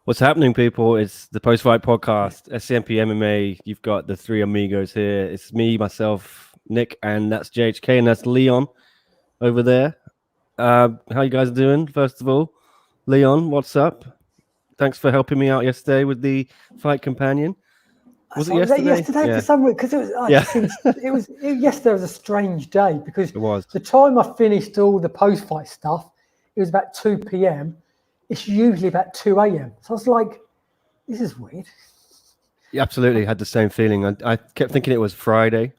What's happening, people? It's the post-fight podcast, SCMP MMA. You've got the three amigos here. It's me, myself, Nick, and that's JHK, and that's Leon over there. How you guys doing? First of all, Leon, what's up? Thanks for helping me out yesterday with the fight companion. Was it yesterday? For some reason, because yesterday was a strange day because It was. the time I finished all the post-fight stuff, it was about 2 p.m. It's usually about 2 a.m. So I was like, this is weird. Yeah, absolutely. Had the same feeling. I kept thinking it was Friday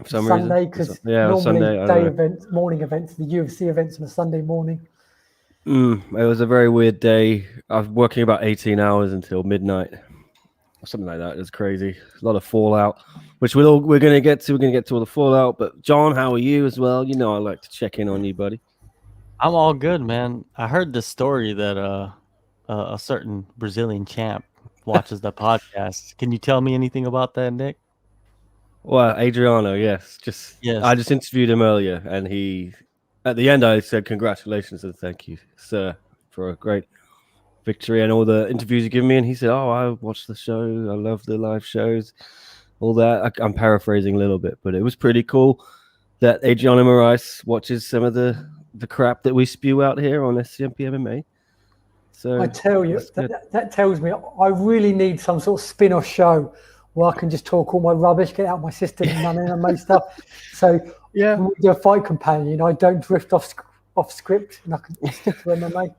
for some reason. Sunday, because normally morning events, the UFC events on a Sunday morning. It was a very weird day. I was working about 18 hours until midnight. Or something like that. It was crazy. A lot of fallout, which we're going to get to. We're going to get to all the fallout. But John, how are you as well? You know I like to check in on you, buddy. I'm all good, man. I heard this story that a certain Brazilian champ watches the podcast. Can you tell me anything about that, Nick? Well, Adriano, yes. Yes. I just interviewed him earlier, and he, at the end, I said congratulations and thank you, sir, for a great victory and all the interviews you give me. And he said, "Oh, I watched the show. I love the live shows, all that." I'm paraphrasing a little bit, but it was pretty cool that Adriano Moraes watches some of the crap that we spew out here on SCMP MMA. So I tell you, that tells me I really need some sort of spin-off show where I can just talk all my rubbish, get out my system and none MMA stuff. So when we do a fight companion, I don't drift off script and I can stick to MMA.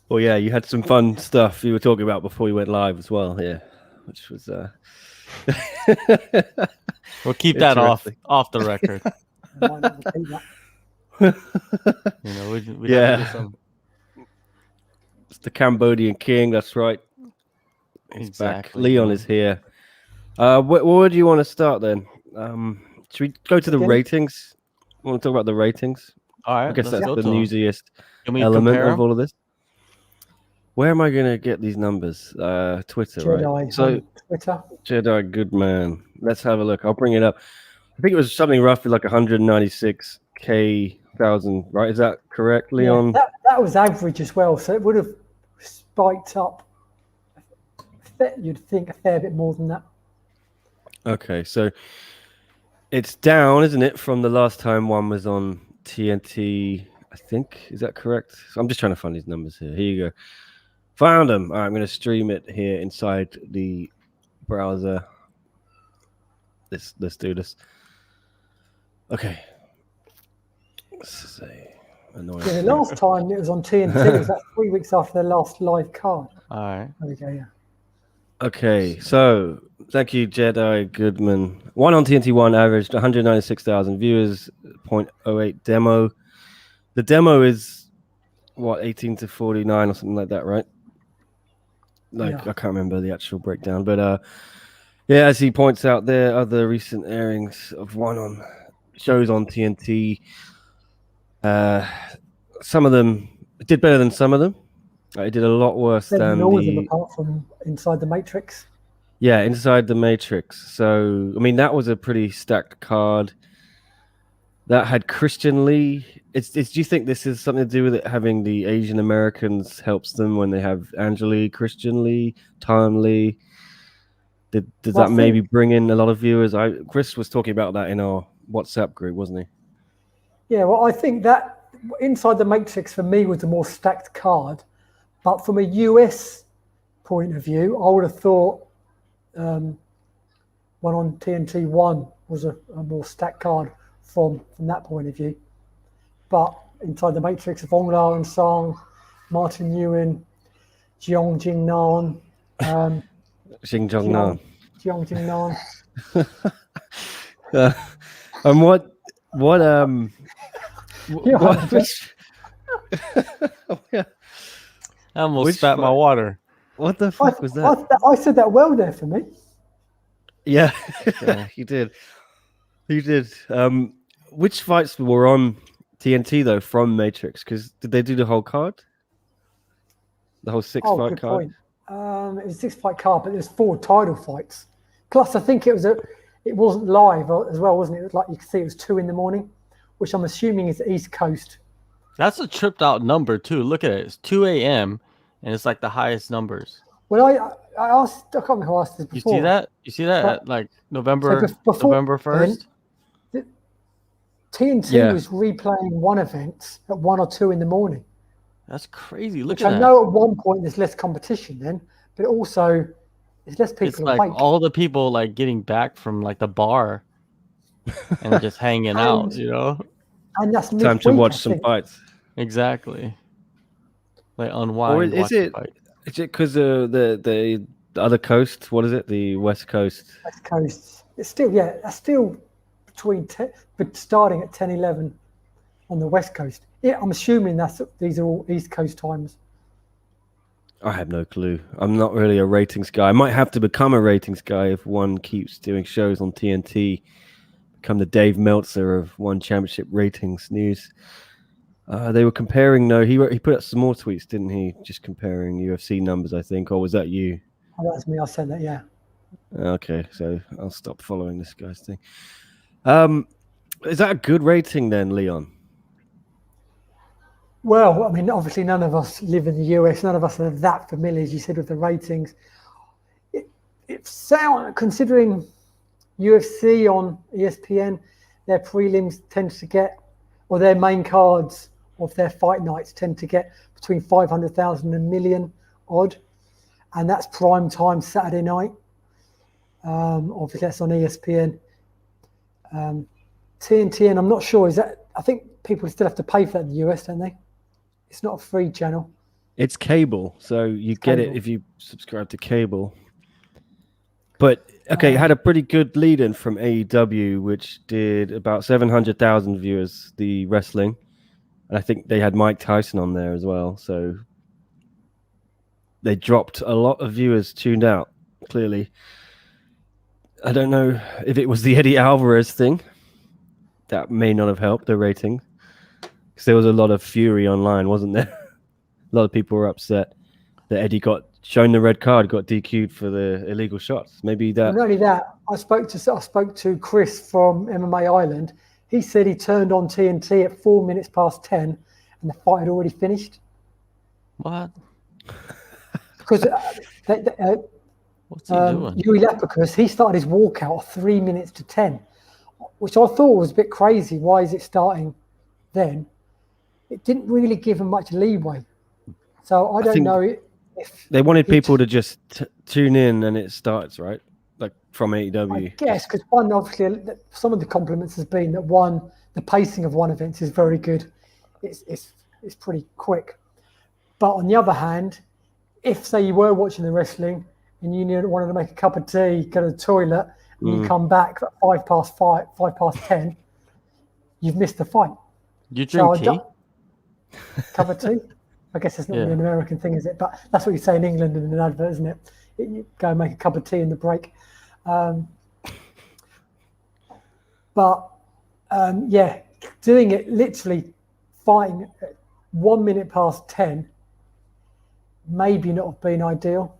Well, yeah, you had some fun stuff you were talking about before you went live as well here, which was we'll keep that off the record. It's the Cambodian king. That's right. He's back. Leon is here. Where do you want to start then? Should we go to the ratings? Want to talk about the ratings? All right. I guess that's the newsiest element of all of this. Where am I going to get these numbers? Twitter, right? So Twitter. Jedi Goodman. Let's have a look. I'll bring it up. I think it was something roughly like 196,000, right? Is that correct, Leon? Yeah, that was average as well, so it would have spiked up. You'd think a fair bit more than that. Okay, so it's down, isn't it, from the last time one was on TNT? I think, is that correct? So I'm just trying to find these numbers here. Here you go. Found them. All right, I'm going to stream it here inside the browser. Let's do this. Okay. The last time it was on TNT was that 3 weeks after their last live card. All right. There we go, yeah. Okay, so thank you, Jedi Goodman. One on TNT one averaged 196,000 viewers, 0.08 demo. The demo is what, 18 to 49 or something like that, right? I can't remember the actual breakdown, but as he points out, there are the recent airings of one on shows on TNT. Some of them did better than some of them. It did a lot worse than all of them apart from Inside the Matrix. Yeah, Inside the Matrix. So, I mean, that was a pretty stacked card. That had Christian Lee. Do you think this is something to do with it having the Asian Americans helps them when they have Angela, Christian Lee, Tom Lee? Does that maybe bring in a lot of viewers? Chris was talking about that in our WhatsApp group, wasn't he? Yeah, well, I think that Inside the Matrix for me was the more stacked card. But from a US point of view, I would have thought one on TNT 1 was a more stacked card from that point of view. But Inside the Matrix, Vong La and Song, Martin Nguyen, Jiong Jing Nan. Xing Jong Nan. Jiong Jing Nan. And what I almost spat my water. What the fuck was that? I said that well there for me. Yeah, you did. You did. Which fights were on TNT though from Matrix? Because did they do the whole card? The whole six fight card? Point. It was a 6-fight card, but there's 4 title fights. Plus, I think it wasn't live as well, wasn't it? It was like you could see it was 2 a.m, which I'm assuming is East Coast. That's a tripped out number too. Look at it. It's 2 a.m. and it's like the highest numbers. Well, I asked, I can't remember who asked this You before. see that? You see that But- at like So November before November 1st? TNT Yeah. was replaying one event at 1 or 2 in the morning. That's crazy. Look Which at I that. know at one point there's less competition then, but also there's less people It's like awake. all the people like getting back from like the bar and just hanging out, And- you know? And that's Time midweek, to watch I some think. fights. Exactly. Like unwind. Or is watch the it? fight. Is it because the other coast? What is it? The West Coast. West Coast. It's still, yeah, that's still between, but starting at 10, 11 on the West Coast. Yeah, I'm assuming these are all East Coast times. I have no clue. I'm not really a ratings guy. I might have to become a ratings guy if one keeps doing shows on TNT. Become the Dave Meltzer of One Championship ratings news. They were comparing. No, he put up some more tweets, didn't he? Just comparing UFC numbers, I think. Or was that you? Oh, that's me. I said that. Yeah. Okay, so I'll stop following this guy's thing. Is that a good rating then, Leon? Well, I mean, obviously, none of us live in the US. None of us are that familiar, as you said, with the ratings. It sounds, considering UFC on ESPN, their prelims tend to get, or their main cards of their fight nights tend to get between 500,000 and a million odd, and that's prime time Saturday night. Obviously, that's on ESPN. TNT, and I'm not sure, is that, I think people still have to pay for that in the US, don't they? It's not a free channel. It's cable, so you get it cable. if you subscribe to cable. But okay, it had a pretty good lead-in from AEW, which did about 700,000 viewers. The wrestling, and I think they had Mike Tyson on there as well. So they dropped a lot of viewers tuned out. Clearly, I don't know if it was the Eddie Alvarez thing. That may not have helped the rating, because there was a lot of fury online, wasn't there? A lot of people were upset that Eddie got shown the red card, got DQ'd for the illegal shots. Maybe that. And not only that, I spoke to Chris from MMA Island. He said he turned on TNT at 4 minutes past 10, and the fight had already finished. What? Because What's he doing? Yuri Lapicus, he started his walkout 3 minutes to 10, which I thought was a bit crazy. Why is it starting then? It didn't really give him much leeway. So I don't think know if They wanted people to just tune in and it starts, right? Like from AEW. I guess, because one, obviously, some of the compliments has been that one, the pacing of one event is very good. It's pretty quick. But on the other hand, if say you were watching the wrestling and you wanted to make a cup of tea, go to the toilet, and you come back at 5:10, you've missed the fight. You drink tea? Cup of tea? I guess it's not really an American thing, is it? But that's what you say in England in an advert, isn't it? You go and make a cup of tea in the break. Yeah, doing it literally fighting at 1 minute past 10, maybe not have been ideal.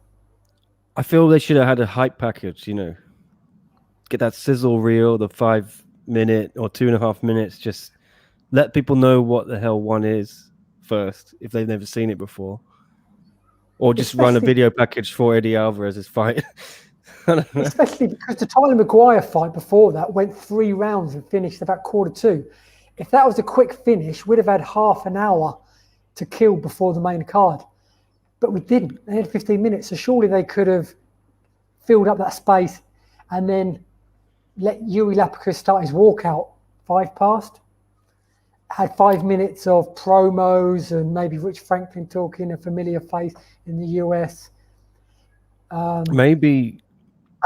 I feel they should have had a hype package, get that sizzle reel, the 5 minute or 2.5 minutes, just let people know what the hell one is first if they've never seen it before, or just run a video package for Eddie Alvarez's fight. I don't know. Especially because the Tyler Maguire fight before that went 3 rounds and finished about 1:45. If that was a quick finish, we'd have had half an hour to kill before the main card. But we didn't. They had 15 minutes, so surely they could have filled up that space and then let Yuri Lapicus start his walkout 5 past. Had 5 minutes of promos and maybe Rich Franklin talking, a familiar face in the US. Maybe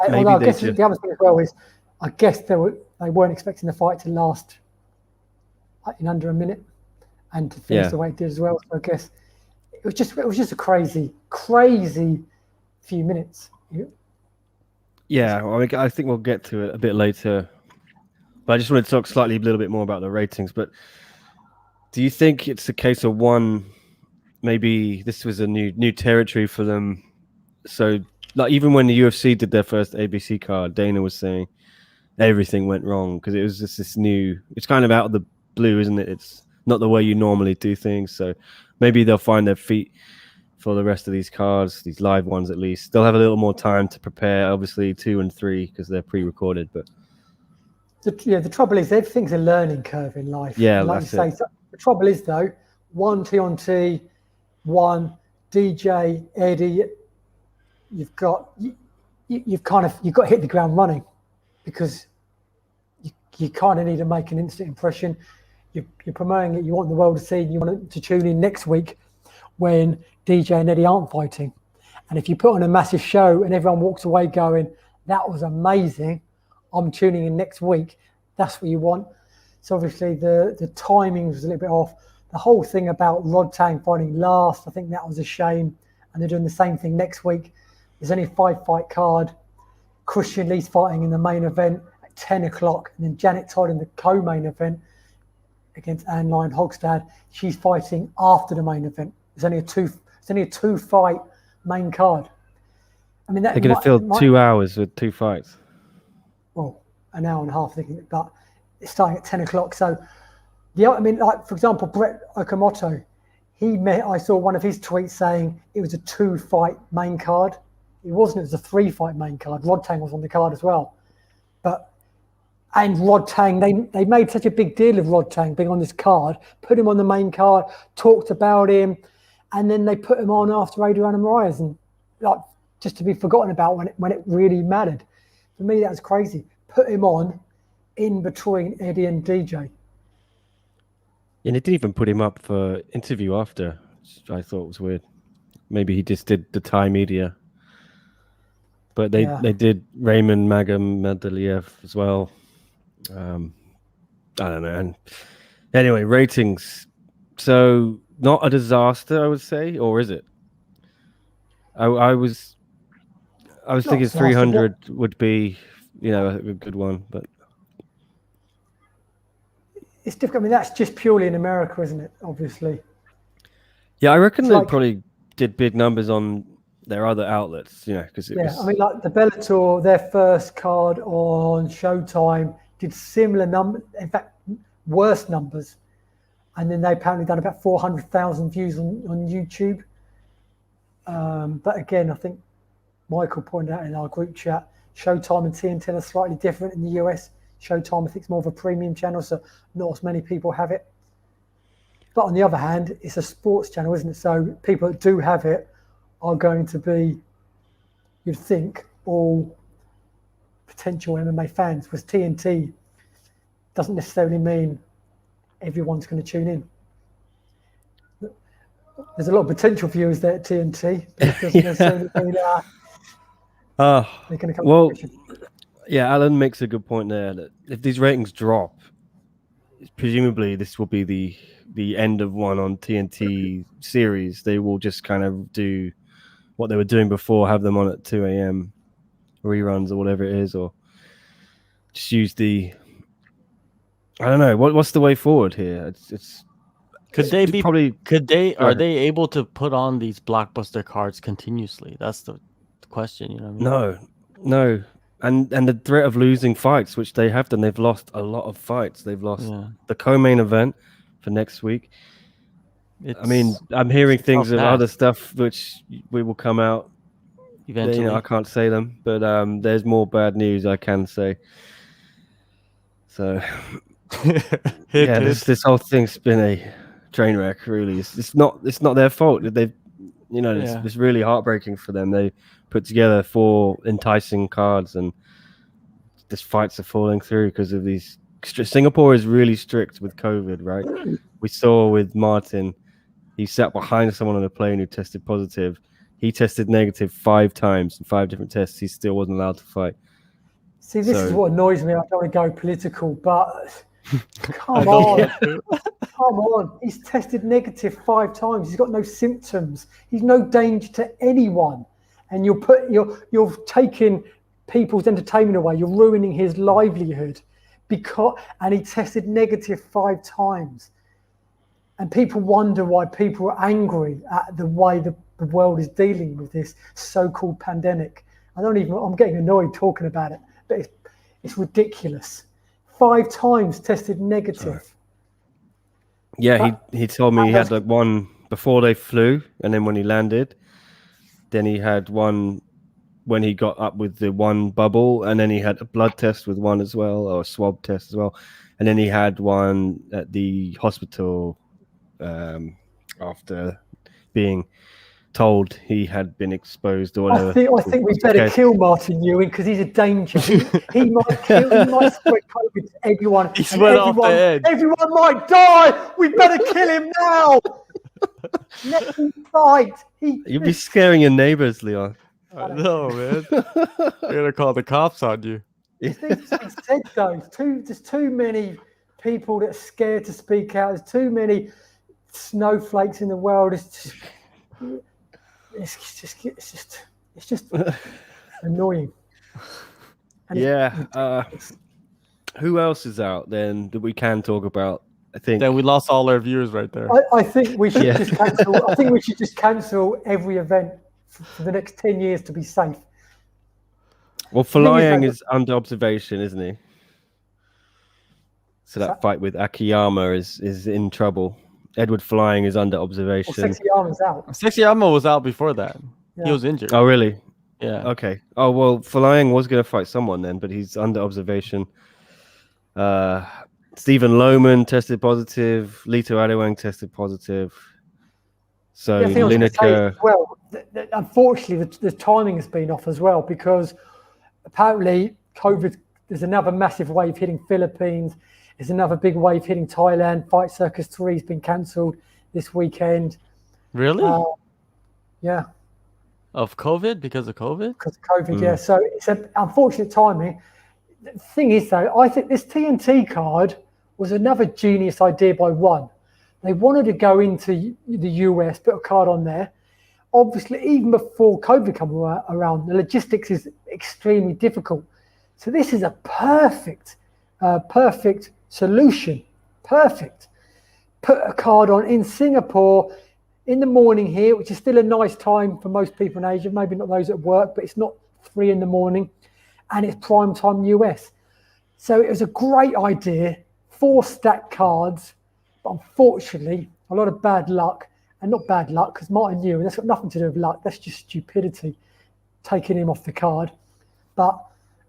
Although I guess the other thing as well is, I guess they weren't expecting the fight to last in under a minute and to finish the way it did as well. So I guess it was just a crazy few minutes. Yeah, I think we'll get to it a bit later. But I just wanted to talk a little bit more about the ratings. But do you think it's a case of one, maybe this was a new territory for them? So, like, even when the UFC did their first ABC card, Dana was saying everything went wrong because it was just this new. It's kind of out of the blue, isn't it? It's not the way you normally do things. So maybe they'll find their feet for the rest of these cards, these live ones at least. They'll have a little more time to prepare, obviously 2 and 3 because they're pre-recorded. But the trouble is everything's a learning curve in life. yeah, and like you say, the trouble is though, 1 TNT, 1 DJ, Eddie, you've got to hit the ground running because you kind of need to make an instant impression. You're promoting it. You want the world to see. You want to tune in next week when DJ and Eddie aren't fighting. And if you put on a massive show and everyone walks away going, "That was amazing. I'm tuning in next week." That's what you want. So obviously the timing was a little bit off. The whole thing about Rodtang fighting last, I think that was a shame. And they're doing the same thing next week. There's only a 5-fight card. Christian Lee's fighting in the main event at 10 o'clock. And then Janet Todd in the co-main event against Anne Lyon Hogstad. She's fighting after the main event. It's only a 2-fight main card. I mean, they're going to fill 2 hours with 2 fights. Well, an hour and a half, but it's starting at 10 o'clock. So, like, for example, Brett Okamoto, I saw one of his tweets saying it was a 2-fight main card. It wasn't, it was a 3-fight main card. Rodtang was on the card as well. And Rodtang, they made such a big deal of Rodtang being on this card, put him on the main card, talked about him, and then they put him on after Adriano Moraes, and like just to be forgotten about when it really mattered. For me, that was crazy. Put him on in between Eddie and DJ. And they didn't even put him up for interview after, which I thought was weird. Maybe he just did the Thai media. But they did Raymond Magomedaliev as well. I don't know. And anyway, ratings. So not a disaster, I would say, or is it? I was thinking 300 would be, a good one, but it's difficult. I mean, that's just purely in America, isn't it? Obviously. Yeah, I reckon they probably did big numbers on their other outlets, because it was... I mean, like the Bellator, their first card on Showtime did similar numbers, in fact, worse numbers. And then they apparently done about 400,000 views on YouTube. But again, I think Michael pointed out in our group chat, Showtime and TNT are slightly different in the US. Showtime, I think, is more of a premium channel, so not as many people have it. But on the other hand, it's a sports channel, isn't it? So people that do have it are going to be, you'd think, all potential MMA fans, because TNT doesn't necessarily mean everyone's going to tune in. There's a lot of potential viewers there at TNT, but it doesn't necessarily mean they're going to come to fruition. Yeah, Alan makes a good point there that if these ratings drop, presumably this will be the end of one on TNT series. They will just kind of do what they were doing before, have them on at 2 a.m. reruns or whatever it is, or just use I don't know. What's the way forward here? Are they able to put on these blockbuster cards continuously? That's the question, you know what I mean? No. And the threat of losing fights, which they have done, they've lost a lot of fights. They've lost the co-main event for next week. I'm hearing things of other stuff which we will come out eventually. I can't say them, but there's more bad news I can say. So this whole thing's been a train wreck. Really, it's not their fault. They've it's really heartbreaking for them. They put together 4 enticing cards, and these fights are falling through because of these. Singapore is really strict with COVID, right? We saw with Martin, he sat behind someone on a plane who tested positive. He tested negative 5 times in 5 different tests. He still wasn't allowed to fight. See, this is what annoys me. I don't want to go political, but come on. Come on. He's tested negative 5 times. He's got no symptoms. He's no danger to anyone. And you're taking people's entertainment away. You're ruining his livelihood and he tested negative 5 times. And people wonder why people are angry at the way the world is dealing with this so-called pandemic. I'm getting annoyed talking about it, but it's ridiculous. 5 times tested negative. Yeah, he told me he had like one before they flew, and then when he landed, then he had one when he got up with the one bubble, and then he had a blood test with one as well, or a swab test as well, and then he had one at the hospital after being told he had been exposed or whatever. I think we better kill Martin Ewing because he's a danger. He might spread COVID to everyone. He went off the edge. Everyone might die. We better kill him now. Let him fight. You'll be scaring your neighbors, Leon. I know, man. They're gonna call the cops on you. It needs to be said though. There's too many people that are scared to speak out. There's too many snowflakes in the world. It's just annoying. And who else is out then that we can talk about? I think Then we lost all our viewers right there. I think we should just cancel. I think we should just cancel every event for the next 10 years to be safe. Well, Flying is under observation, isn't he? So that fight with Akiyama is in trouble. Edward Flying is under observation. Well, Sexyama's out. Sexyama was out before that. Yeah. He was injured. Oh, really? Yeah. Okay. Oh, well, Flying was going to fight someone then, but he's under observation. Stephen Lohman tested positive. Lito Adewang tested positive. So Lineker... Well, unfortunately, the timing has been off as well because apparently COVID, there's another massive wave hitting Philippines. There's another big wave hitting Thailand. Fight Circus 3 has been cancelled this weekend. Really? Yeah. Of COVID? Because of COVID? Because of COVID, yeah. So it's an unfortunate timing. The thing is, though, I think this TNT card was another genius idea by one. They wanted to go into the US, put a card on there. Obviously, even before COVID came around, the logistics is extremely difficult. So this is a perfect solution. Perfect. Put a card on in Singapore in the morning here, which is still a nice time for most people in Asia. Maybe not those at work, but it's not 3 a.m. and it's prime time US. So it was a great idea. 4 stacked cards, but unfortunately, a lot of bad luck. And not bad luck, because Martin Ewing, that's got nothing to do with luck. That's just stupidity, taking him off the card. But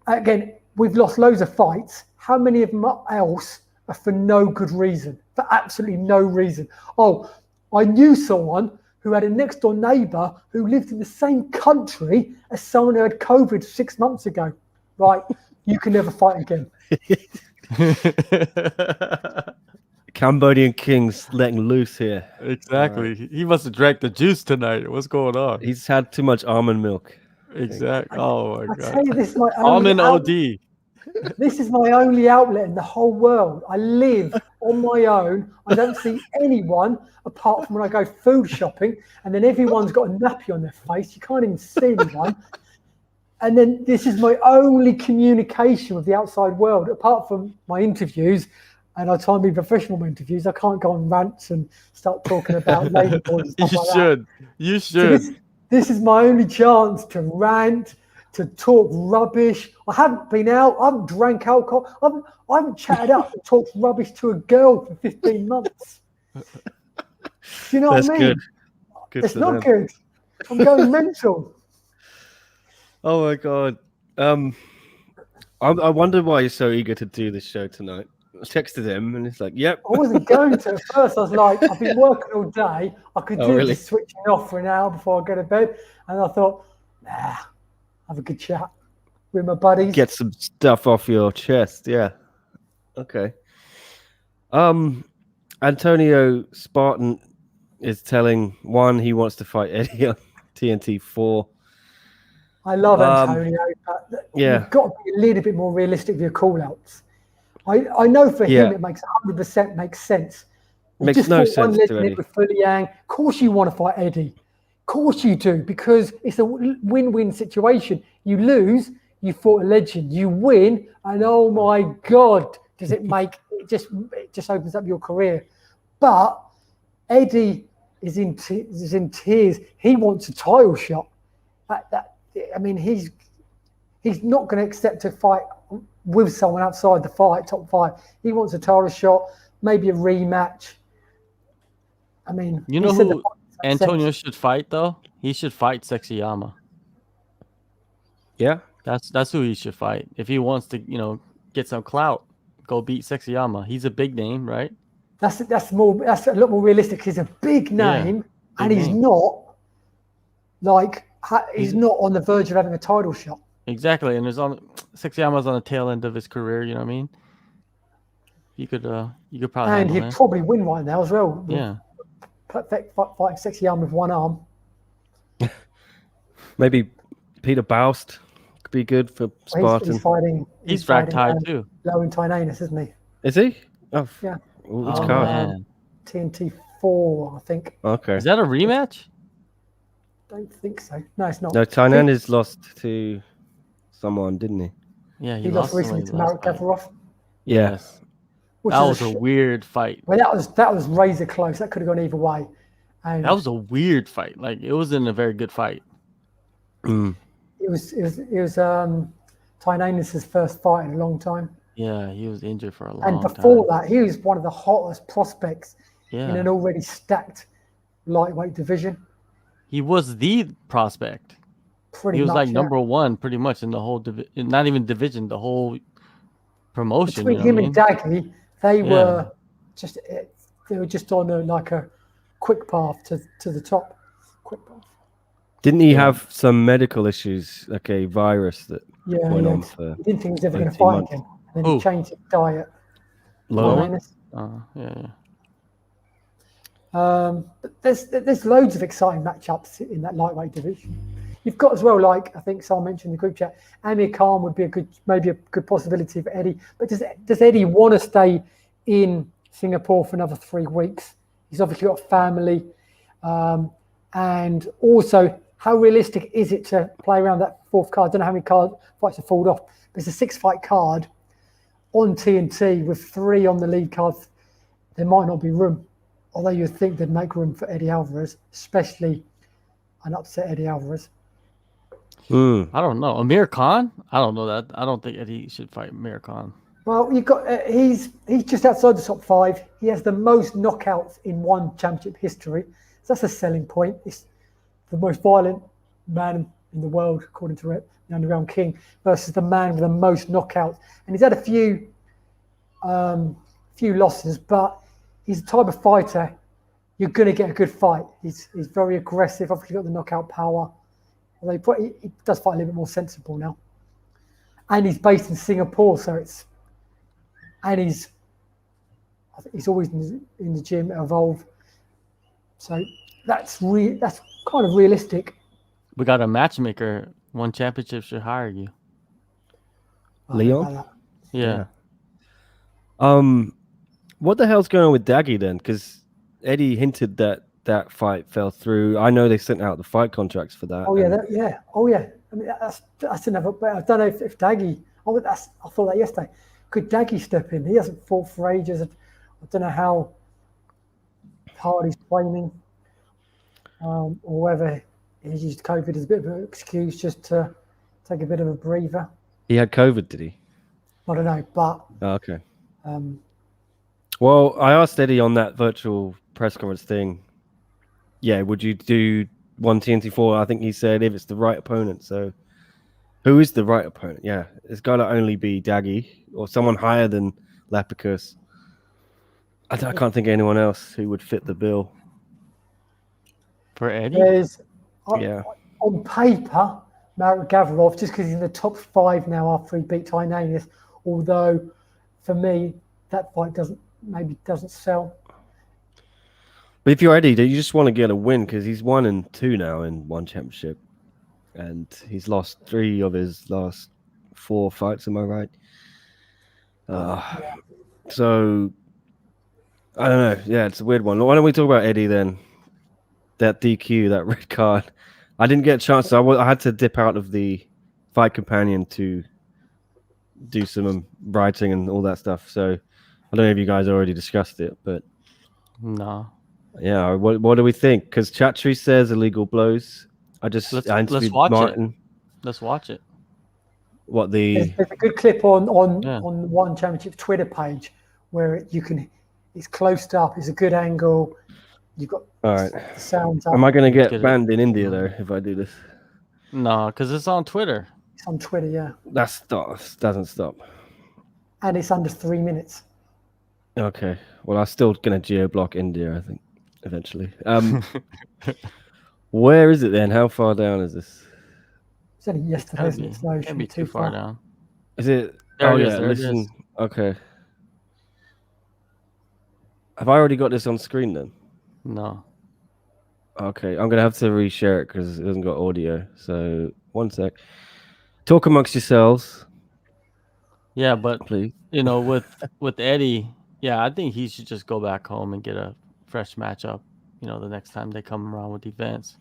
again, we've lost loads of fights. How many of them else are for no good reason? For absolutely no reason. Oh, I knew someone who had a next door neighbour who lived in the same country as someone who had COVID 6 months ago. Right, you can never fight again. Cambodian King's letting loose here. Exactly. He must have drank the juice tonight. What's going on? He's had too much almond milk. Exactly. Oh my I god. tell you, this is my Almond OD. This is my only outlet in the whole world. I live on my own. I don't see anyone apart from when I go food shopping, and then everyone's got a nappy on their face. You can't even see anyone. And then this is my only communication with the outside world, apart from my interviews. And I try and be professional in my interviews. I can't go on rants and start talking about labour boards and stuff like that. You should. So this is my only chance to rant, to talk rubbish. I haven't been out. I haven't drank alcohol. I haven't chatted up and talked rubbish to a girl for 15 months. Do you know what I mean? Good it's not good. I'm going mental. Oh my god. I wonder why you're so eager to do this show tonight. I texted him and he's like, yep. I wasn't going to at first. I was like, I've been working all day. I could do really? this switching off for an hour before I go to bed. And I thought, have a good chat with my buddies. Get some stuff off your chest. Yeah. Okay. Antonio Spartan is telling one he wants to fight Eddie on TNT 4. I love Antonio, but you've got to be a little bit more realistic with your call-outs. I know for him it makes 100% makes sense. Makes no sense to Eddie. With Fuliang. Of course you want to fight Eddie. Of course you do, because it's a win-win situation. You lose, you fought a legend. You win, and oh my God, does it make it just opens up your career. But Eddie is in tears. He wants a title shot. I mean, he's not going to accept a fight with someone outside the fight, top 5. He wants a title shot, maybe a rematch. I mean, you know who Antonio should fight though. He should fight Sexyama. Yeah. That's who he should fight if he wants to, get some clout. Go beat Sexyama. He's a big name, right? That's a lot more realistic. He's a big name, and he's not he's not on the verge of having a title shot. Exactly, and Sexyama's on the tail end of his career. You know what I mean? You could probably. And he'd probably win right now as well. Yeah. Perfect fighting Sexyama with one arm. Maybe Peter Baust could be good for Spartan. He's ragtide too. Low Tynanus, isn't he? Is he? Oh, yeah. Which card? Man. TNT 4, I think. Okay. Is that a rematch? Don't think so. No, it's not. No, Tynanus lost to someone, didn't he? Yeah, he lost recently to Marek Gavrov. Yes. That was a weird fight. Well, that was razor close. That could have gone either way. And that was a weird fight. Like, it wasn't a very good fight. Mm. It was Tynanus' first fight in a long time. Yeah, he was injured for a long time. And before that, he was one of the hottest prospects in an already stacked lightweight division. He was the prospect. He was like number one, pretty much, in the whole not even division, the whole promotion. Between him and Daggy, they were just on a quick path to the top. Quick path. Didn't he have some medical issues, like a virus that went on for? He didn't think he was ever going to fight again, and then he changed his diet. But there's loads of exciting matchups in that lightweight division. You've got as well, like I think someone mentioned in the group chat, Amir Khan would be maybe a good possibility for Eddie. But does Eddie want to stay in Singapore for another 3 weeks? He's obviously got a family, and also how realistic is it to play around that 4th card? I don't know how many fights have fallen off, but it's a 6-fight card on TNT with 3 on the lead card. There might not be room, although you'd think they'd make room for Eddie Alvarez, especially an upset Eddie Alvarez. I don't know. Amir Khan? I don't know that. I don't think Eddie should fight Amir Khan. Well, you've got he's just outside the top 5. He has the most knockouts in one championship history. So that's a selling point. It's the most violent man in the world, according to the Underground King, versus the man with the most knockouts. And he's had a few losses, but he's the type of fighter you're going to get a good fight. He's very aggressive. Obviously got the knockout power. Although he does fight a little bit more sensible now. And he's based in Singapore, so I think he's always in the gym at Evolve. So that's kind of realistic. We got a matchmaker. One championship should hire you. Leon? Yeah. What the hell's going on with Daggy then? Because Eddie hinted that fight fell through. I know they sent out the fight contracts for that. Oh yeah. I mean, that's another. I don't know if Daggy. I thought that yesterday. Could Daggy step in? He hasn't fought for ages. I don't know how hard he's training, or whether he's used COVID as a bit of an excuse just to take a bit of a breather. He had COVID, did he? I don't know, but okay. Well, I asked Eddie on that virtual press conference thing. Yeah, would you do one TNT4? I think he said if it's the right opponent. So, who is the right opponent? Yeah, it's got to only be Daggy or someone higher than Lapicus. I can't think of anyone else who would fit the bill. For Eddie? On paper, Marek Gavrov, just because he's in the top 5 now after he beat Tynanus, although for me, that fight doesn't sell. But if you're Eddie, you just want to get a win because he's 1-2 now in one championship. And he's lost 3 of his last 4 fights, am I right? So, I don't know. Yeah, it's a weird one. Why don't we talk about Eddie then? That DQ, that red card. I didn't get a chance. I had to dip out of the Fight Companion to do some writing and all that stuff. So, I don't know if you guys already discussed it, but... No. Yeah, what do we think? Because Chatri says illegal blows. Let's watch Martin. it. Let's watch it. What there's a good clip on One Championship Twitter page where it's closed up. It's a good angle. You've got All right. the sounds up. Am I going to Get get it. banned in India though if I do this? No, because it's on Twitter. It's on Twitter, yeah. Doesn't stop. And it's under 3 minutes. Okay. Well, I'm still going to geo-block India, I think, eventually. Where is it then? How far down is this? It's only yesterday, isn't it? So it Can't shouldn't be be too far down. Is it? There Oh it is, yeah. there it Listen. is. Okay. Have I already got this on screen then? No. Okay, I'm gonna have to reshare it because it hasn't got audio. So 1 sec. Talk amongst yourselves, Yeah, but please. you know, with Eddie, yeah, I think he should just go back home and get a fresh matchup. You know, the next time they come around with events,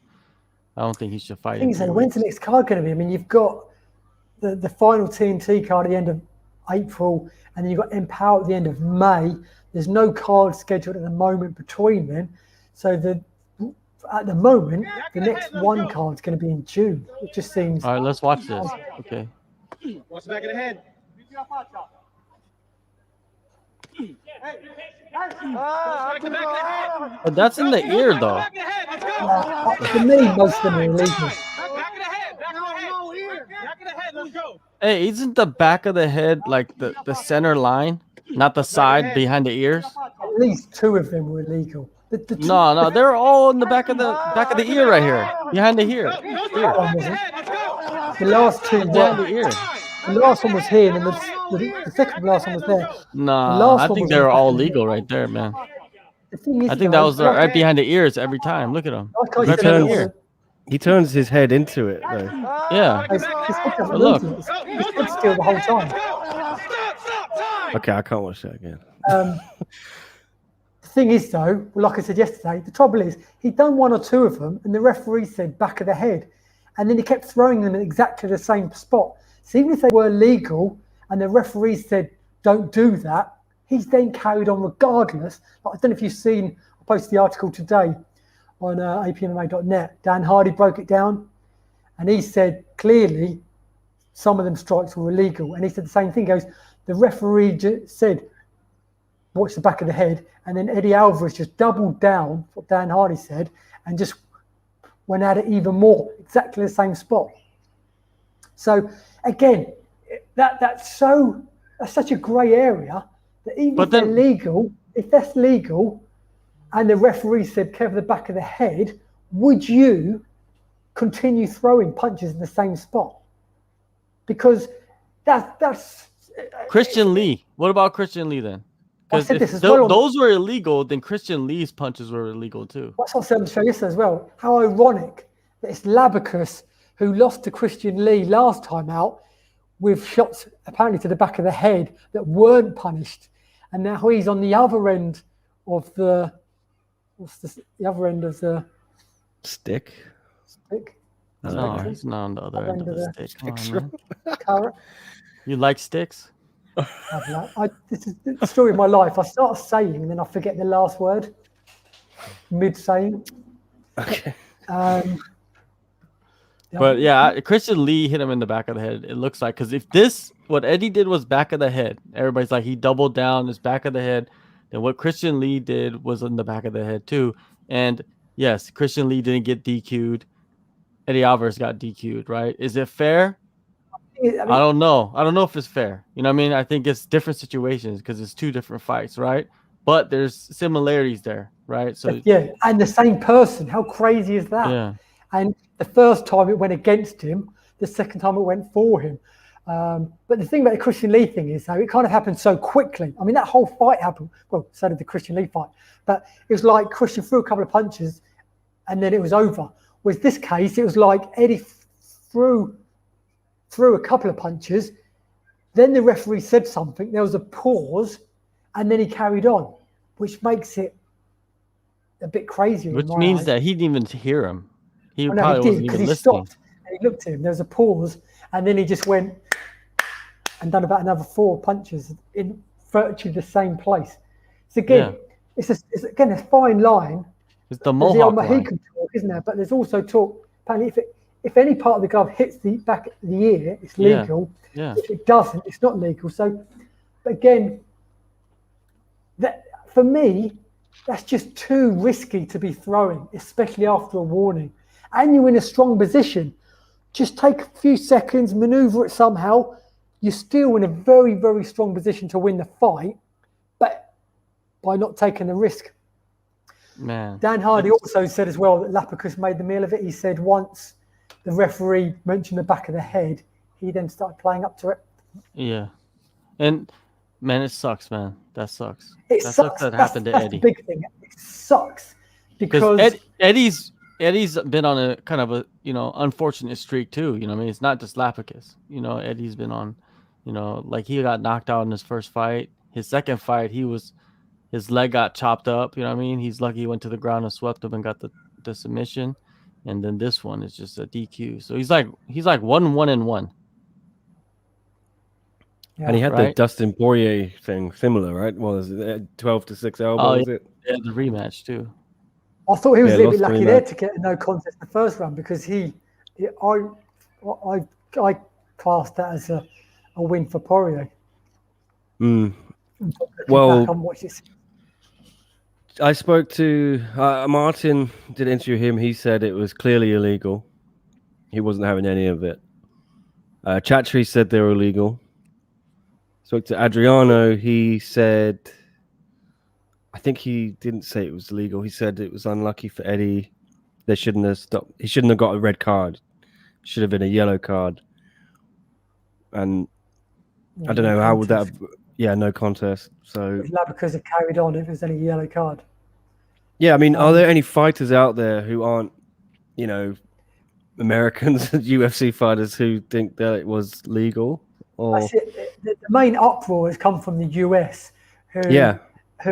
I don't think he should fight. Things like, when's the next card going to be? I mean, you've got the final TNT card at the end of April, and then you've got Empower at the end of May. There's no card scheduled at the moment between them, so at the moment the next one card is going to be in June. It just seems. All right, let's watch this. Okay. Watch the back of the head. But that's in the ear, though. For me, most of them are illegal. Back of the head. Back of the head. Back of the head. Let's go. Hey, isn't the back of the head like the center line, not the side behind the ears? At least 2 of them were illegal. No, they're all in the back of the ear right here, behind the ear. The last 2 Behind were. the ear. The last one was here, and the second last one was there. No, I one think was they're on the all back of the legal right there, man. The thing is, I think though, that was right behind the ears every time. Look at him. like I Right said, behind the it ear. He turns his head into it though. Yeah. His head doesn't Look. move. His head's still the whole time. Okay, I can't watch that again. The thing is, though, like I said yesterday, the trouble is he'd done 1 or 2 of them, and the referee said back of the head, and then he kept throwing them in exactly the same spot. So even if they were legal, and the referee said don't do that, he's then carried on regardless. Like, I don't know if you've seen. I posted the article today on apmma.net. Dan Hardy broke it down, and he said clearly some of them strikes were illegal, and he said the same thing. He goes, the referee said watch the back of the head, and then Eddie Alvarez just doubled down what Dan Hardy said and just went at it even more, exactly the same spot. So again, that's such a grey area that even if they're legal, if that's legal, and the referee said cover the back of the head, would you continue throwing punches in the same spot? Because that's Christian Lee. What about Christian Lee then? I Because said if this as well. those were illegal, then Christian Lee's punches were illegal too. What's I said on the show yesterday as well? How ironic that it's Labicus who lost to Christian Lee last time out with shots apparently to the back of the head that weren't punished, and now he's on the other end of the other end of the Stick. stick. No, he's not on the other end of the stick. Come on, man. Carrot. You like sticks? This is the story of my life. I start saying and then I forget the last word mid-saying. Okay. But yeah, Christian Lee hit him in the back of the head. It looks like, because if what Eddie did was back of the head, everybody's like he doubled down his back of the head. Then what Christian Lee did was in the back of the head too. And yes, Christian Lee didn't get DQ'd. Eddie Alvarez got DQ'd, right? Is it fair? I don't know. I don't know if it's fair. You know what I mean? I think it's different situations because it's 2 different fights, right? But there's similarities there, right? So yeah, and the same person. How crazy is that? Yeah. And the first time it went against him, the second time it went for him. But the thing about the Christian Lee thing is, though, it kind of happened so quickly. I mean, that whole fight happened. Well, so did the Christian Lee fight. But it was like Christian threw a couple of punches and then it was over. With this case, it was like Eddie threw a couple of punches. Then the referee said something. There was a pause and then he carried on, which makes it a bit crazy. Which means that he didn't even hear him. He probably he did, wasn't even he listening. stopped and he looked at him. There was a pause, and then he just went and done about another 4 punches in virtually the same place. So again, it's a fine line. It's the There's Mohawk the old line. Mohican talk, isn't there? But there's also talk. Apparently, if any part of the glove hits the back of the ear, it's legal. Yeah. If it doesn't, it's not legal. So, but again, that for me, That's just too risky to be throwing, especially after a warning. And you're in a strong position. Just take a few seconds, maneuver it somehow. You're still in a very, very strong position to win the fight, but by not taking the risk. Man. Dan Hardy also said as well that Lapicus made the meal of it. He said once the referee mentioned the back of the head, he then started playing up to it. Yeah. And, man, it sucks, man. That sucks. It that sucks. That happened to that's Eddie. The big thing. It sucks because Eddie's been on a kind of a, unfortunate streak too. You know what I mean? It's not just Lapicus. Eddie's been on, like he got knocked out in his first fight. His second fight, his leg got chopped up. You know what I mean? He's lucky he went to the ground and swept him and got the submission. And then this one is just a DQ. So he's like 1-1-1. Yeah, and he had the Dustin Poirier thing similar, right? Was it 12-6 elbow? Was it? Yeah, the rematch too. I thought he was a little bit lucky there to get a no contest the first round because I classed that as a win for Poirier. Well, I spoke to Martin, did interview him. He said it was clearly illegal. He wasn't having any of it. Chatri said they were illegal. Spoke to Adriano. He said, I think he didn't say it was illegal. He said it was unlucky for Eddie. They shouldn't have stopped. He shouldn't have got a red card. Should have been a yellow card. And I don't know how would that. Yeah, no contest. So because it carried on if there's any yellow card. Yeah, I mean, are there any fighters out there who aren't, Americans, UFC fighters who think that it was legal? Or the main uproar has come from the US. Who I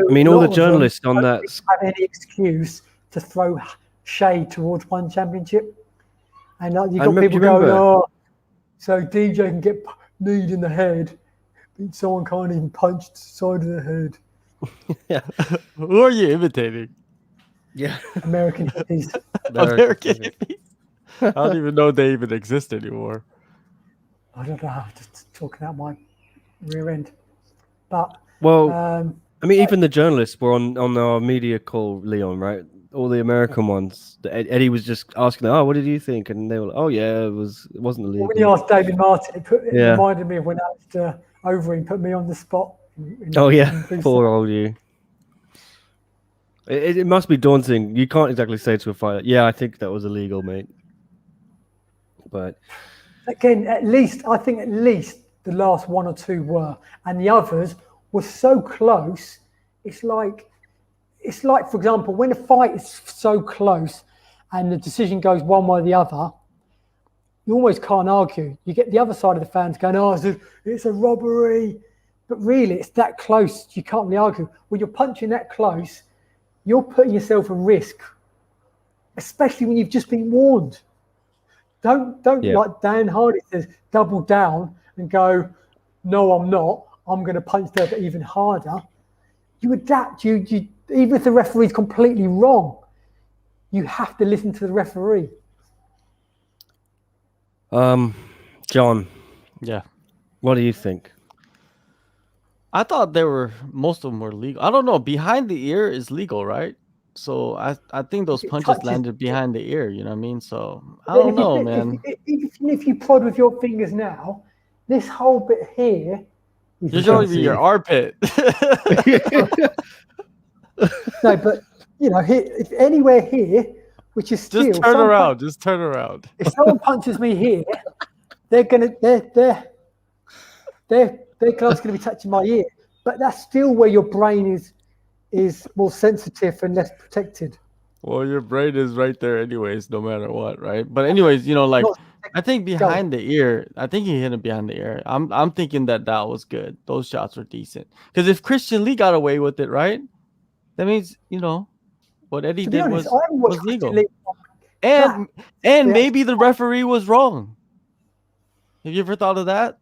mean, all the journalists on that have any excuse to throw shade towards one championship, and you got people going, "Oh, so DJ can get kneed in the head, but someone can't even punch the side of the head." Yeah, who are you imitating? Yeah, American hippies. American hippies. I don't even know they even exist anymore. I don't know. I'm just talking out my rear end, but I mean, even the journalists were on our media call, Leon, right? All the American ones. Eddie was just asking, "Oh, what did you think?" And they were like, "Oh, yeah, it wasn't illegal." When you asked David Martin, it reminded me of when Alex Overeem put me on the spot. Poor old you. It must be daunting. You can't exactly say to a fighter, "Yeah, I think that was illegal, mate." But again, I think at least the last one or two were, and the others were so close. It's like, for example, when a fight is so close and the decision goes one way or the other, you almost can't argue. You get the other side of the fans going, "Oh, it's a robbery," but really, it's that close. You can't really argue. When you're punching that close, you're putting yourself at risk, especially when you've just been warned. Don't like Dan Hardy says, double down and go, "No, I'm not. I'm going to punch there even harder." You adapt. You even if the referee's completely wrong, you have to listen to the referee. John. Yeah. What do you think? I thought most of them were legal. I don't know. Behind the ear is legal, right? So I think those punches landed behind the ear. You know what I mean? So I don't know, man. If you prod with your fingers now, this whole bit here. You're showing me your armpit. No, but if anywhere here, which is still just turn around. Just turn around. If someone punches me here, their glove's gonna be touching my ear. But that's still where your brain is more sensitive and less protected. Well, your brain is right there anyways, no matter what, right? But anyways, I think behind the ear, I think he hit him behind the ear. I'm thinking that was good. Those shots were decent. Because if Christian Lee got away with it, right? That means, what Eddie did was legal. And maybe the referee was wrong. Have you ever thought of that?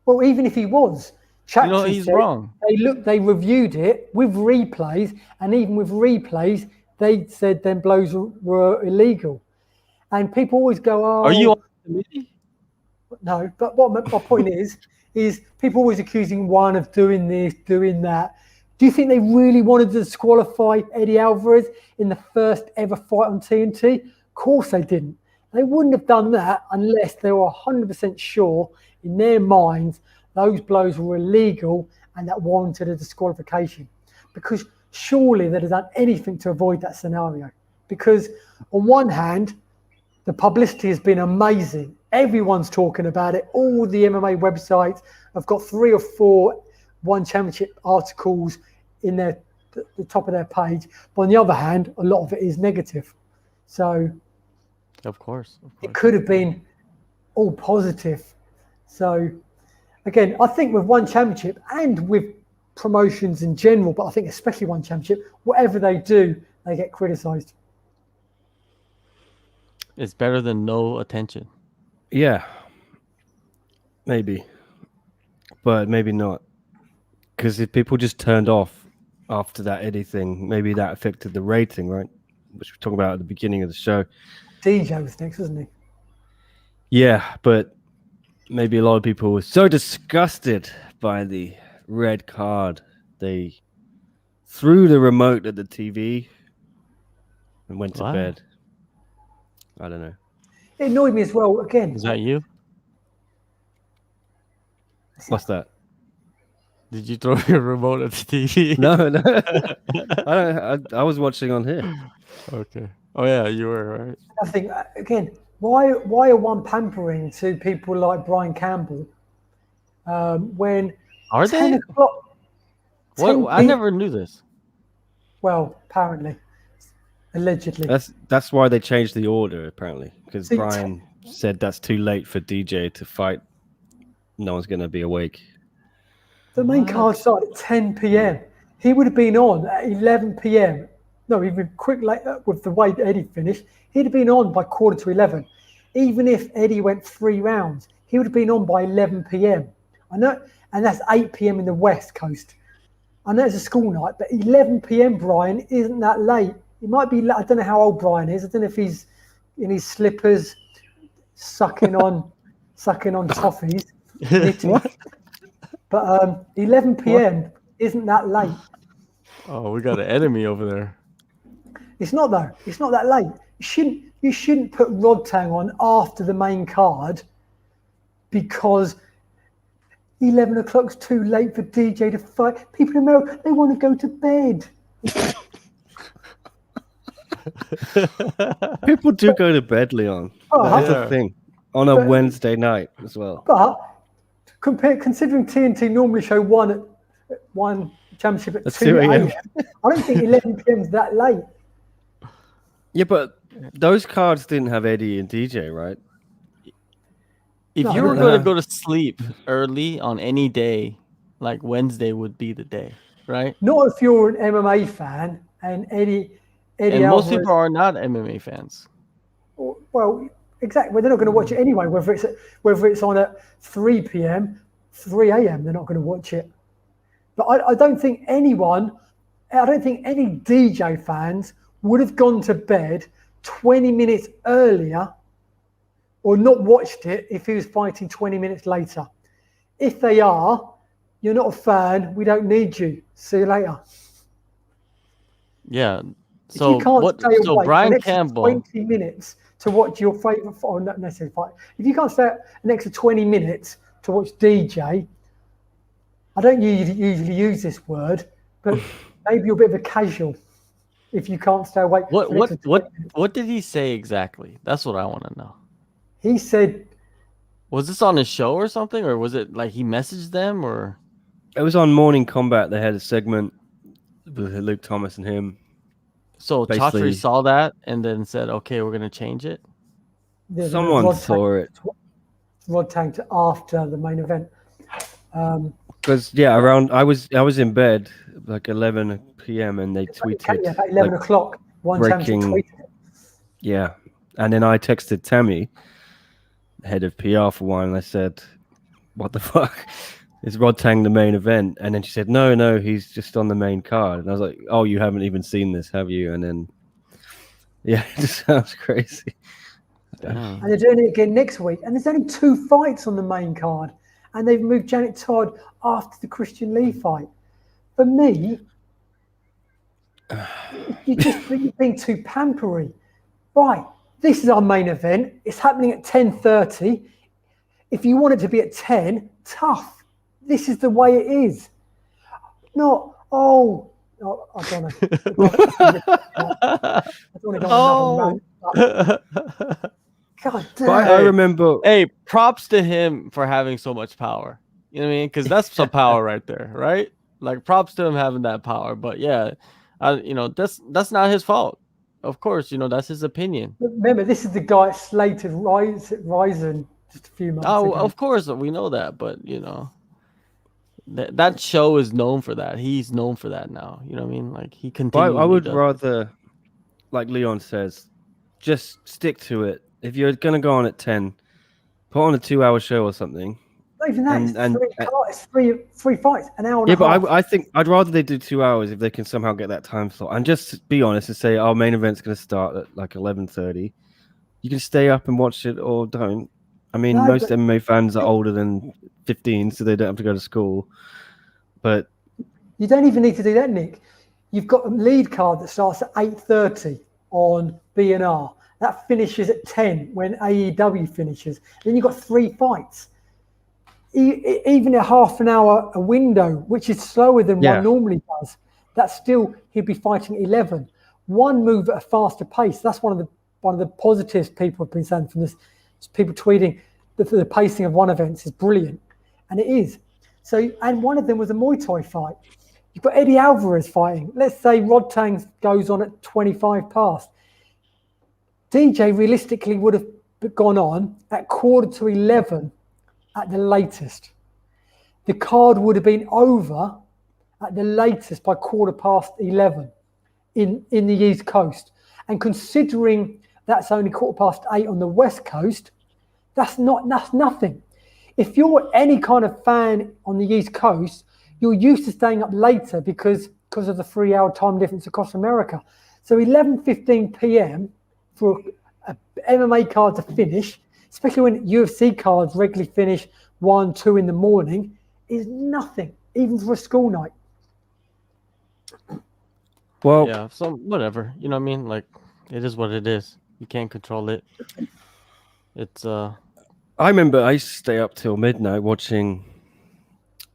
Well, even if he was, he's wrong. They reviewed it with replays, and even with replays, they said them blows were illegal. And people always go, "Oh, are you on the committee?" No, but what my point is people always accusing one of doing this, doing that. Do you think they really wanted to disqualify Eddie Alvarez in the first ever fight on TNT? Of course they didn't. They wouldn't have done that unless they were 100% sure in their minds those blows were illegal and that warranted a disqualification. Because surely they'd have done anything to avoid that scenario. Because on one hand, the publicity has been amazing. Everyone's talking about it. All the MMA websites have got 3 or 4 One Championship articles in the top of their page. But on the other hand, a lot of it is negative. So Of course. it could have been all positive. So again, I think with One Championship and with promotions in general, but I think especially One Championship, whatever they do, they get criticised. It's better than no attention. Yeah, maybe, but maybe not. Because if people just turned off after that Eddie thing, maybe that affected the rating, right? Which we talked about at the beginning of the show. DJ was next, wasn't he? Yeah, but maybe a lot of people were so disgusted by the red card, they threw the remote at the TV and went to Wow. bed. I don't know. It annoyed me as well. Again, Is that you? What's that? Did you throw your remote at the TV? No. I was watching on here. Okay. Oh yeah, you were right. I think again, why are one pampering to people like Brian Campbell when Are 10 they? o'clock? What? 10 I never knew this. Well, apparently, allegedly. That's why they changed the order, apparently, because See, Brian said that's too late for DJ to fight. No one's going to be awake. The main card started at 10 p.m. He would have been on at 11 p.m. No, even quick later with the way Eddie finished, he'd have been on by 11:15. Even if Eddie went 3 rounds, he would have been on by 11 p.m. I know, and that's 8 p.m. in the West Coast. I know it's a school night, but 11 p.m. Brian isn't that late. It might be. I don't know how old Brian is. I don't know if he's in his slippers, sucking on toffees. knitting. But 11 p.m. isn't that late. Oh, we got an enemy over there. It's not though. It's not that late. You shouldn't put Rod Tang on after the main card because 11 o'clock's too late for DJ to fight. People in America, they want to go to bed. People do go to bed, Leon. Oh, That's yeah. the thing. On a Wednesday night as well. But considering TNT normally show one championship at At 2 2 a.m., a.m. I don't think 11 p.m. is that late. Yeah, but those cards didn't have Eddie and DJ, right? If No, you were no, going no. to go to sleep early on any day, like Wednesday would be the day, right? Not if you're an MMA fan and Eddie And most Alvarez. people are not MMA fans. Well, exactly. Well, they're not going to watch it anyway. Whether it's on at 3 p.m., 3 a.m., they're not going to watch it. But I don't think any DJ fans would have gone to bed 20 minutes earlier or not watched it if he was fighting 20 minutes later. If they are, you're not a fan. We don't need you. See you later. Yeah. If So you can't what? stay So awake for Brian an extra Campbell. 20 minutes to watch your favourite fight, or not necessarily fight. If you can't stay an extra 20 minutes to watch DJ, I don't usually use this word, but maybe you're a bit of a casual if you can't stay awake. for an extra 20 minutes. What did he say exactly? That's what I want to know. He said, Was this on his show or something, or was it like he messaged them, or? It was on Morning Combat. They had a segment with Luke Thomas and him. So Basically- Chatri saw that and then said, "Okay, we're gonna change it." yeah, Someone saw it. Rod tanked after the main event. Because around I was in bed like 11 p.m. and they tweeted Yeah, about 11 like, o'clock. One championship breaking- tweeted it. yeah, and then I texted Tammy, head of PR for one, and I said, "What the fuck? Is Rod Tang the main event?" And then she said, "No, he's just on the main card." And I was like, "Oh, you haven't even seen this, have you?" And then, yeah, it just sounds crazy. Damn. And they're doing it again next week. And there's only 2 fights on the main card. And they've moved Janet Todd after the Christian Lee fight. For me, you're being too pampery. Right, this is our main event. It's happening at 10:30. If you want it to be at 10, tough. This is the way it is. Not, I don't know. I don't want to go on another rant. God damn. But I remember. Hey, props to him for having so much power. You know what I mean? Because that's some power right there, right? Like, props to him having that power. But yeah, that's not his fault. Of course, that's his opinion. Remember, this is the guy slated Ryzen just a few months ago. Of course, we know that. But, that show is known for that. He's known for that now. You know what I mean? Like, he continues. I would rather, like Leon says, just stick to it. If you're going to go on at 10, put on a 2-hour show or something. Not even that. It's three fights, an hour and a half. Yeah, but I think I'd rather they do 2 hours if they can somehow get that time slot. And just be honest and say our main event's going to start at like 11:30. You can stay up and watch it or don't. I mean, most MMA fans are older than 15, so they don't have to go to school. But you don't even need to do that, Nick. You've got a lead card that starts at 8:30 on B&R. That finishes at 10 when AEW finishes. Then you've got 3 fights. Even a half an hour a window, which is slower than one normally does, that's still he'll be fighting 11. One move at a faster pace. That's one of the positives people have been saying from this. People tweeting that the pacing of one event is brilliant, and it is. So, and one of them was a Muay Thai fight. You've got Eddie Alvarez fighting. Let's say Rod Tang goes on at 25 past. DJ realistically would have gone on at 11:15 at the latest. The card would have been over at the latest by 11:15 in the East Coast. And considering that's only 8:15 on the West Coast, that's nothing. If you're any kind of fan on the East Coast, you're used to staying up later because of the 3-hour time difference across America. So 11:15 p.m. for a MMA card to finish, especially when UFC cards regularly finish 1, 2 in the morning, is nothing, even for a school night. Well, yeah, so whatever. You know what I mean? Like, it is what it is. You can't control it. It's I remember I used to stay up till midnight watching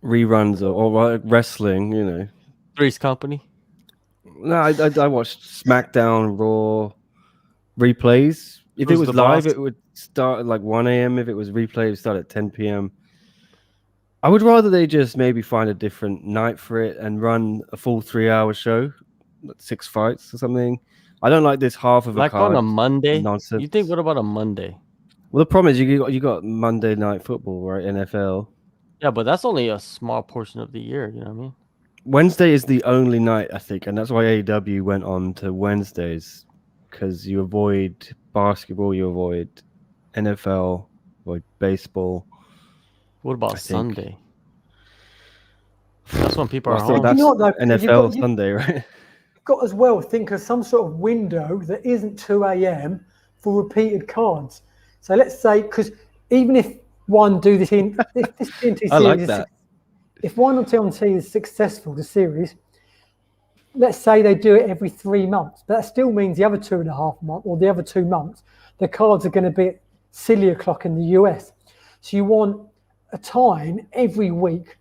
reruns or wrestling. Three's Company. No, I watched SmackDown, Raw, replays. If it was live, it would start at like 1 a.m. If it was replay, it would start at 10 p.m. I would rather they just maybe find a different night for it and run a full 3-hour show, like 6 fights or something. I don't like this half of a card on a Monday. nonsense. You think, what about a Monday? Well, the problem is you got Monday Night Football, right? NFL. Yeah, but that's only a small portion of the year. You know what I mean? Wednesday is the only night, I think, and that's why AEW went on to Wednesdays, because you avoid basketball, you avoid NFL, avoid baseball. What about Sunday? That's when people are home. That's NFL Sunday, right? You've got as well think of some sort of window that isn't 2 a.m. for repeated cards. So let's say, because even if one do this in this TNT series, I like that. If one on TNT is successful, the series, let's say they do it every 3 months, but that still means the other 2.5 months or the other 2 months, the cards are going to be at silly o'clock in the US. So you want a time every week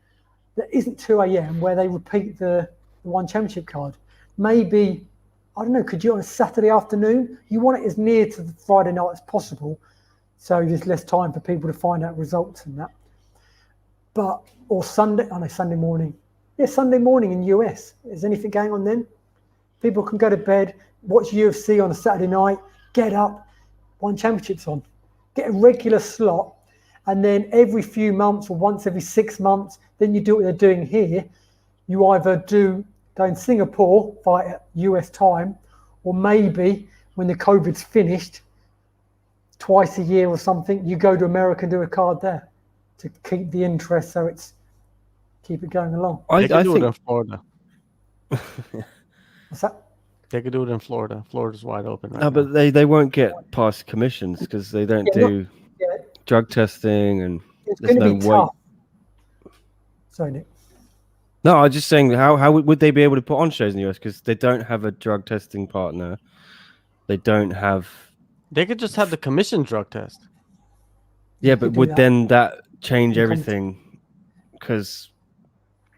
that isn't 2 a.m. where they repeat the one championship card. Maybe, I don't know, could you on a Saturday afternoon? You want it as near to the Friday night as possible, so there's less time for people to find out results and that. But, or Sunday, I know Sunday morning. Yeah, Sunday morning in US. Is anything going on then? People can go to bed, watch UFC on a Saturday night, get up, one championship's on. Get a regular slot, and then every few months or once every 6 months, then you do what they're doing here. You either go in Singapore, fight at US time, or maybe when the COVID's finished, twice a year or something, you go to America and do a card there to keep the interest, so keep it going along. They could do it in Florida. What's that? They could do it in Florida. Florida's wide open right now. But they won't get past commissions because they don't do drug testing and it's there's going to no be weight. tough. Sorry, Nick. No, I was just saying, how would they be able to put on shows in the US? Because they don't have a drug testing partner. They don't have. They could just have the commission drug test. Yeah, You but could do would that then that change in everything? Because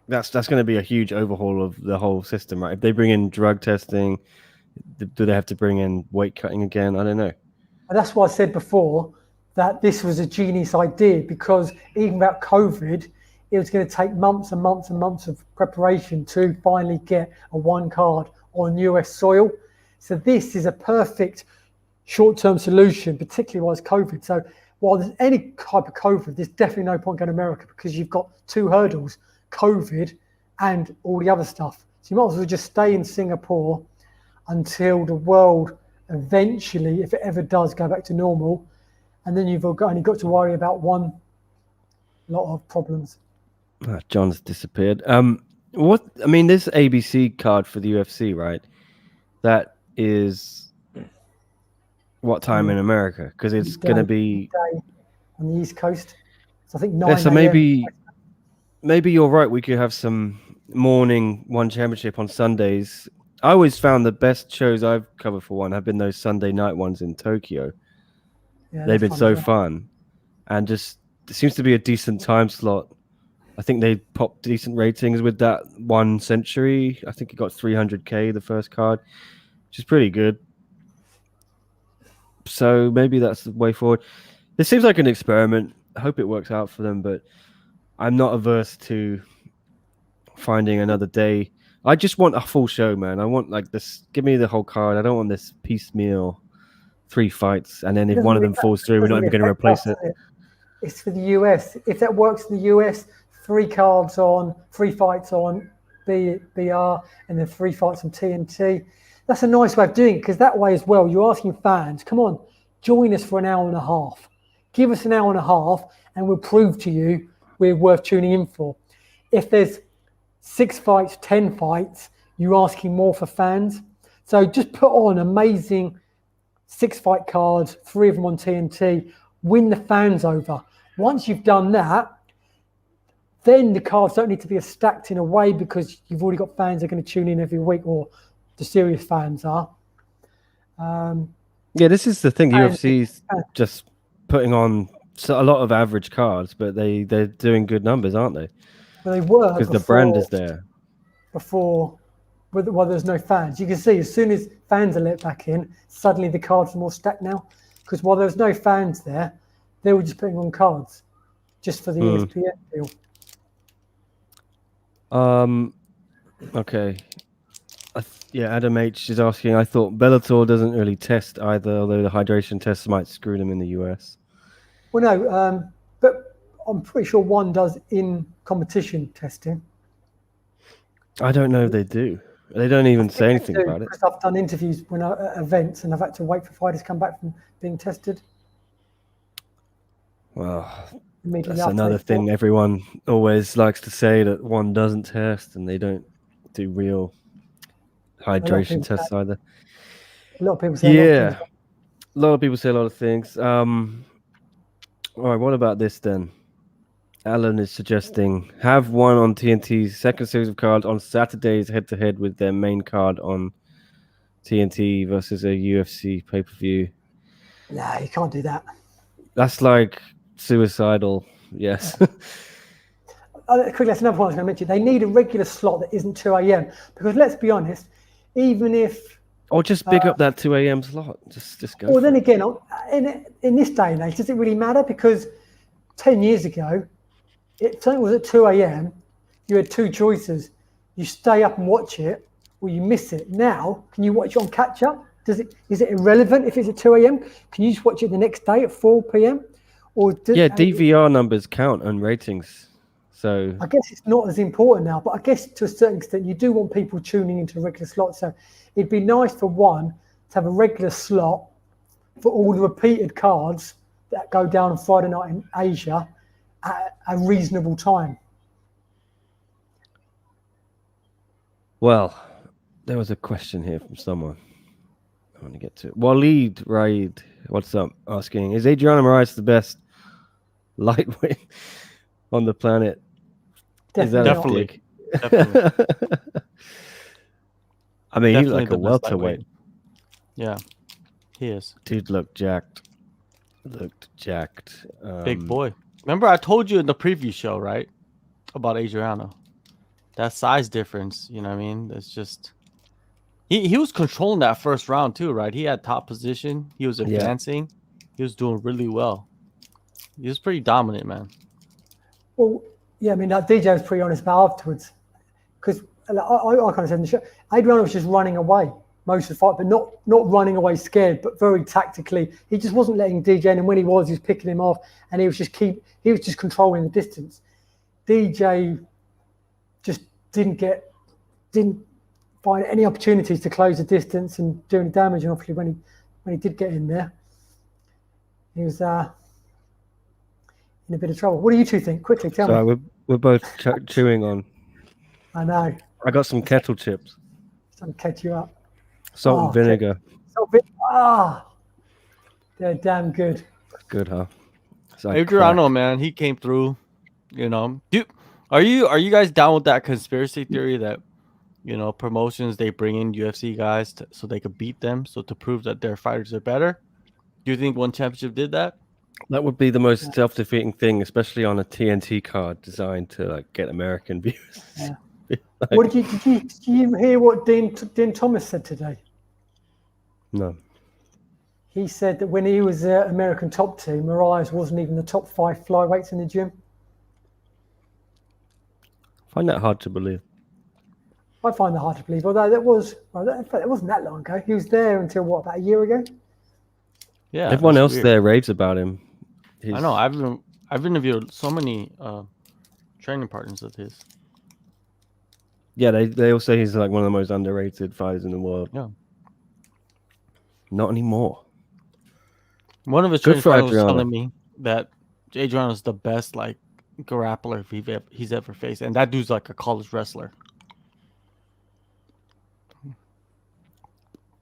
that's going to be a huge overhaul of the whole system, right? If they bring in drug testing, do they have to bring in weight cutting again? I don't know. And that's why I said before that this was a genius idea, because even without COVID, it was going to take months and months and months of preparation to finally get a one card on US soil. So this is a perfect short-term solution, particularly while it's COVID. So while there's any type of COVID, there's definitely no point going to America, because you've got two hurdles, COVID and all the other stuff. So you might as well just stay in Singapore until the world eventually, if it ever does, go back to normal. And then you've only got to worry about one lot of problems. John's disappeared. What I mean, this ABC card for the UFC, right? That is what time in America? Because it's going to be midday on the East Coast. So I think 9 yeah. So a.m. maybe you're right. We could have some morning one championship on Sundays. I always found the best shows I've covered for one have been those Sunday night ones in Tokyo. Yeah, They've that's been fun so as well. fun, and just it seems to be a decent time slot. I think they popped decent ratings with that 1 century. I think it got 300K the first card, which is pretty good. So maybe that's the way forward. This seems like an experiment. I hope it works out for them, but I'm not averse to finding another day. I just want a full show, man. I want like this. Give me the whole card. I don't want this piecemeal 3 fights, and then if one of them falls through, we're not even going to replace it. It's for the US. If that works in the US, 3 cards on, 3 fights on BR, and then 3 fights on TNT. That's a nice way of doing it, because that way as well, you're asking fans, come on, join us for an hour and a half. Give us an hour and a half, and we'll prove to you we're worth tuning in for. If there's 6 fights, 10 fights, you're asking more for fans. So just put on amazing 6-fight cards, 3 of them on TNT, win the fans over. Once you've done that, then the cards don't need to be as stacked in a way, because you've already got fans that are going to tune in every week, or the serious fans are. Yeah, this is the thing. UFC's just putting on a lot of average cards, but they're doing good numbers, aren't they? Well, they were because the brand is there. Before, while there's no fans, you can see as soon as fans are let back in, suddenly the cards are more stacked now. Because while there's no fans there, they were just putting on cards just for the ESPN deal. Okay. Yeah, Adam H is asking. I thought Bellator doesn't really test either, although the hydration tests might screw them in the US. Well, no, but I'm pretty sure one does in competition testing. I don't know if they do. They don't even say anything about it. Because I've done interviews when at events, and I've had to wait for fighters to come back from being tested. Well, Immediately that's after another they thing. fought. Everyone always likes to say that one doesn't test, and they don't do real hydration tests either. A lot of people say Yeah, a lot of people say a lot of things. All right, what about this then? Alan is suggesting have one on TNT's second series of cards on Saturdays head-to-head with their main card on TNT versus a UFC pay-per-view. Nah, you can't do that. That's like suicidal, yes. Quickly, that's another point I was going to mention. They need a regular slot that isn't 2 a.m. Because let's be honest, even if... Or just big up that 2 a.m. slot. Just go. Well, then again, in this day and age, does it really matter? Because 10 years ago, if something was at 2 a.m., you had 2 choices. You stay up and watch it, or you miss it. Now, can you watch it on catch-up? Is it irrelevant if it's at 2 a.m.? Can you just watch it the next day at 4 p.m.? Yeah, DVR numbers count on ratings. So I guess it's not as important now, but I guess to a certain extent, you do want people tuning into a regular slot. So it'd be nice for one to have a regular slot for all the repeated cards that go down on Friday night in Asia at a reasonable time. Well, there was a question here from someone. I want to get to it. Waleed Raid, what's up? Asking, is Adriano Moraes the best lightweight on the planet? Definitely. Definitely. I mean, he's Definitely like a the best welterweight. lightweight. Yeah, he is. Dude looked jacked. Big boy. Remember I told you in the preview show, right? About Adriano. That size difference, you know what I mean? It's just he was controlling that first round too, right? He had top position. He was advancing. He was doing really well. He was pretty dominant, man. Well, yeah, I mean, like DJ was pretty honest about afterwards, because I kind of said in the show, Adriano was just running away most of the fight, but not running away scared, but very tactically. He just wasn't letting DJ in, and when he was picking him off, and he was just controlling the distance. DJ just didn't find any opportunities to close the distance and do any damage. And obviously, when he did get in there, he was in a bit of trouble. What do you two think? Quickly, tell me. We're both chewing on. I know. I got some kettle chips. Trying to catch you up. Salt and vinegar. They're damn good. Good, huh? Adriano, man, he came through. You know, dude, are you guys down with that conspiracy theory that, you know, promotions, they bring in UFC guys so they could beat them, so to prove that their fighters are better? Do you think One Championship did that? That would be the most self-defeating thing, especially on a TNT card designed to like get American viewers. Yeah. What did you hear what Dean Thomas said today? No. He said that when he was American top team, Marias wasn't even the top 5 flyweights in the gym. I find that hard to believe. I find that hard to believe, although it wasn't that long ago. He was there until what, about a year ago? Yeah. Everyone else there raves about him. I know. I've interviewed so many training partners of his. Yeah, they all say he's like one of the most underrated fighters in the world. Yeah. Not anymore. One of his training partners was telling me that Adriano is the best like grappler he's ever faced, and that dude's like a college wrestler.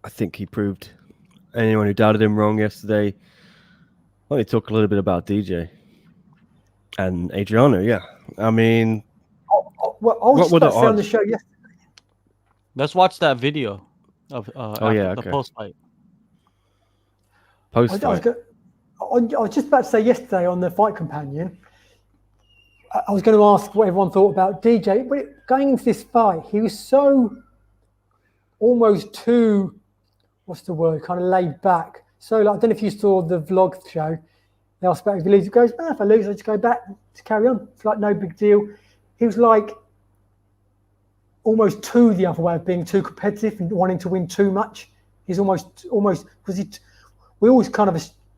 I think he proved anyone who doubted him wrong yesterday. Let me talk a little bit about DJ and Adriano. Yeah, I mean, I was just on the show yesterday. Let's watch that video of the post fight. I was just about to say yesterday on the Fight Companion, I was going to ask what everyone thought about DJ. But going into this fight, he was so almost too, what's the word, kind of laid back. So like, I don't know if you saw the vlog show. They asked about if he loses. He goes, if I lose, I just go back to carry on. It's like no big deal. He was like almost too the other way of being too competitive and wanting to win too much. He's almost because we always kind of,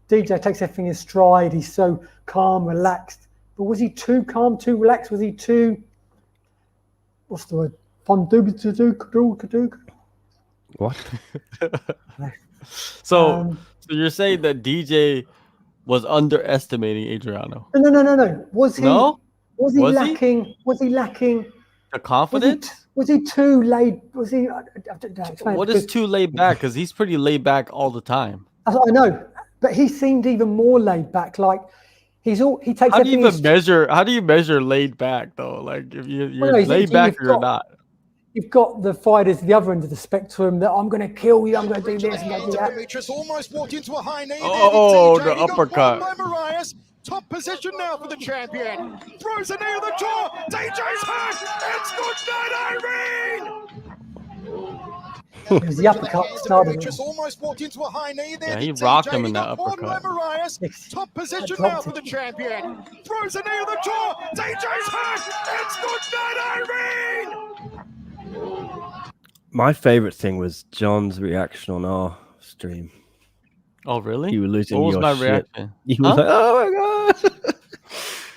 DJ takes everything in stride. He's so calm, relaxed. But was he too calm, too relaxed? Was he too, what's the word? What? So you're saying that DJ was underestimating Adriano? No. Was he lacking? He? Was he lacking the confidence? Was he too laid? Was he? I don't know. What is too laid back? Because he's pretty laid back all the time. I know, but he seemed even more laid back. Like he takes. How do you measure laid back though? Like if you're laid back or not? You've got the fighters at the other end of the spectrum that I'm going to kill you, I'm going to do this, I'm going to do that. Demetrius almost walked into a high knee. The uppercut. Top position now for the champion. Throws a knee to the jaw. DJ's hurt. It's good night, Irene. It was the uppercut started. Demetrius almost walked into a high knee there. Yeah, he rocked him in that uppercut. Top position now for the champion. Throws a knee to the jaw. DJ's hurt. It's good night, Irene. My favorite thing was John's reaction on our stream. Oh, really? You were losing what was your my shit. reaction? He was like, "Oh my god!"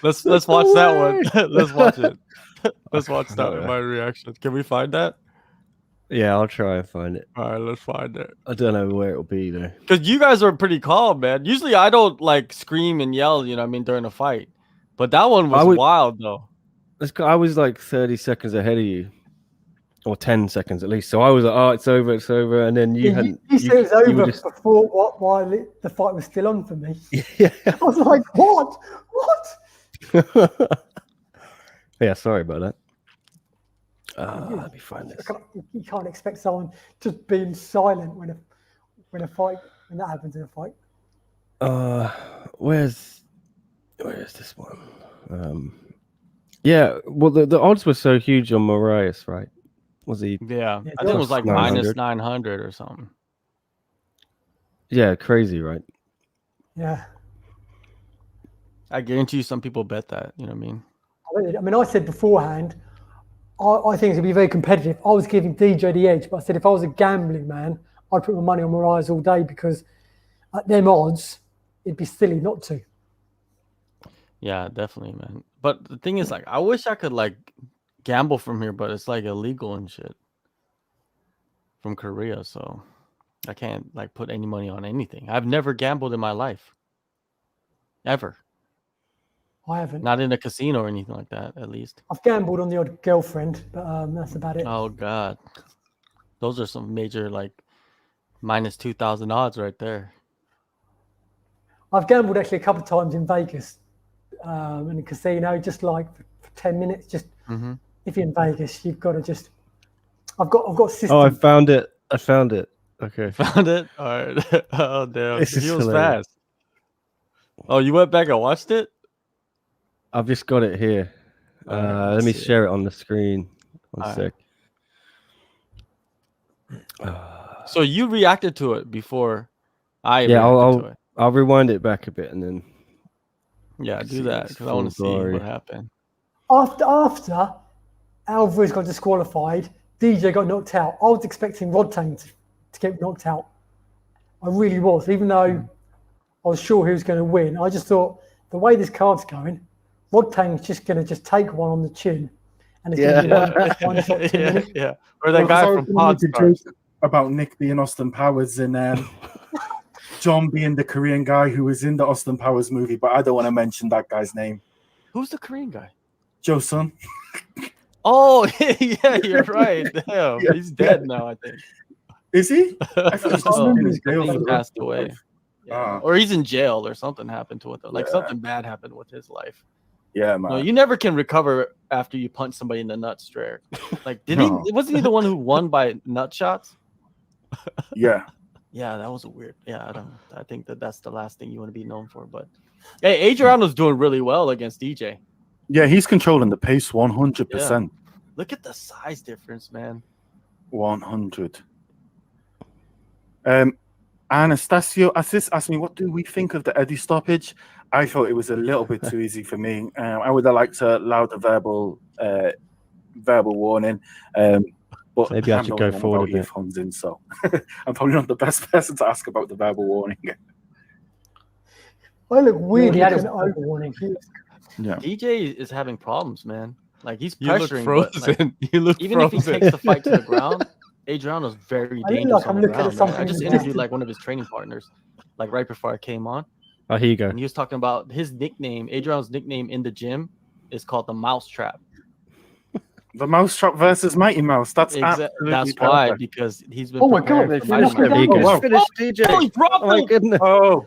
let's watch that one. Let's watch it. Let's watch that. My reaction. Can we find that? Yeah, I'll try and find it. All right, let's find it. I don't know where it'll be though. Because you guys are pretty calm, man. Usually I don't like scream and yell, you know what I mean, during a fight. But that one was wild though. I was like 30 seconds ahead of you. Or 10 seconds at least. So I was like, "Oh, it's over," and then you hadn't. You said it was over before while the fight was still on for me. Yeah. I was like, "What? Yeah, sorry about that. Let me find this. You can't expect someone just being silent when that happens in a fight. Where's this one? Yeah, well, the odds were so huge on Marias, right? Was he? Yeah, Yeah, I think it was like 900. minus 900 or something. Yeah, crazy, right? Yeah. I guarantee you some people bet that. You know what I mean? I mean, I said beforehand, I think it's going to be very competitive. I was giving DJ the edge, but I said if I was a gambling man, I'd put my money on Marias all day because at them odds, it'd be silly not to. Yeah, definitely, man. But the thing is, like, I wish I could like gamble from here, but it's like illegal and shit from Korea, so I can't like put any money on anything. I've never gambled in my life, ever. I haven't. Not in a casino or anything like that, at least. I've gambled on the odd girlfriend, but that's about it. Oh God, those are some major like minus 2,000 odds right there. I've gambled actually a couple of times in Vegas, in a casino, just like for 10 minutes. Just if you're in Vegas, you've got to just. I've got system. Oh, I found it. Okay. Found it. All right. Oh damn, This is he was hilarious. fast. Oh, you went back and watched it? I've just got it here. All right, Let let's me see it. share it on the screen. One All sec. So you reacted to it before I Yeah, reacted to it. I'll rewind it back a bit and then. Yeah, see do that its because I want to see full glory. what happened. After Alvarez got disqualified, DJ got knocked out. I was expecting Rodtang to get knocked out. I really was, even though I was sure he was going to win. I just thought the way this card's going, Rodtang's just going to just take one on the chin, and it's going to be one shot 2 minutes. Yeah. Or that guy from Podstars. About Nick being Austin Powers and John being the Korean guy who was in the Austin Powers movie, but I don't want to mention that guy's name. Who's the Korean guy? Joe Sun. Oh, yeah, you're right. Damn, he's dead now, I think. Is he? I thought he was just Oh, in his I jail think for he the rest passed of his away. life. Yeah. Or he's in jail or something happened to it. Like Yeah. something bad happened with his life. Yeah, man. No, you never can recover after you punch somebody in the nuts straight. Like, No. wasn't he the one who won by nut shots? Yeah. Yeah, that was a weird. Yeah, I think that's the last thing you want to be known for. But hey, Adriano's doing really well against DJ. Yeah, he's controlling the pace 100%. Look at the size difference, man. 100. Anastasio asked me, what do we think of the Eddie stoppage? I thought it was a little bit too easy for me. I would have liked to allow the verbal warning. But Maybe I I'm should the go only one forward a without bit. earphones in, so I'm probably not the best person to ask about the verbal warning. I look weird. Yeah, looking over warning. Yeah. DJ is having problems, man. Like he's You look pressuring. But, like, frozen. You look even if he frozen. takes the fight to the ground, Adriano's very I look dangerous like on I'm the looking at ground. Man. I something just in the interviewed distance. like one of his training partners, like right before I came on, Oh, here you go. and he was talking about his nickname. Adriano's nickname in the gym is called the Mouse Trap. The Mousetrap versus Mighty Mouse. That's absolutely That's why, perfect. because he's been. Oh my God, preparing they for finished fighting. it. He wow. finished DJ. Oh, he dropped Oh my him! goodness. Oh.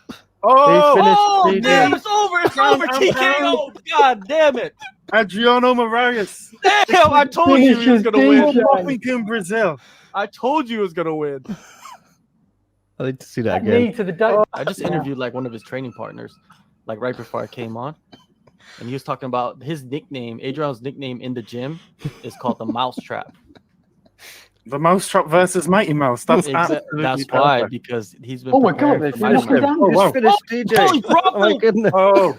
He Oh. finished Oh, DJ. damn, it's over. It's over. TKO. God damn it. Adriano Moraes. Damn, I told you he was going to win. Popping in Brazil. I told you he was going to win. I need to see that Knee again. to the day. I just interviewed like one of his training partners, like right before I came on. And he was talking about his nickname, Adriano's nickname in the gym is called the Mouse Trap. The Mousetrap versus Mighty Mouse. That's absolutely That's perfect. why, because he's been. Oh my God, preparing they for finished Mighty it. Mouse. Oh, wow. Finished DJ. Oh, he dropped Oh my him. goodness. Oh.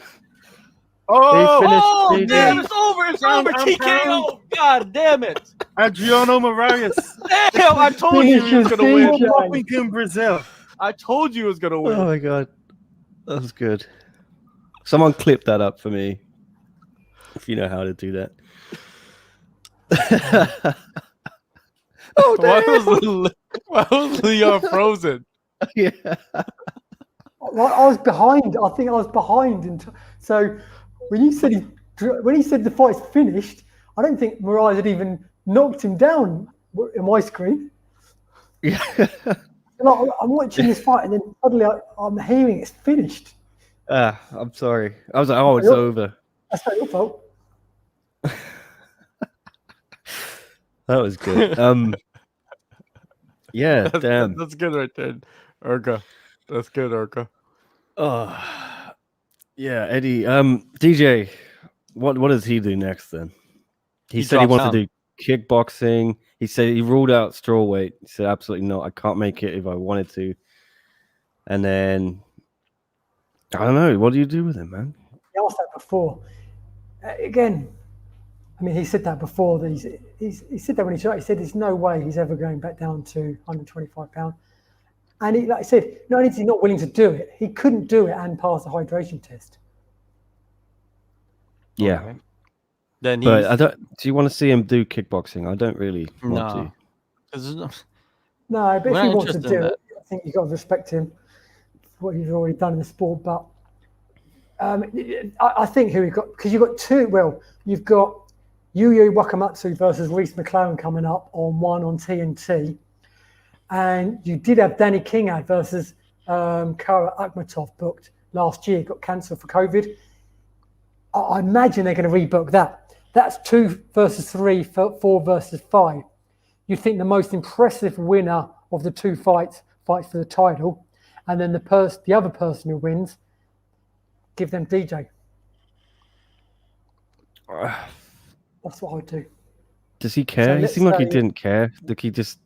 He finished Oh, DJ. damn, it's over. It's Round over. and TKO. God damn it. Adriano Moraes. Damn, I told you he was going to win. Popping in Brazil. I told you he was going to win. Oh my god, that was good. Someone clip that up for me, if you know how to do that. Oh Why was Leon frozen? yeah. I was behind. I think I was behind. So when he said the fight's finished, I don't think Moraes had even knocked him down in my screen. Yeah. And I'm watching this fight, and then suddenly I'm hearing it's finished. I'm sorry. I was like, oh, it's Yep. over. That's not your fault. That was good. Yeah, damn. That's good right there, Urga. That's good, Urga. Oh, yeah, Eddie. DJ, what does he do next then? He said he drops wants to down. do kickboxing. He said he ruled out strawweight. He said absolutely not. I can't make it if I wanted to. And then I don't know. What do you do with him, man? He asked that before. Again, I mean, he said that before. That he said that when he shot. He said there's no way he's ever going back down to 125 pounds. And he, like I said, not only is he not willing to do it, he couldn't do it and pass the hydration test. Yeah. Okay. Then he's But I don't. Do you want to see him do kickboxing? I don't really want to. no. 'Cause there's no- No, but We're if he not wants to interested in do that. it, I think you've got to respect him for what he's already done in the sport. But I think who we've got, because you've got two, well, you've got Yuya Wakamatsu versus Reese McLaren coming up on TNT. And you did have Danny Kingad versus Kara Akhmatov booked last year, got cancelled for COVID. I imagine they're going to rebook that. That's 2 versus 3, 4 versus 5. You think the most impressive winner of the 2 fights fights for the title, and then the other person who wins, give them DJ. That's what I would do. Does he care? So He let's seemed like he say- didn't care. Like he just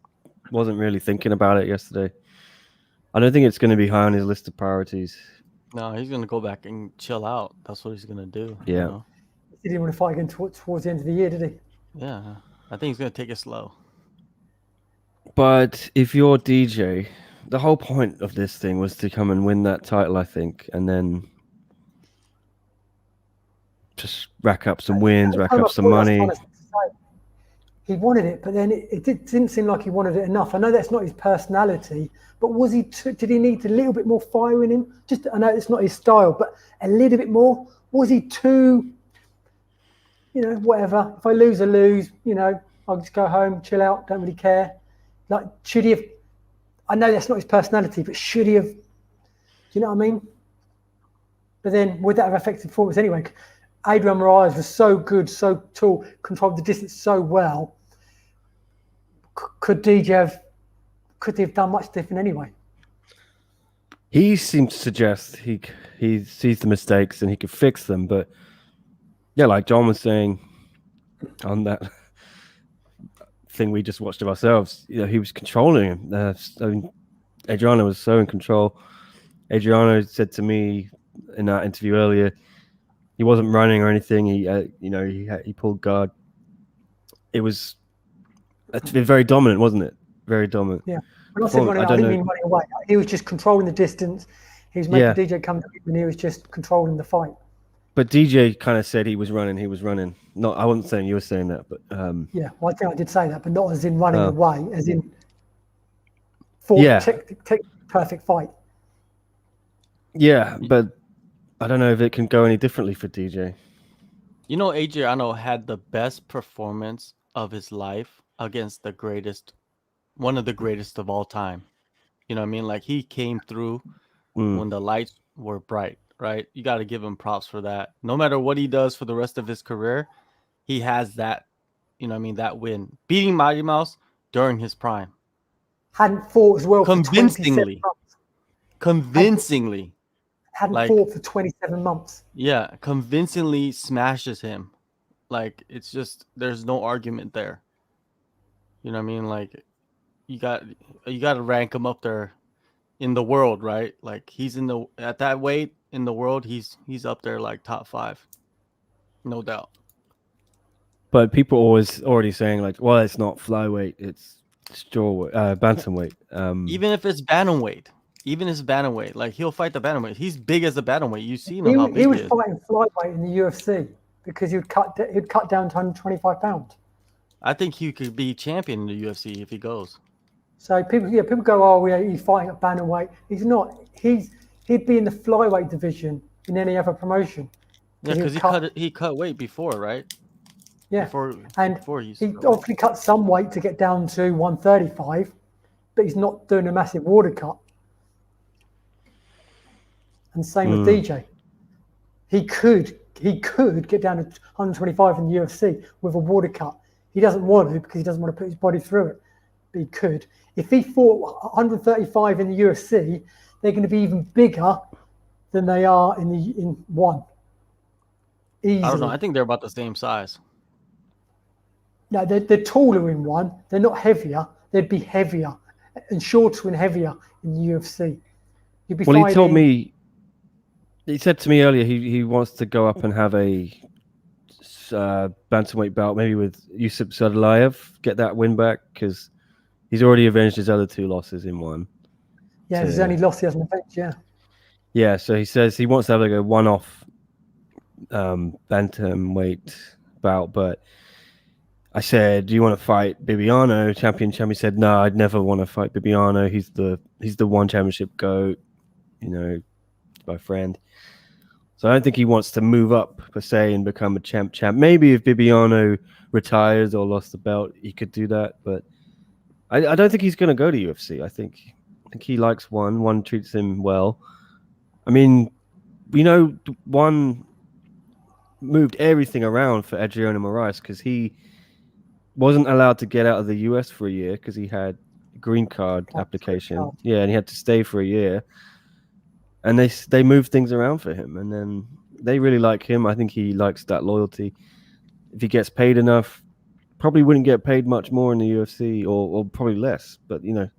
wasn't really thinking about it yesterday. I don't think it's going to be high on his list of priorities. No, he's gonna go back and chill out. That's what he's gonna do. Yeah. You know? He didn't want to fight again towards the end of the year, did he? Yeah. I think he's gonna take it slow. But if you're DJ, the whole point of this thing was to come and win that title, I think, and then just rack up some wins, rack up some money. He wanted it, but then it didn't seem like he wanted it enough. I know that's not his personality, but did he need a little bit more fire in him? I know it's not his style, but a little bit more. Was he too, whatever? If I lose, I lose. I'll just go home, chill out, don't really care. Like, should he have? I know that's not his personality, but should he have? Do you know what I mean? But then, would that have affected performance anyway? Adrian Moraes was so good, so tall, controlled the distance so well. Could DJ have done much different anyway? He seemed to suggest he sees the mistakes and he could fix them. But yeah, like John was saying on that thing we just watched of ourselves, he was controlling him. Adriano was so in control. Adriano said to me in that interview earlier, he wasn't running or anything. He pulled guard. It was very dominant, wasn't it? Very dominant. Yeah. When I said running, I didn't mean running away. He was just controlling the distance. He was making DJ come to him, and he was just controlling the fight. But DJ kind of said he was running. Not, I wasn't saying you were saying that, but yeah, well, I think I did say that, but not as in running away, as in take perfect fight. Yeah, but I don't know if it can go any differently for DJ. Adriano had the best performance of his life against one of the greatest of all time. You know what I mean? Like, he came through when the lights were bright, right? You got to give him props for that. No matter what he does for the rest of his career, he has that, that win. Beating Mighty Mouse during his prime. Hadn't fought as well Convincingly. for 27 months. Convincingly. Hadn't fought for 27 months. Yeah, convincingly smashes him. Like, it's just, there's no argument there. You know what I mean? Like, you got to rank him up there in the world, right? Like, he's at that weight in the world, he's up there like top 5. No doubt. But people already saying like, well, it's not flyweight, it's bantamweight. Even if it's bantamweight, like, he'll fight the bantamweight. He's big as a bantamweight. You've seen him how big he was he is. fighting flyweight in the UFC because he'd cut down to 125 pounds. I think he could be champion in the UFC if he goes. So people go, oh yeah, he's fighting at bantamweight. He's not. He'd be in the flyweight division in any other promotion. Yeah, because he cut weight before, right? Yeah, before he obviously cut some weight to get down to 135, but he's not doing a massive water cut. And same with DJ. He could get down to 125 in the UFC with a water cut. He doesn't want to because he doesn't want to put his body through it. But he could. If he fought 135 in the UFC, they're going to be even bigger than they are in one. Easily. I don't know. I think they're about the same size. No, they're taller in one. They're not heavier. They'd be heavier and shorter and heavier in the UFC. You'd be Well, he told fighting- me, he said to me earlier he wants to go up and have a bantamweight bout, maybe with Yusuf Sadulayev, get that win back, because he's already avenged his other 2 losses in one. Yeah, he's only lost the other bench, yeah. Yeah, so he says he wants to have like a one-off bantamweight bout, but I said, do you want to fight Bibiano, champion? He said, no, I'd never want to fight Bibiano. He's the one championship GOAT, you know, my friend. So I don't think he wants to move up per se and become a champ. Maybe if Bibiano retires or lost the belt, he could do that. But I don't think he's going to go to UFC. I think he likes one. One treats him well. I mean, you know, one moved everything around for Adriano Moraes because he wasn't allowed to get out of the US for a year because he had a green card application. Yeah, and he had to stay for a year. And they moved things around for him, and then they really like him. I think he likes that loyalty. If he gets paid enough, probably wouldn't get paid much more in the UFC, or probably less. But you know,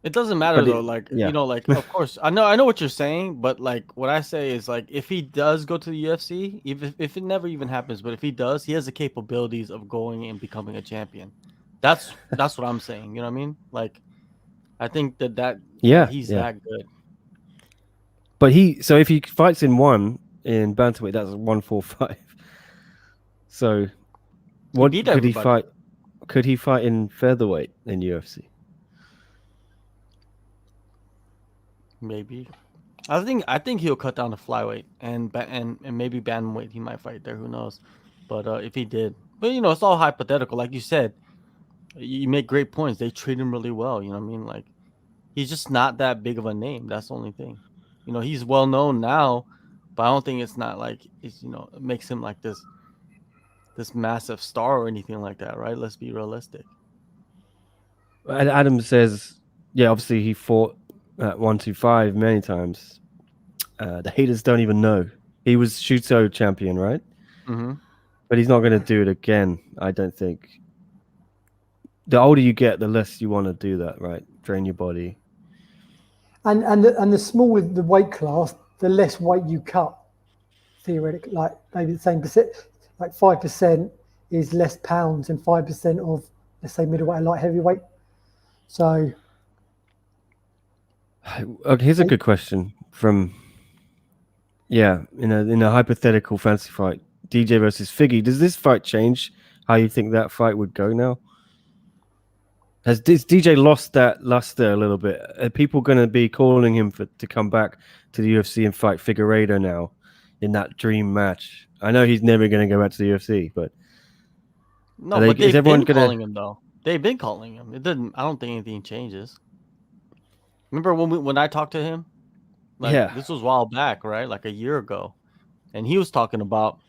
it doesn't matter but though. Like yeah. you know, like of course I know what you're saying, but like what I say is like if he does go to the UFC, if it never even happens, but if he does, he has the capabilities of going and becoming a champion. That's what I'm saying. You know what I mean? Like I think he's that good. But so if he fights in one in bantamweight, that's 145. So what beat could he everybody. fight? Could he fight in featherweight in UFC? Maybe. I think he'll cut down to flyweight and maybe bantamweight. He might fight there. Who knows? But if he did, but you know, it's all hypothetical. Like you said, you make great points. They treat him really well. You know what I mean? Like he's just not that big of a name. That's the only thing. You know, he's well known now, but I don't think it's not like it makes him like this massive star or anything like that, right? Let's be realistic. Adam says, yeah, obviously he fought at 125 many times. The haters don't even know. He was Shuto champion, right? Mm-hmm. But he's not going to do it again, I don't think. The older you get, the less you want to do that, right? Drain your body. And the smaller the weight class, the less weight you cut. Theoretically, like maybe the same percent, like 5% is less pounds and 5% of, let's say, middleweight and light heavyweight. So, okay, here's a good question from, in a hypothetical fantasy fight, DJ versus Figgy. Does this fight change how you think that fight would go now? Has DJ lost that luster a little bit? Are people going to be calling him to come back to the UFC and fight Figueiredo now in that dream match? I know he's never going to go back to the UFC, but no, but they've been calling him though. They've been calling him. It didn't. I don't think anything changes. Remember when I talked to him? Like, this was a while back, right? Like a year ago, and he was talking about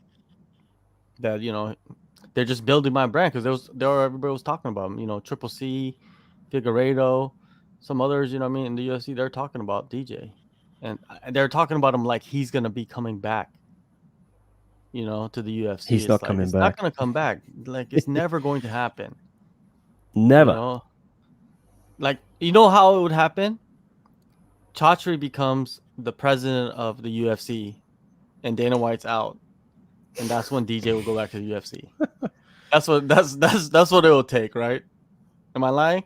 that. You know, they're just building my brand because everybody was talking about him. You know, Triple C, Figueiredo, some others. You know what I mean? In the UFC, they're talking about DJ, and they're talking about him like he's gonna be coming back. You know, to the UFC. He's not coming back. It's not gonna come back. Like it's never going to happen. Never. You know? Like you know how it would happen? Chatri becomes the president of the UFC, and Dana White's out, and that's when DJ will go back to the UFC. That's what it will take, right? Am I lying?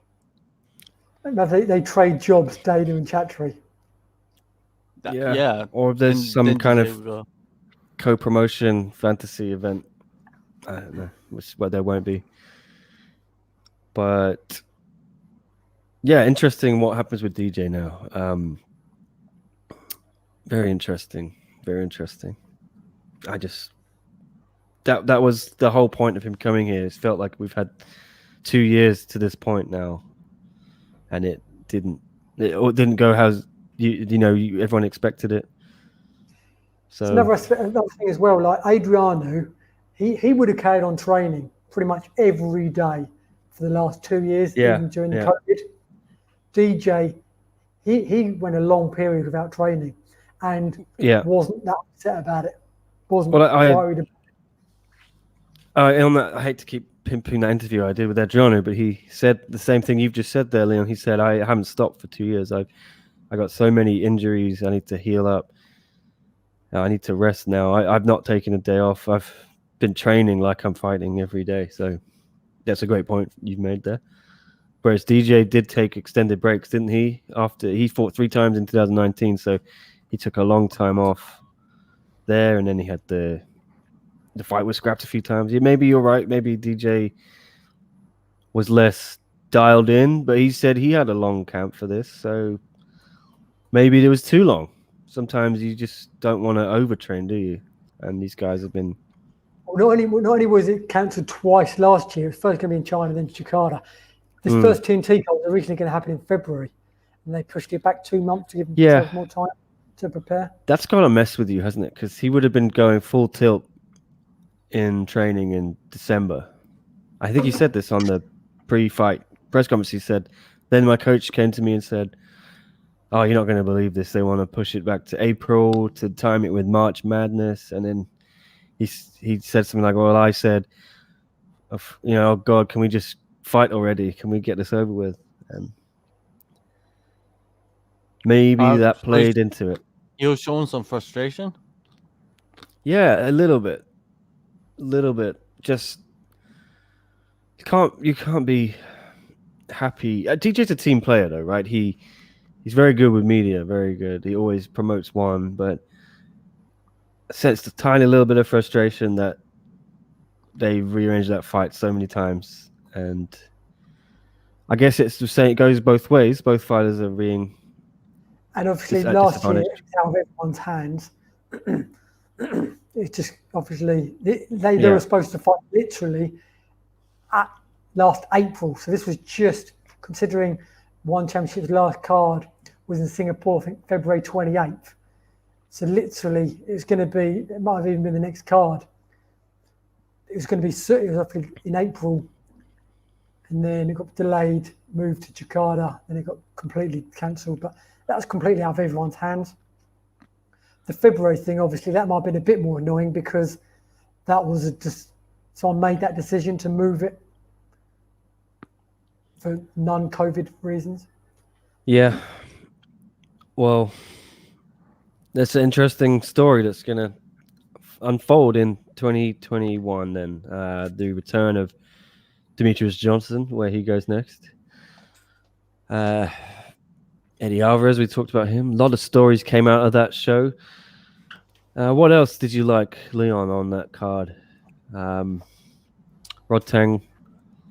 they trade jobs, Dana and Chatri. Yeah. Or if there's some then kind DJ of co-promotion fantasy event. I don't know, where there won't be. But yeah, interesting what happens with DJ now. Very interesting. Very interesting. I just that was the whole point of him coming here. It felt like we've had 2 years to this point now, and it didn't go how everyone expected it. So It's another thing as well. Like Adriano, he would have carried on training pretty much every day for the last 2 years, even during the COVID. DJ, he went a long period without training and wasn't that upset about it. Wasn't worried about it. I hate to keep pimping that interview I did with Adriano, but he said the same thing you've just said there, Leon. He said, I haven't stopped for 2 years. I got so many injuries. I need to heal up. I need to rest now. I've not taken a day off. I've been training like I'm fighting every day. So that's a great point you've made there. Whereas DJ did take extended breaks, didn't he? After he fought 3 times in 2019, so he took a long time off there, and then he had the fight was scrapped a few times. Yeah, maybe you're right. Maybe DJ was less dialed in, but he said he had a long camp for this, so maybe it was too long. Sometimes you just don't want to overtrain, do you? And these guys have been. Well, not only was it cancelled twice last year, it was first going to be in China, then Jakarta. This first TNT card was originally going to happen in February, and they pushed it back 2 months to give themselves more time to prepare. That's got to mess with you, hasn't it? Because he would have been going full tilt in training in December. I think he said this on the pre-fight press conference. He said, then my coach came to me and said, oh, you're not going to believe this. They want to push it back to April to time it with March Madness. And then he said something like, well, I said, oh, God, can we just fight already? Can we get this over with? And maybe that played into it. He was showing some frustration? Yeah, a little bit. Just you can't be happy. DJ's a team player though, right? He's very good with media, very good. He always promotes one, but I sensed a tiny little bit of frustration that they rearranged that fight so many times. And I guess it's just saying it goes both ways. Both fighters are being. And obviously last year, it's out of everyone's hands. It's just obviously they were supposed to fight literally at last April. So this was just considering One Championship's last card was in Singapore, I think February 28th. So literally it might have even been the next card. It was going to be in April, and then it got delayed, moved to Jakarta, then it got completely cancelled. But that was completely out of everyone's hands. The February thing, obviously, that might have been a bit more annoying because that was so I made that decision to move it for non-COVID reasons. Yeah. Well, that's an interesting story that's going to unfold in 2021 then. The return of Demetrius Johnson, where he goes next. Eddie Alvarez, we talked about him. A lot of stories came out of that show. What else did you like, Leon, on that card? Rodtang,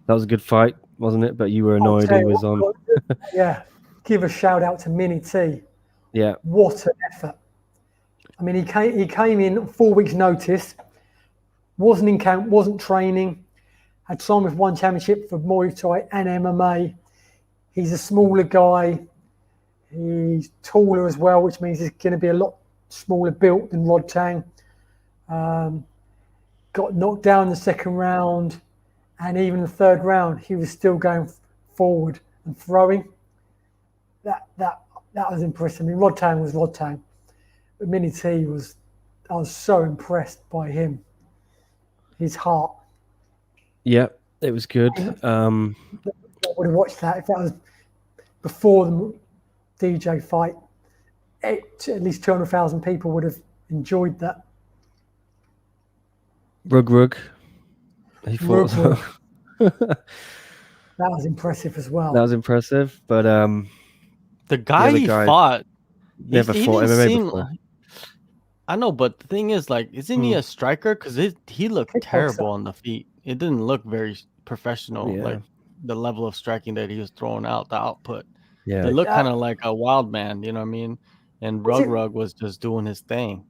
that was a good fight, wasn't it? But you were annoyed he was on. Yeah, give a shout out to Mini T. Yeah. What an effort. I mean, he came in 4 weeks' notice, wasn't in camp, wasn't training, had signed with One Championship for Muay Thai and MMA. He's a smaller guy. He's taller as well, which means he's going to be a lot smaller built than Rodtang. Got knocked down in the second round, and even the third round, he was still going forward and throwing. That was impressive. I mean, Rodtang was Rodtang, but Mini T I was so impressed by him. His heart. Yeah, it was good. I would have watched that if that was before the DJ fight. At least 200,000 people would have enjoyed that. Rug. He fought. That was impressive as well. That was impressive, but the guy he fought never fought MMA before. I know, but the thing is, like, isn't he a striker? Because he looked terrible on the feet. It didn't look very professional, like the level of striking that he was throwing out, the output. Yeah, it looked kind of like a wild man, you know what I mean? And Rug was just doing his thing.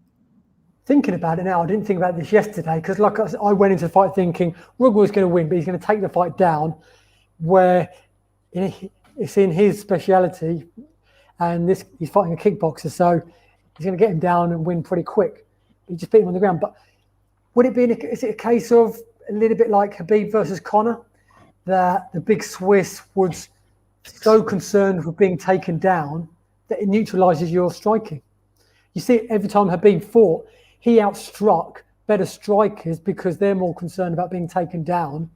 Thinking about it now, I didn't think about this yesterday because, like I went into the fight thinking Rug was going to win, but he's going to take the fight down, where it's in his speciality, and he's fighting a kickboxer, so he's going to get him down and win pretty quick. He just beat him on the ground. But would it be? Is it a case of a little bit like Khabib versus Conor, that the big Swiss was so concerned with being taken down that it neutralizes your striking. You see, every time Khabib fought, he outstruck better strikers because they're more concerned about being taken down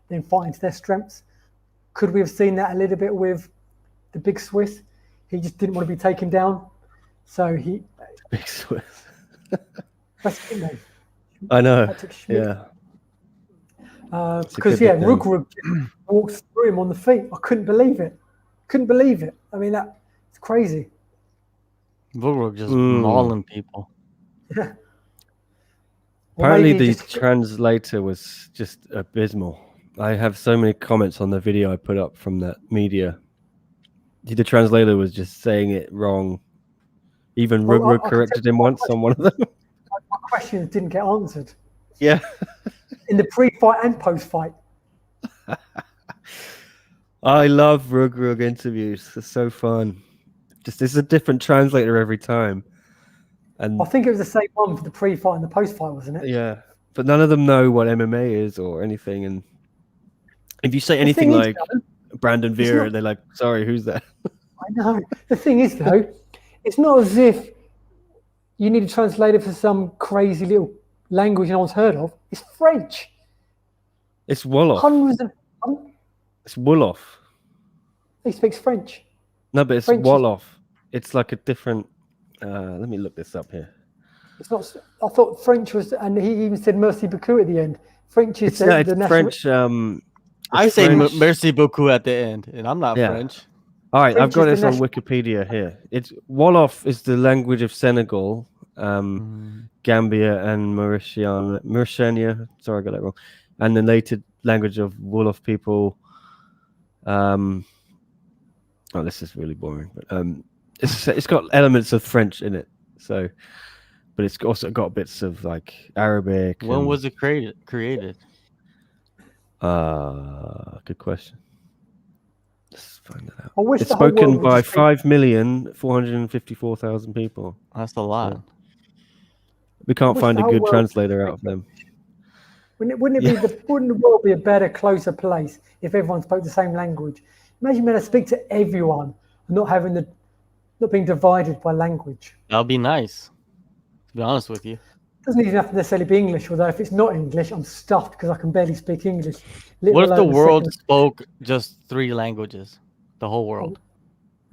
than fighting to their strengths. Could we have seen that a little bit with the big Swiss? He just didn't want to be taken down, so he. Big Swiss. That's it, mate. I know. Patrick Schmidt. Yeah. Because Rugrug walked through him on the feet. I couldn't believe it. I mean, it's crazy. Bulwark just mauling people. Yeah. Apparently, the translator was just abysmal. I have so many comments on the video I put up from that media. The translator was just saying it wrong. Even Rugrug corrected him once on one of them. My questions didn't get answered. Yeah. In the pre-fight and post-fight. I love Rugrug interviews. They're so fun. Just it's a different translator every time. And I think it was the same one for the pre-fight and the post-fight, wasn't it? yeah. But none of them know what MMA is or anything. And if you say anything like Brandon Vera, they're like, sorry, who's that? I know. The thing is, though, it's not as if you need a translator for some crazy little language no one's heard of. It's French. It's Wolof. Hundreds of. It's Wolof. He speaks French. No, but it's French Wolof. It's like a different. Let me look this up here. It's not. I thought French was, and he even said "merci beaucoup" at the end. French is the national. French. I say French. merci beaucoup at the end, and I'm not French. All right, French I've got is this the on Wikipedia here. It's Wolof is the language of Senegal, Gambia, and Mauritania. Sorry, I got that wrong. And the native language of Wolof people. Oh, this is really boring. But it's got elements of French in it. So, but it's also got bits of like Arabic. When was it created? Good question. Let's find that out. I wish It's the whole spoken world would by just speak- 5,454,000 people. That's a lot. We can't wish find the a whole good world translator out of them. Wouldn't the world be a better, closer place if everyone spoke the same language? Imagine being able to speak to everyone and not being divided by language. That would be nice. To be honest with you. Doesn't even have to necessarily be English, although if it's not English, I'm stuffed because I can barely speak English. What if the world spoke just 3 languages? The whole world.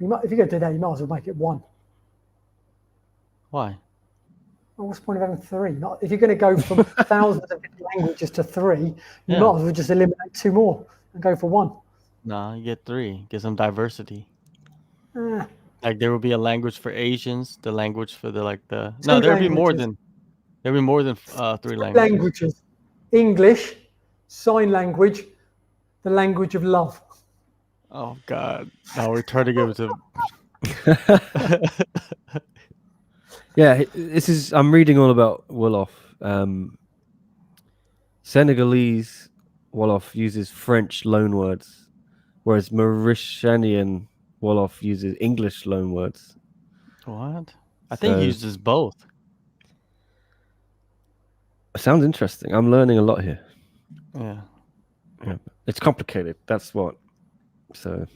If you're going to do that, you might as well make it 1. Why? Well, what's the point of having 3? If you're going to go from thousands of different languages to 3, you might as well just eliminate 2 more and go for 1. No, you get 3. Get some diversity. Ah, Like there will be a language for Asians, the language for the Two there'll be more languages. than 3 languages. languages. English, sign language, the language of love. Oh God! Now we're turning it to. Yeah, I'm reading all about Wolof. Senegalese Wolof uses French loanwords, whereas Mauritanian Wolof uses English loanwords. What? I think he uses both. Sounds interesting. I'm learning a lot here. Yeah. Yeah, it's complicated. That's what. So,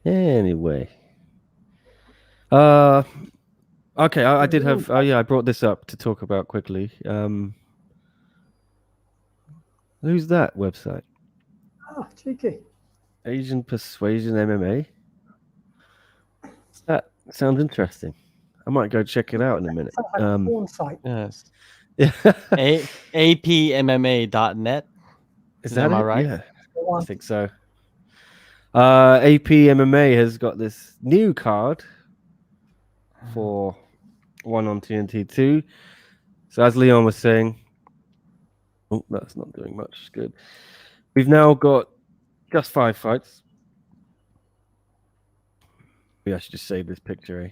anyway. Okay, I did have. I brought this up to talk about quickly. Who's that website? Oh, cheeky. Asian Persuasion MMA. That sounds interesting. I might go check it out in a minute. Sounds like a porn site. Yes. Yeah. APMMA.net. Is that Am I it? right? Yeah, I think so. AP MMA has got this new card for 1 on TNT 2. So as Leon was saying, oh, that's not doing much good. We've now got just 5 fights. Maybe I should just save this picture, eh?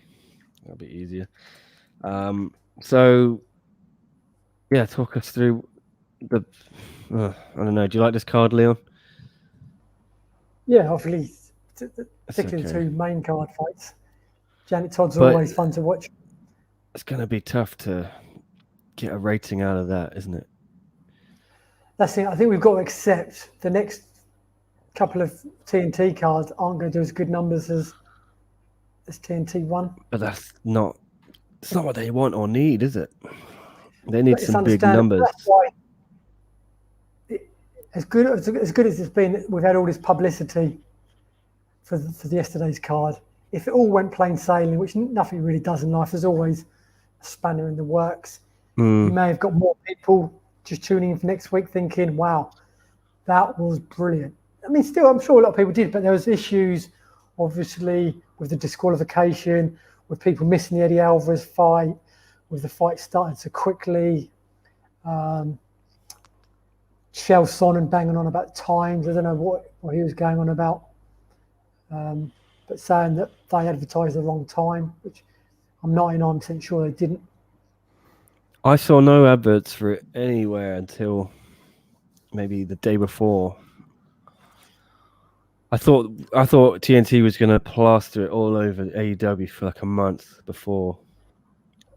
That'll be easier. So, yeah, talk us through the. I don't know. Do you like this card, Leon? Yeah, obviously, particularly the 2 main card fights. Janet Todd's always fun to watch. It's going to be tough to get a rating out of that, isn't it? that's it. I think we've got to accept the next couple of TNT cards aren't going to do as good numbers as TNT one. But it's not what they want or need, is it? They need But it's some big understandable. numbers. That's why as good as it's been, we've had all this publicity for yesterday's card. If it all went plain sailing, which nothing really does in life, there's always a spanner in the works. You may have got more people just tuning in for next week thinking, wow, that was brilliant. I mean, still, I'm sure a lot of people did, but there was issues, obviously, with the disqualification, with people missing the Eddie Alvarez fight, with the fight starting so quickly. Chael Sonnen banging on about times. I don't know what he was going on about. But saying that they advertised the wrong time, which I'm 99% sure they didn't. I saw no adverts for it anywhere until maybe the day before. I thought TNT was going to plaster it all over AEW for like a month before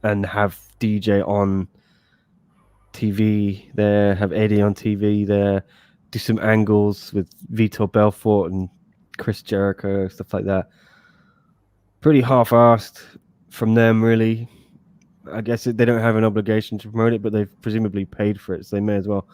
and have DJ on TV there, have Eddie on TV there, do some angles with Vitor Belfort and Chris Jericho, stuff like that. Pretty half-assed from them, really. I guess they don't have an obligation to promote it, but they've presumably paid for it, so they may as well.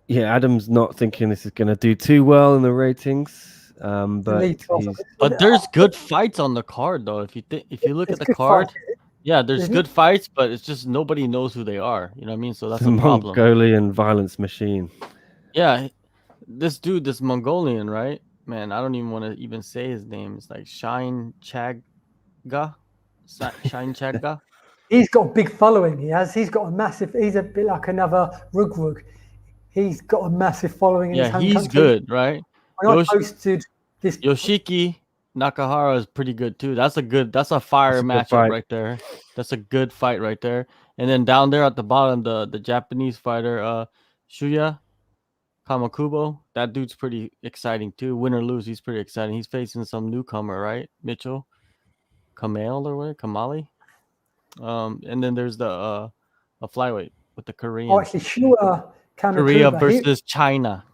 Yeah, Adam's not thinking this is going to do too well in the ratings, but there's good fights on the card, though. If you look at the card, yeah, there's good fights, but it's just nobody knows who they are. You know what I mean? So that's the problem. Mongolian violence machine. Yeah, this dude, this Mongolian, right? Man, I don't even want to even say his name. It's like Shine Chagga. Shine Chagga. He's got a big following. He's got a massive. He's a bit like another Rug. He's got a massive following in his home country. He's good, right? When I posted this, Yoshiki Nakahara is pretty good too. That's a fire matchup right there. That's a good fight right there. And then down there at the bottom, the Japanese fighter, Shuya Kamakubo, that dude's pretty exciting too. Win or lose, he's pretty exciting. He's facing some newcomer, right? Mitchell Kamale or what? Kamali. And then there's the a flyweight with the Korean. Oh, actually, Shuya Kamakubo. Korea versus China.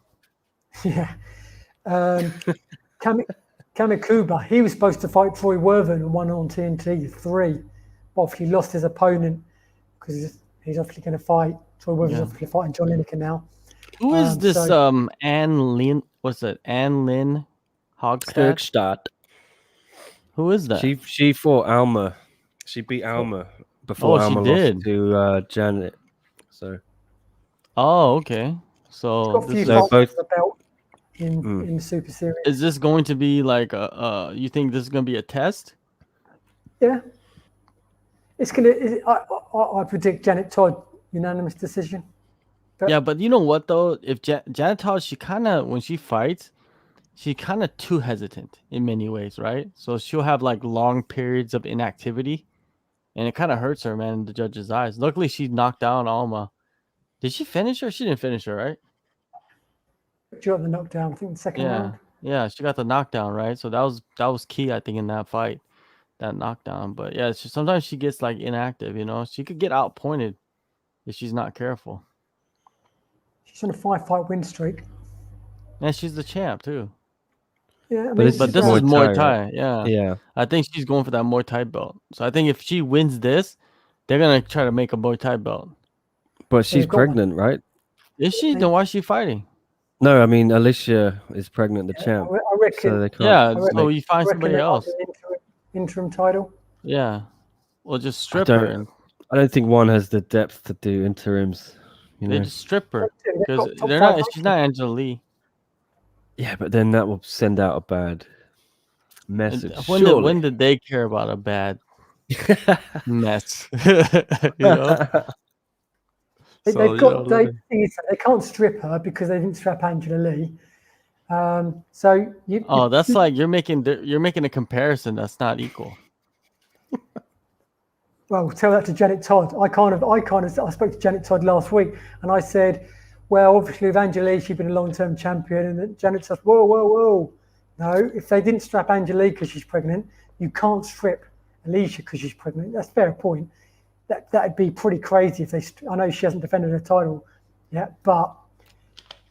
Yeah. Kamikuba, he was supposed to fight Troy Worthen and won on TNT 3, but obviously lost his opponent because he's obviously going to fight. Troy Worthen's obviously fighting John Lineker now. Who is this Ann Lynn? What's it? Ann Lynn Hogstad. Who is that? She fought Alma. She beat Alma before Alma lost to Janet. So. Oh, okay. So got a few fights for the belt in the Super Series. Is this going to be like you think this is going to be a test? Yeah. It's gonna. I predict Janet Todd unanimous decision. But you know what though? If Janet Todd, she kind of when she fights, she kind of too hesitant in many ways, right? So she'll have like long periods of inactivity, and it kind of hurts her, man, in the judge's eyes. Luckily, she knocked down Alma. Did she finish her? She didn't finish her, right? She got the knockdown, I think, the second round. Yeah, she got the knockdown, right? So that was key, I think, in that fight, that knockdown. But yeah, sometimes she gets like inactive, you know. She could get outpointed if she's not careful. She's on a 5-fight win streak. And she's the champ too. Yeah, I mean, but this is Muay Thai, right? Yeah. I think she's going for that Muay Thai belt. So I think if she wins this, they're gonna try to make a Muay Thai belt. But she's pregnant, right? Is she? Then why is she fighting? No, I mean Alicia is pregnant, the champ. I reckon. So they can't. So you find somebody else. Interim title. Yeah. Well, just strip her. I don't think one has the depth to do interims. You know? They just strip her because they're not. She's not Angela Lee. Yeah, but then that will send out a bad message. When did they care about a bad mess? You know. They can't strip her because they didn't strap Angela Lee. That's like you're making a comparison that's not equal. Well, tell that to Janet Todd. I spoke to Janet Todd last week, and I said, well, obviously with Angela Lee, she's been a long-term champion, and Janet Todd, whoa. No, if they didn't strap Angela Lee because she's pregnant, you can't strip Alicia because she's pregnant. That's a fair point. that'd be pretty crazy if they. I know she hasn't defended her title yet, but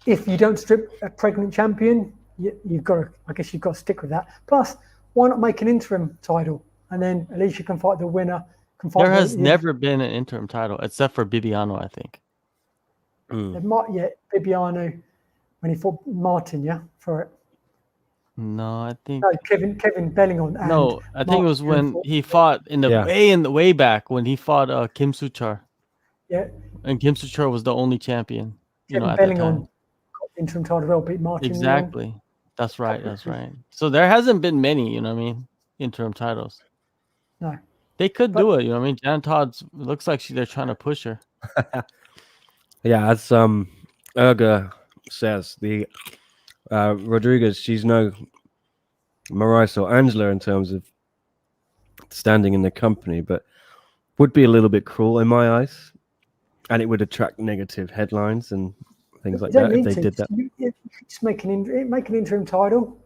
if you don't strip a pregnant champion, you've got to. I guess you've got to stick with that. Plus, why not make an interim title and then at least you can fight the winner. There has never been an interim title except for Bibiano, I think. There might, Bibiano when he fought Martin, for it. No, I think Kevin Bellingham. And no, I think it was when he fought in the way back when he fought Kim Suchar. Yeah, and Kim Suchar was the only champion. Kevin Bellingham got the interim title, well, beat Martin. Exactly, that's right. So there hasn't been many, interim titles. No, they could do it. Jan Todd's looks like they're trying to push her. Yeah, as Erga says, the Rodriguez, she's no Maurice or Angela in terms of standing in the company, but would be a little bit cruel in my eyes, and it would attract negative headlines and things like that if they did that. You just make an interim title.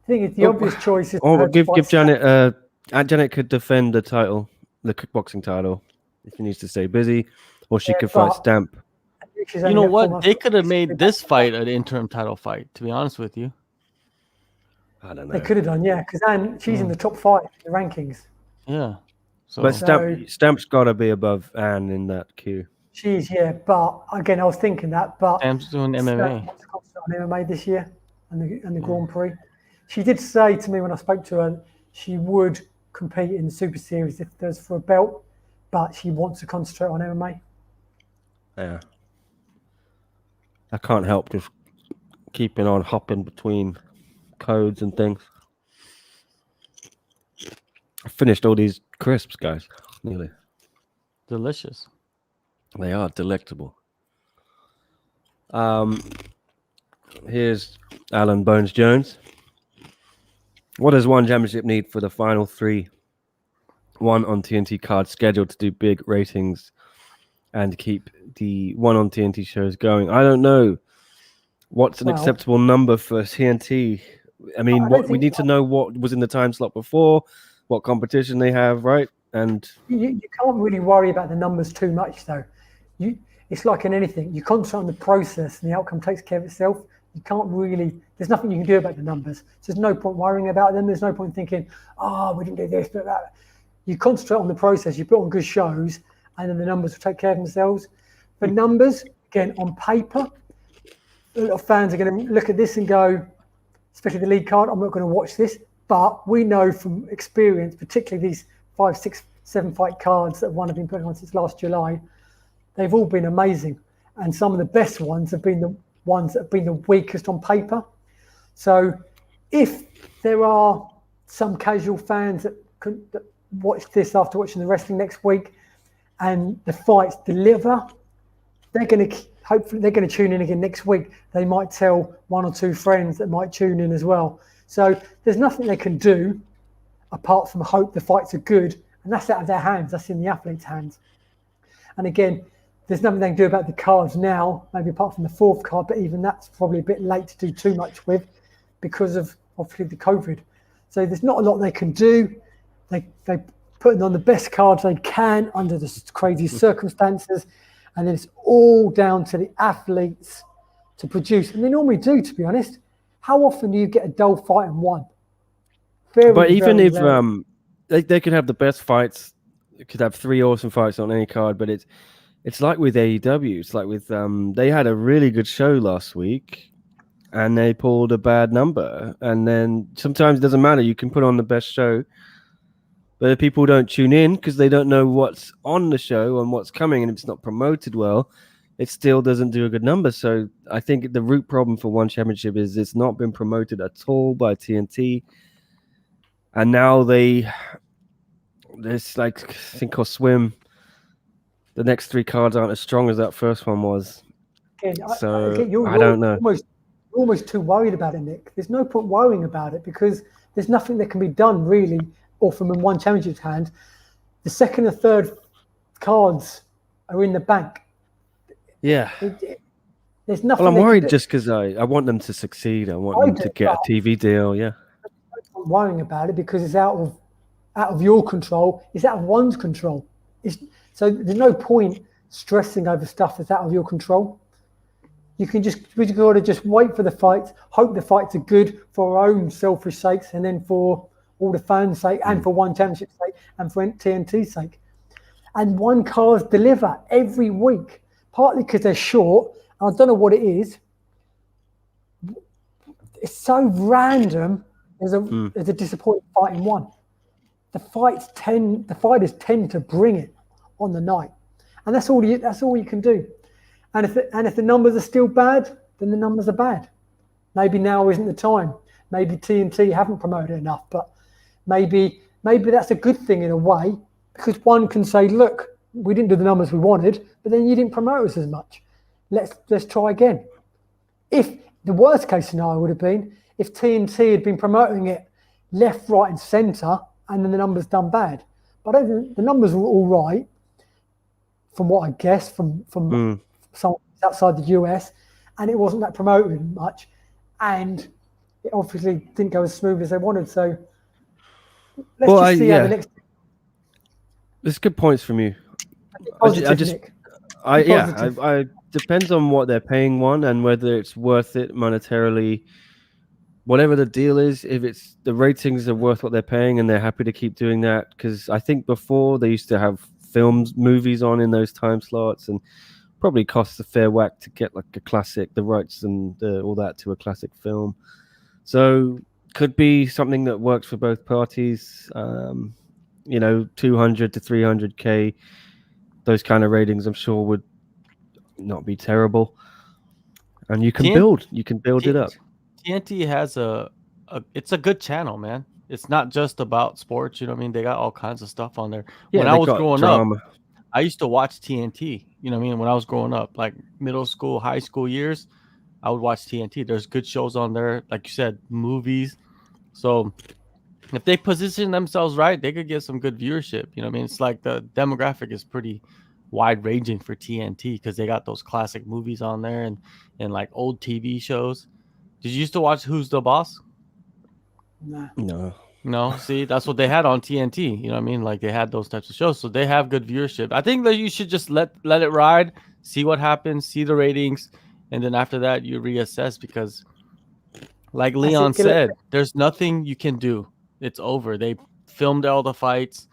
I think it's the obvious choice. Give Janet. Janet could defend the title, the kickboxing title, if she needs to stay busy, or she could fight Stamp. You know what? They could have made this fight an interim title fight, to be honest with you. I don't know. They could have done, because she's in the top 5 in the rankings. Yeah. But Stamp's got to be above Anne in that queue. She's, but again, I was thinking that. But Stamp's doing MMA. On MMA this year and the Grand Prix. She did say to me when I spoke to her, she would compete in the Super Series if there's for a belt, but she wants to concentrate on MMA. Yeah. I can't help just keeping on hopping between codes and things. I finished all these crisps, guys. Nearly. Delicious. They are delectable. Here's Alan Bones Jones. What does one championship need for the final 3? 1 on TNT card scheduled to do big ratings and keep the 1 on TNT shows going. I don't know. What's an acceptable number for TNT? I mean, we need to know what was in the time slot before, what competition they have, right? And you can't really worry about the numbers too much, though. It's like in anything. You concentrate on the process and the outcome takes care of itself. You can't really, there's nothing you can do about the numbers. So there's no point worrying about them. There's no point thinking, we didn't do this, but that. You concentrate on the process, you put on good shows, and then the numbers will take care of themselves. For numbers, again, on paper, a lot of fans are going to look at this and go, especially the lead card, I'm not going to watch this. But we know from experience, particularly these 5, 6, 7 fight cards that one have been putting on since last July, they've all been amazing. And some of the best ones have been the ones that have been the weakest on paper. So if there are some casual fans that watch this after watching the wrestling next week and the fights deliver, they're going to tune in again next week. They might tell 1 or 2 friends that might tune in as well. So there's nothing they can do apart from hope the fights are good, and that's out of their hands. That's in the athlete's hands. And again, there's nothing they can do about the cards now, maybe apart from the 4th card, but even that's probably a bit late to do too much with because of obviously the COVID. So there's not a lot they can do. They putting on the best cards they can under the crazy circumstances, and then it's all down to the athletes to produce. And they normally do, to be honest. How often do you get a dull fight and won? But even if they could have the best fights, they could have 3 awesome fights on any card, but it's like with AEW. It's like with they had a really good show last week, and they pulled a bad number. And then sometimes it doesn't matter. You can put on the best show, but if people don't tune in because they don't know what's on the show and what's coming, and if it's not promoted well, it still doesn't do a good number. So I think the root problem for one championship is it's not been promoted at all by TNT. And now there's like sink or swim. The next 3 cards aren't as strong as that first one was. Again, I don't know. You're almost too worried about it, Nick. There's no point worrying about it because there's nothing that can be done really, or from in one championship's hand. The 2nd and 3rd cards are in the bank. Yeah. There's nothing. Well, I'm worried just because I want them to succeed. I want them to get a TV deal. Yeah. I'm worrying about it because it's out of your control. It's out of one's control. So there's no point stressing over stuff that's out of your control. We got to just wait for the fights, hope the fights are good for our own selfish sakes, and then for all the fans' sake, and for one championship's sake, and for TNT's sake. And one cars deliver every week, partly because they're short. And I don't know what it is. It's so random. There's a disappointing fight in one. The fighters tend to bring it on the night, and that's all you can do. And if the numbers are still bad, then the numbers are bad. Maybe now isn't the time. Maybe TNT haven't promoted enough, but maybe that's a good thing in a way, because one can say, look, we didn't do the numbers we wanted, but then you didn't promote us as much. Let's try again. If the worst case scenario would have been if TNT had been promoting it left, right, and centre, and then the numbers done bad. But I don't think the numbers were all right, from what I guess from someone outside the US, and it wasn't that promoted much, and it obviously didn't go as smooth as they wanted. So let's see how the next. There's good points from you. I depends on what they're paying one and whether it's worth it monetarily. Whatever the deal is, if it's the ratings are worth what they're paying and they're happy to keep doing that, because I think before they used to have movies on in those time slots, and probably costs a fair whack to get like a classic, the rights and all that to a classic film. So could be something that works for both parties. 200 to 300K, those kind of ratings, I'm sure would not be terrible. And you can build it up. TNT has it's a good channel, man. It's not just about sports, you know what I mean? They got all kinds of stuff on there. Yeah, when I was growing up, I used to watch TNT, you know what I mean? When I was growing up, like middle school, high school years, I would watch TNT. There's good shows on there, like you said, movies. So if they position themselves right, they could get some good viewership. You know what I mean? It's like the demographic is pretty wide ranging for TNT because they got those classic movies on there and like old TV shows. Did you used to watch Who's the Boss? No. See, that's what they had on TNT. You know what I mean? Like they had those types of shows. So they have good viewership. I think that you should just let it ride, see what happens, see the ratings. And then after that, you reassess because like Leon said, there's nothing you can do. It's over. They filmed all the fights.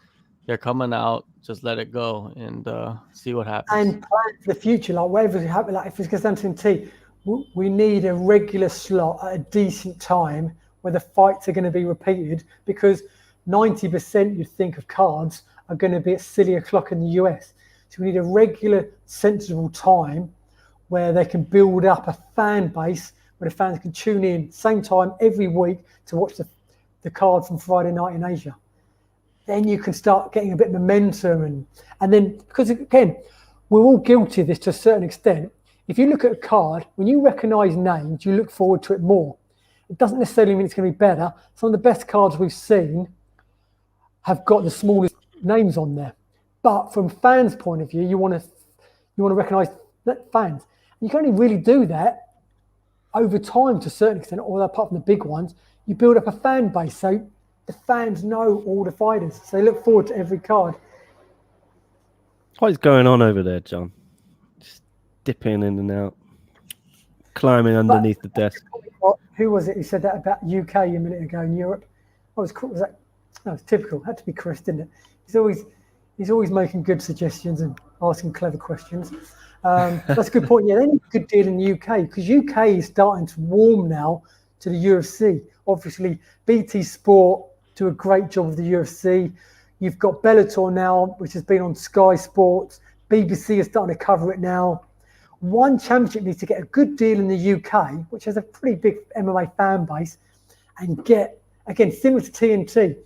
They're coming out. Just let it go and see what happens. And plan for the future, like whatever happens. Like if it's going to TNT, we need a regular slot at a decent time where the fights are going to be repeated, because 90% you think of cards are going to be at silly o'clock in the US. So we need a regular, sensible time where they can build up a fan base, where the fans can tune in same time every week to watch the card from Friday night in Asia. Then you can start getting a bit of momentum and then, because again, we're all guilty of this to a certain extent. If you look at a card, when you recognise names, you look forward to it more. It doesn't necessarily mean it's going to be better. Some of the best cards we've seen have got the smallest names on there. But from fans' point of view, you want to recognise that fans. And you can only really do that over time to a certain extent, although apart from the big ones, you build up a fan base. So the fans know all the fighters. So they look forward to every card. What is going on over there, John? Just dipping in and out, climbing underneath the desk. Who was it who said that about UK a minute ago in Europe? Was that? No, it's typical. It had to be Chris, didn't it? He's always making good suggestions and asking clever questions. That's a good point. Yeah, they need a good deal in the UK, because UK is starting to warm now to the UFC. Obviously, BT Sport do a great job of the UFC. You've got Bellator now, which has been on Sky Sports. BBC is starting to cover it now. One championship needs to get a good deal in the UK, which has a pretty big MMA fan base, and get, again, similar to TNT,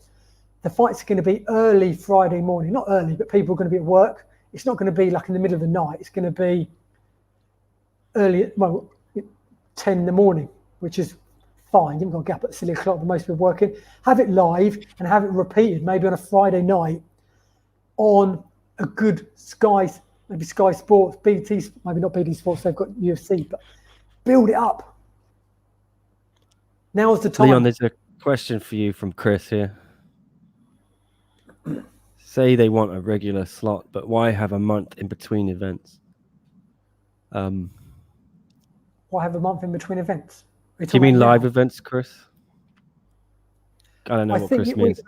the fights are going to be early Friday morning. Not early, but people are going to be at work. It's not going to be like in the middle of the night. It's going to be early, 10 in the morning, which is fine. You haven't got to get up at silly o'clock, but most people are working. Have it live and have it repeated, maybe on a Friday night on a good maybe Sky Sports, BT, maybe not BT Sports, they've got UFC, but build it up. Now's the time. Leon, there's a question for you from Chris here. say they want a regular slot, but why have a month in between events? Why have a month in between events? Do you mean live events, Chris? I don't know what Chris means.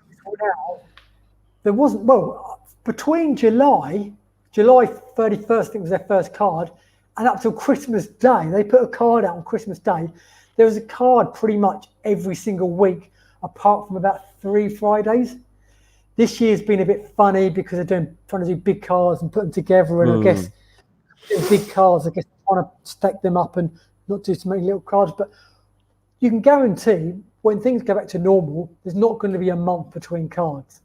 There wasn't, well, between July 31st, I think was their first card, and up till Christmas Day, they put a card out on Christmas Day. There was a card pretty much every single week, apart from about 3 Fridays. This year's been a bit funny because they're trying to do big cards and put them together, and I guess big cards, I guess trying to stack them up and not do so many little cards. But you can guarantee when things go back to normal, there's not going to be a month between cards.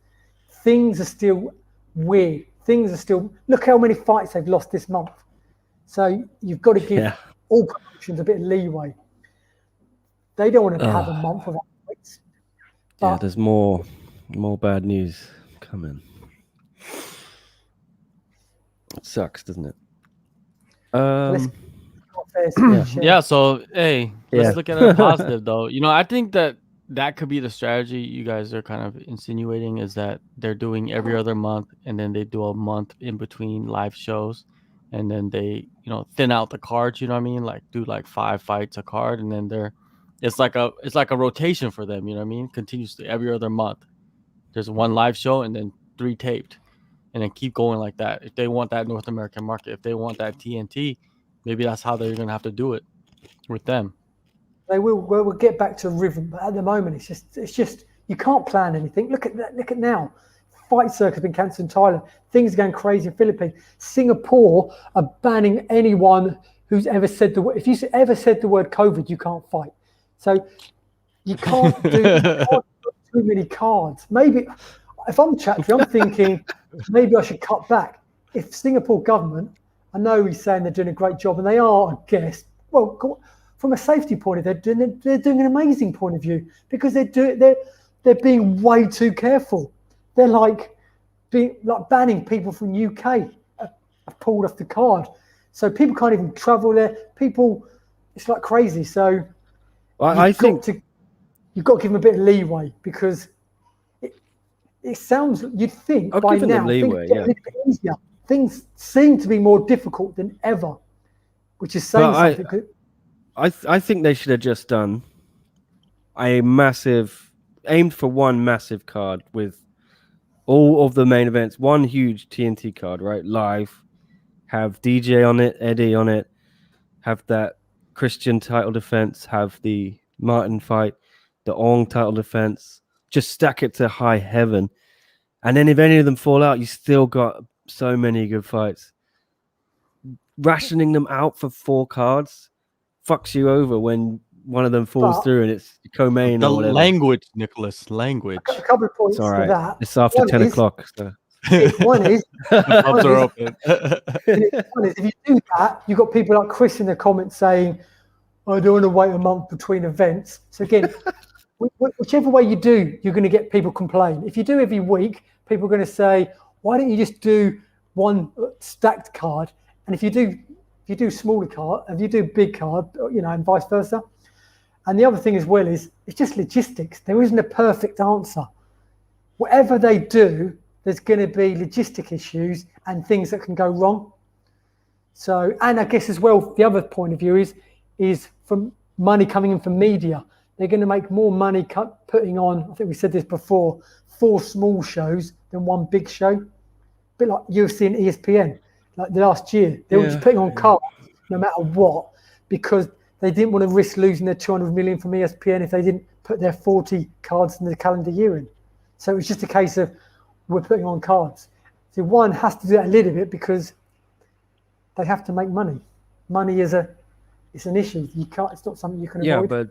Things are still weird. Things are still, look how many fights they've lost this month. So you've got to give all promotions a bit of leeway. They don't want to have a month without fights. Yeah, there's more bad news coming. It sucks, doesn't it? Yeah. So hey, let's look at it positive though. You know, I think that could be the strategy you guys are kind of insinuating, is that they're doing every other month and then they do a month in between live shows, and then they, you know, thin out the cards. You know what I mean? Like do like 5 fights a card, and then it's like a rotation for them. You know what I mean? Continuously every other month, there's 1 live show and then 3 taped, and then keep going like that. If they want that North American market, if they want that TNT, maybe that's how they're gonna have to do it with them. They will. We'll get back to rhythm, but at the moment, it's just you can't plan anything. Look at that. Look at now. Fight circuit has been cancelled in Thailand. Things are going crazy in Philippines. Singapore are banning anyone who's ever said the word. If you ever said the word COVID, you can't fight. So you can't do too many cards. Maybe if I'm Chatri, I'm thinking maybe I should cut back. If Singapore government, I know he's saying they're doing a great job, and they are, I guess. Well, from a safety point of view, they're doing an amazing point of view, because they're being way too careful. They're like banning people from UK have pulled off the card, so people can't even travel there. It's like crazy. So I think you've got to give them a bit of leeway, because it sounds, you'd think by now things get a little bit easier. Things seem to be more difficult than ever, which is saying something. I think they should have just done aimed for 1 massive card with all of the main events, 1 huge TNT card, right? Live, have DJ on it, Eddie on it, have that Christian title defense, have the Martin fight, the Ong title defense, just stack it to high heaven. And then if any of them fall out, you still got so many good fights. Rationing them out for 4 cards fucks you over when one of them falls through and it's co-main or whatever. Language, Nicholas, language. A couple of points for that. It's after 10 o'clock. So. One is, the pubs are open. One is, if you do that, you've got people like Chris in the comments saying, I don't want to wait a month between events. So again, whichever way you do, you're going to get people complain. If you do every week, people are going to say, why don't you just do 1 stacked card? And if you do smaller card, if you do big card, you know, and vice versa. And the other thing as well is, it's just logistics. There isn't a perfect answer. Whatever they do, there's going to be logistic issues and things that can go wrong. So, and I guess as well, the other point of view is from money coming in from media. They're going to make more money putting on, I think we said this before, 4 small shows than 1 big show. A bit like UFC and ESPN. Like the last year, they were just putting on cards no matter what, because they didn't want to risk losing their 200 million from ESPN if they didn't put their 40 cards in the calendar year in. So it was just a case of, we're putting on cards. So one has to do that a little bit because they have to make money. Money is it's an issue. You can't. It's not something you can avoid. Yeah,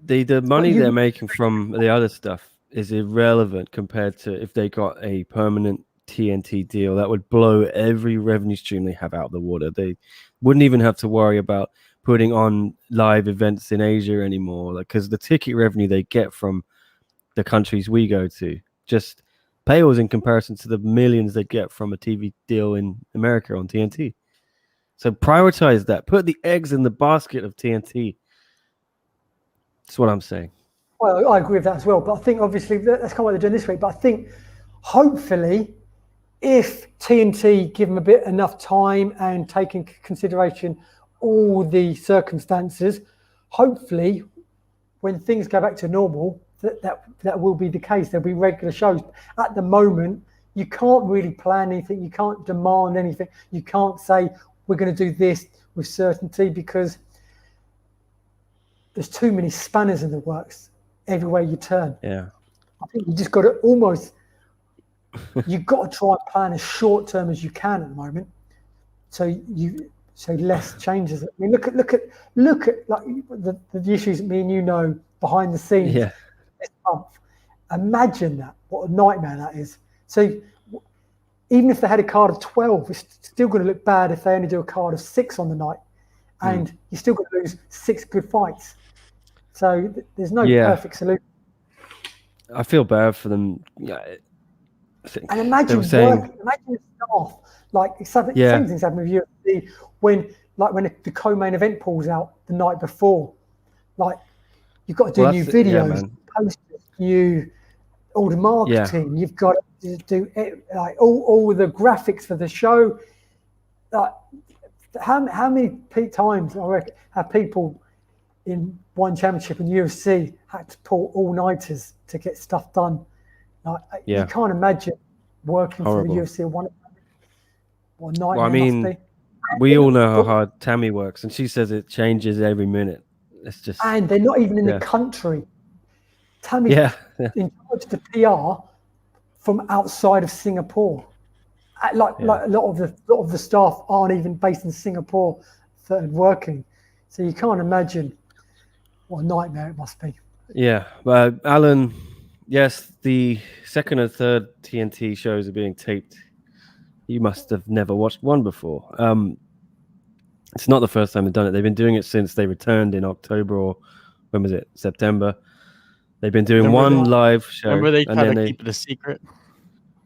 but the money they're making from the other stuff is irrelevant compared to if they got a permanent TNT deal that would blow every revenue stream they have out of the water. They wouldn't even have to worry about putting on live events in Asia anymore, because the ticket revenue they get from the countries we go to just pales in comparison to the millions they get from a TV deal in America on TNT. So prioritize that. Put the eggs in the basket of TNT. That's what I'm saying. Well, I agree with that as well. But I think obviously that's kind of what they're doing this week. But I think hopefully if TNT give them a bit enough time and take into consideration all the circumstances, hopefully when things go back to normal, that will be the case. There'll be regular shows. At the moment, you can't really plan anything. You can't demand anything. You can't say we're going to do this with certainty because there's too many spanners in the works everywhere you turn. Yeah. I think you just got to almost, you've got to try and plan as short term as you can at the moment. So less changes. I mean, look at like the issues that me and you know behind the scenes Yeah. this month. Imagine that, what a nightmare that is. So even if they had a card of 12, it's still going to look bad if they only do a card of 6 on the night, and you're still going to lose 6 good fights. So there's no perfect solution. I feel bad for them. Yeah. And imagine imagine the staff, like same things happen with UFC when the co-main event pulls out the night before. Like you've got to do new videos, posters, all the marketing. You've got to do like all the graphics for the show. Like how many times I reckon have people in one championship in UFC had to pull all-nighters to get stuff done? Like, you can't imagine working for the UFC what nightmare must be. We all know how hard Tammy works, and she says it changes every minute. It's just, and they're not even in the country. Tammy's in charge of the PR from outside of Singapore. Like a lot of the staff aren't even based in Singapore that are working, so you can't imagine what a nightmare it must be. Yeah, but Alan, yes, the second and third TNT shows are being taped. You must have never watched one before. It's not the first time they've done it. They've been doing it since they returned in October, or when was it? September. They've been doing live show. Remember they tried to keep it a secret?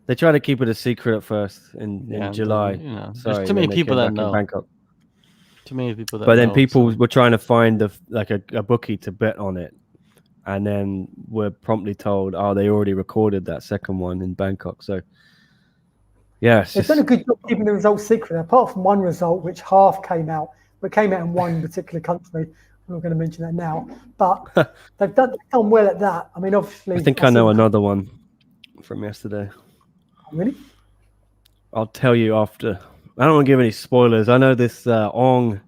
They tried to keep it a secret at first in July. There's too many people that know. Too many people that know. But then people were trying to find a bookie to bet on it. And then we're promptly told, they already recorded that second one in Bangkok. So, they've done a good job keeping the results secret, apart from one result, which half came out. But it came out in one particular country. I'm not going to mention that now. But they've done well at that. I mean, obviously... I think I know another one from yesterday. Really? I'll tell you after. I don't want to give any spoilers. I know this Ong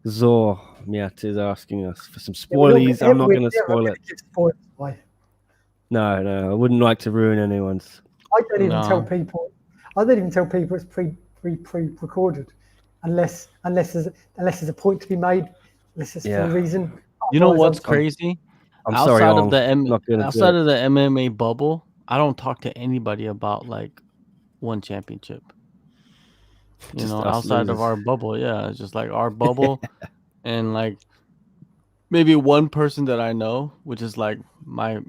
Zor Miat is asking us for some spoilies. I'm not going to spoil it. No, I wouldn't like to ruin anyone's. I don't even tell people. I don't even tell people it's pre-recorded, unless there's a point to be made. Unless it's for a reason. You know what's crazy? Outside of the MMA bubble, I don't talk to anybody about like one championship. Outside of our bubble, it's just like our bubble, and like maybe one person that I know, which is like my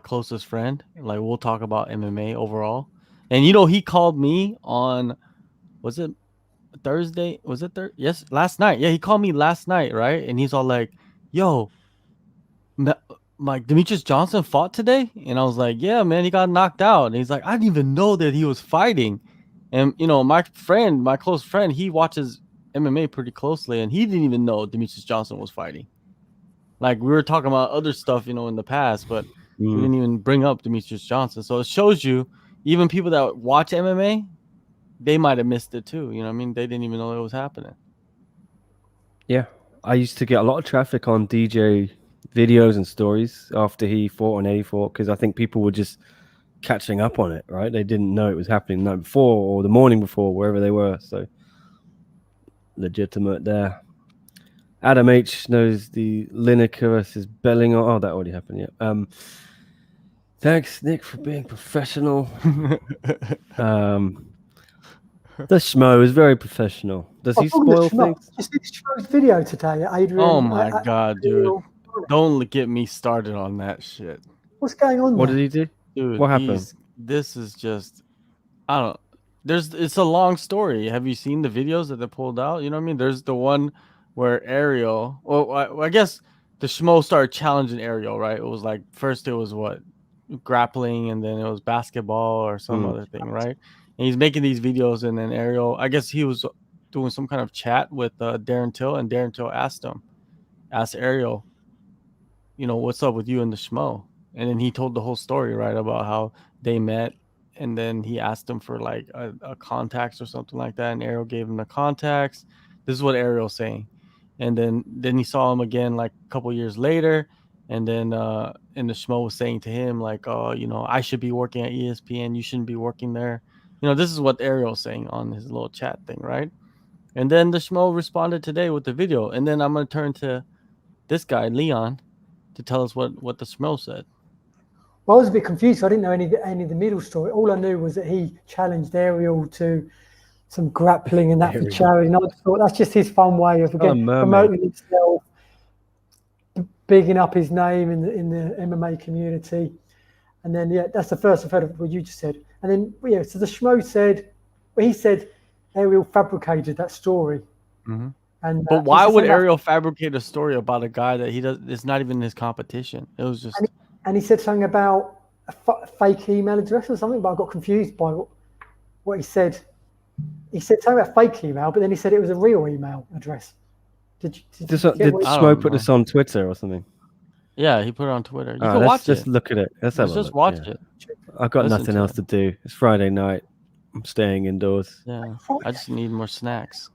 closest friend. Like we'll talk about MMA overall, and he called me on, was it Thursday? Was it Thursday? Yes, last night. Yeah, he called me last night, right? And he's all like, "Yo, like Demetrius Johnson fought today," and I was like, "Yeah, man, he got knocked out." And he's like, "I didn't even know that he was fighting." And my close friend, he watches MMA pretty closely, and he didn't even know Demetrius Johnson was fighting. Like we were talking about other stuff, in the past, but we didn't even bring up Demetrius Johnson. So it shows you, even people that watch MMA, they might have missed it too. You know what I mean? They didn't even know it was happening. Yeah, I used to get a lot of traffic on DJ videos and stories after he fought and Eddie fought, because I think people were just catching up on it, right? They didn't know it was happening the night before or the morning before, wherever they were. So legitimate there. Adam H knows the Lineker versus Bellinger. Oh, that already happened. Yeah. Thanks, Nick, for being professional. The Schmo is very professional. Does he spoil things? You see Schmo's video today, Adrian? Oh my God, dude! Don't get me started on that shit. What's going on? What did he do? Dude, what happened? This is just, I don't. It's a long story. Have you seen the videos that they pulled out? You know what I mean? There's the one where Ariel. Well, I guess the Schmo started challenging Ariel, right? It was like first it was what, grappling, and then it was basketball or some Mm. other thing, right? And he's making these videos, and then Ariel, I guess he was doing some kind of chat with Darren Till, and Darren Till asked Ariel, what's up with you and the Schmo? And then he told the whole story, right, about how they met, and then he asked him for like a contacts or something like that, and Ariel gave him the contacts. This is what Ariel's saying. And then he saw him again like a couple years later, and then the Schmo was saying to him like, oh, I should be working at ESPN, you shouldn't be working there. This is what Ariel's saying on his little chat thing, right? And then the Schmo responded today with the video, and then I'm gonna turn to this guy Leon to tell us what the Schmo said. Well, I was a bit confused. I didn't know any of the middle story. All I knew was that he challenged Ariel to some grappling and that for charity. And I thought that's just his fun way of promoting himself, bigging up his name in the MMA community. And then that's the first I've heard of what you just said. And then so the Schmo said, he said Ariel fabricated that story. Mm-hmm. But why would Ariel fabricate a story about a guy that it's not even his competition? It was just. And he said something about a fake email address or something, but I got confused by what he said. He said something about fake email, but then he said it was a real email address. Did Schmo put this on Twitter or something? Yeah, he put it on Twitter. You can watch it. Let's look at it. Let's just watch it. I've got nothing else to do. It's Friday night. I'm staying indoors. Yeah, I just need more snacks.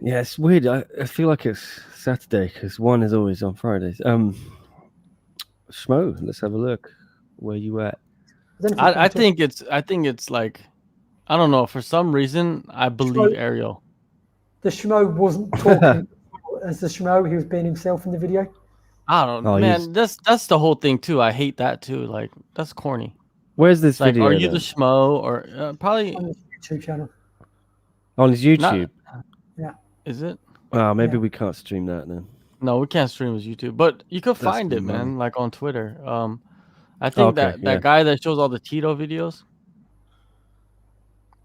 Yeah, it's weird. I feel like it's Saturday because one is always on Fridays. Schmo, let's have a look. Where you at? I think it's like, I don't know. For some reason, I believe Ariel. The Schmo wasn't talking as the Schmo. He was being himself in the video. I don't know, man. That's the whole thing too. I hate that too. Like, that's corny. Where's this video? Are you the Schmo or probably on his YouTube channel? On his YouTube. Yeah. Is it? Maybe we can't stream that then. No, we can't stream his YouTube, but you could find it, man. Like on Twitter. I think that guy that shows all the Tito videos.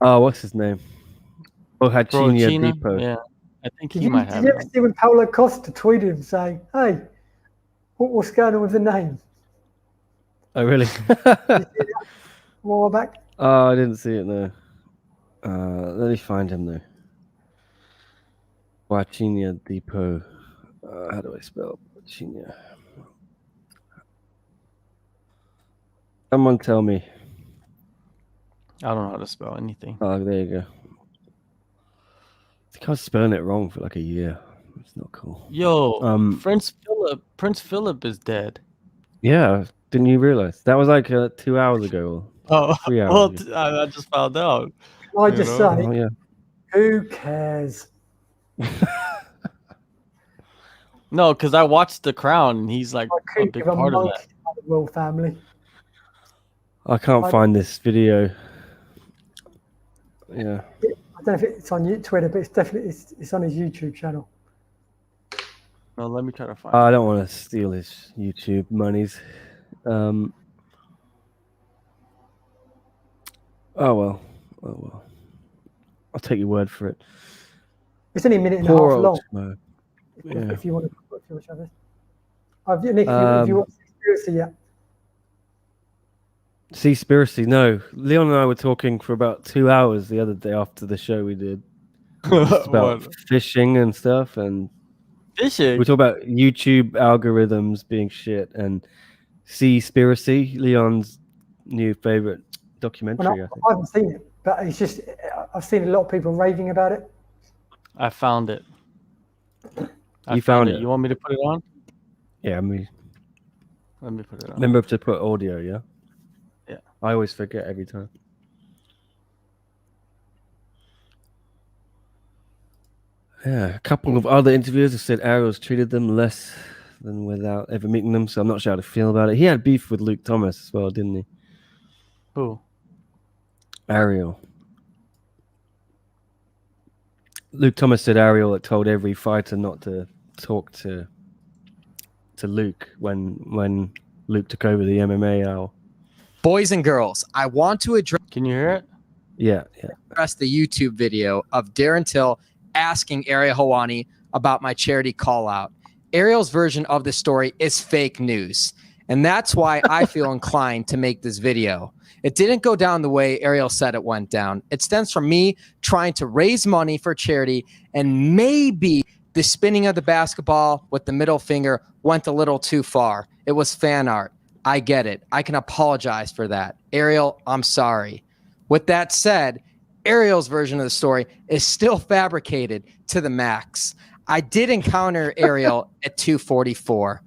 Oh, what's his name? Hachina Depot. Yeah, I think he might have. Did you ever see when Paulo Costa tweeted him saying, "Hey, what's going on with the name?" Oh, really? More back. Oh, I didn't see it though. Let me find him though. Hachina Depot. How do I spell Hachina? Someone tell me. I don't know how to spell anything. Oh, there you go. I think I was spelling it wrong for like a year. It's not cool. Yo, Prince Philip is dead. Yeah, didn't you realize? That was like 2 hours ago. Or 3 hours ago. I just found out. I just say, who cares? No, because I watched The Crown, and he's like a big part of that. The royal family. I can't find this video. Yeah. I don't know if it's on Twitter, but it's definitely it's on his YouTube channel. No, let me try to find. I don't want to steal his YouTube monies. Oh well. I'll take your word for it. It's only a minute and a half long. If you want to watch this. Nick, have you watched Conspiracy yet? Seaspiracy, no. Leon and I were talking for about 2 hours the other day after the show we did. About fishing and stuff, and fishing. We talk about YouTube algorithms being shit and Seaspiracy, Leon's new favorite documentary. I haven't seen it, but it's just I've seen a lot of people raving about it. I found it. You found it. You want me to put it on? Yeah, let me put it on. Remember to put audio, yeah? Yeah. I always forget every time. Yeah, a couple of other interviewers have said Ariel's treated them less than without ever meeting them, so I'm not sure how to feel about it. He had beef with Luke Thomas as well, didn't he? Who? Ariel. Luke Thomas said Ariel had told every fighter not to talk to Luke when Luke took over the MMA hour. Boys and girls, I want to address. Can you hear it? Yeah. Address the YouTube video of Darren Till asking Ariel Helwani about my charity call out. Ariel's version of the story is fake news. And that's why I feel inclined to make this video. It didn't go down the way Ariel said it went down. It stems from me trying to raise money for charity, and maybe the spinning of the basketball with the middle finger went a little too far. It was fan art. I get it. I can apologize for that. Ariel, I'm sorry. With that said, Ariel's version of the story is still fabricated to the max. I did encounter Ariel at 244.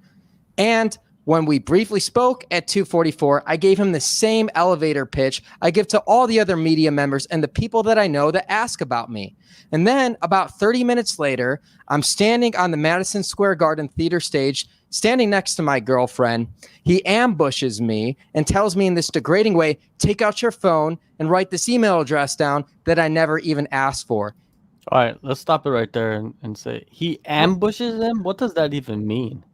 And when we briefly spoke at 244, I gave him the same elevator pitch I give to all the other media members and the people that I know that ask about me. And then about 30 minutes later, I'm standing on the Madison Square Garden theater stage, standing next to my girlfriend. He ambushes me and tells me in this degrading way, take out your phone and write this email address down that I never even asked for. All right, let's stop it right there and say he ambushes them. What does that even mean?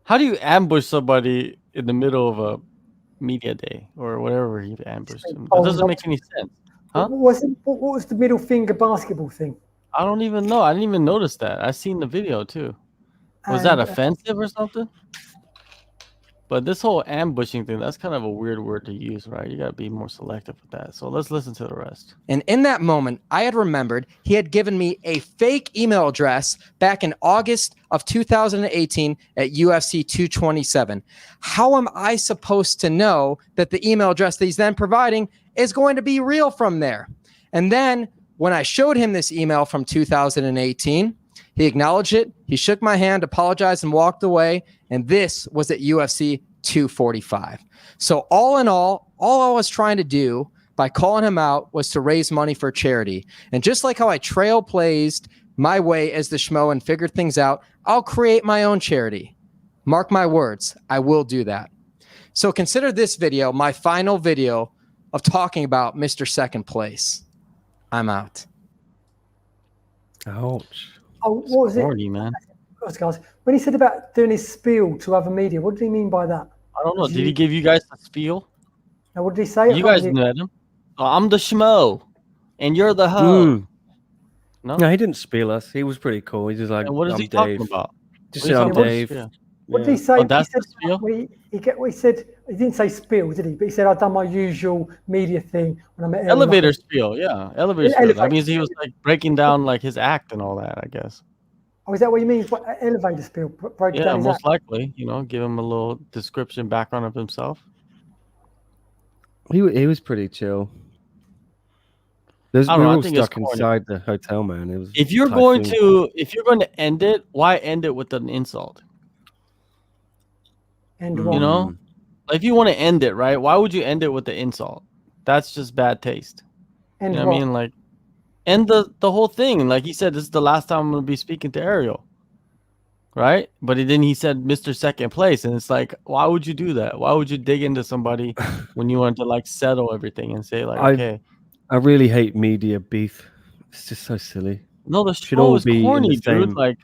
How do you ambush somebody in the middle of a media day or whatever you ambushed them? That doesn't make any sense. Huh? What was the middle finger basketball thing? I don't even know. I didn't even notice that. I seen the video too. Was that offensive or something? But this whole ambushing thing, that's kind of a weird word to use, right? You got to be more selective with that. So let's listen to the rest. And in that moment, I had remembered he had given me a fake email address back in August of 2018 at UFC 227. How am I supposed to know that the email address that he's then providing is going to be real from there? And then when I showed him this email from 2018, he acknowledged it. He shook my hand, apologized, and walked away. And this was at UFC 245. So all in all I was trying to do by calling him out was to raise money for charity. And just like how I trailblazed my way as the schmo and figured things out, I'll create my own charity. Mark my words, I will do that. So consider this video my final video of talking about Mr. Second Place. I'm out. Ouch. Oh, what was it? Corny, man. Guys, when he said about doing his spiel to other media, what did he mean by that? I don't know. Did he give you guys a spiel? Now, what did he say? You guys met him. Oh, I'm the schmo, and you're the hoe. No, he didn't spiel us. He was pretty cool. He's just like, And what is I'm he Dave. talking about? Just said, I'm Dave. Yeah. What did he say? Oh, that's he said, the spiel? he said he didn't say spiel, did he? But he said I've done my usual media thing when I'm at Elevator spiel, yeah. Elevator spiel. That means he was like breaking down like his act and all that, I guess. Oh, is that what he means? What, elevator spiel? Yeah, most likely. You know, give him a little description, background of himself. He was pretty chill. We were all stuck inside the hotel, man. It was. If you're going to end it, why end it with an insult? And you know, if you want to end it, right? Why would you end it with the insult? That's just bad taste. And you know what I mean? Like, end the whole thing. Like he said, this is the last time I'm going to be speaking to Ariel. Right? But then he said Mr. Second Place. And it's like, why would you do that? Why would you dig into somebody when you want to like settle everything and say like, okay. I really hate media beef. It's just so silly. No, the show is corny, dude. Like,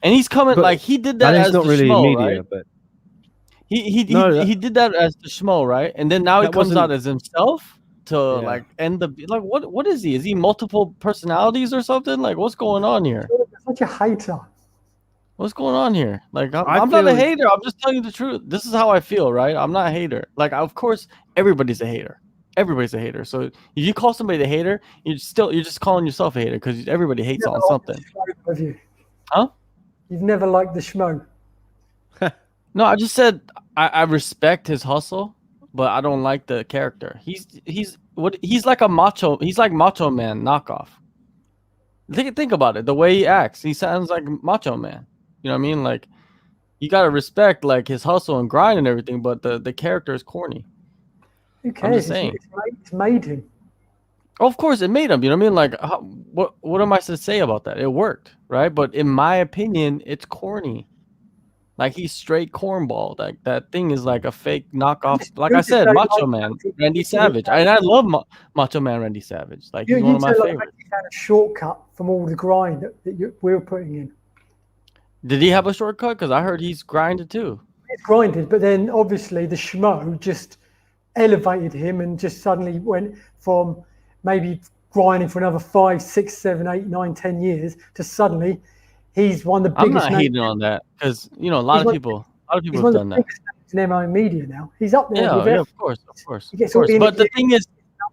and he's coming like he did that as not the really schmo, media, right? but he did that as the schmo, right? And then now he comes out as himself to like end the like. What is he? Is he multiple personalities or something? Like, what's going on here? Such a hater. What's going on here? Like, I'm not a hater. I'm just telling you the truth. This is how I feel, right? I'm not a hater. Like, of course, everybody's a hater. Everybody's a hater. So if you call somebody a hater, you're just calling yourself a hater because everybody hates on something. Huh? You've never liked the schmo. No, I just said I respect his hustle, but I don't like the character. He's like a macho. He's like Macho Man knockoff. Think about it. The way he acts, he sounds like Macho Man. You know what I mean? Like, you gotta respect like his hustle and grind and everything, but the character is corny. Who cares? I'm just saying. It's made him. Oh, of course, it made him. You know what I mean? Like, what am I to say about that? It worked, right? But in my opinion, it's corny. Like, he's straight cornball. Like, that thing is like a fake knockoff. Like I said, Macho Man, Randy Savage. And I love Macho Man, Randy Savage. Like, he's one of my favorites. He had a shortcut from all the grind that we were putting in. Did he have a shortcut? Because I heard he's grinded too. He's grinded, but then obviously the schmo just elevated him and just suddenly went from maybe grinding for another 5, 6, 7, 8, 9, 10 years to suddenly he's one of the biggest. I'm not hating on that because, you know, a lot of people have done that. He's an MMA media now. He's up there. Yeah, with yeah, of course. He gets all But the interviews, thing is,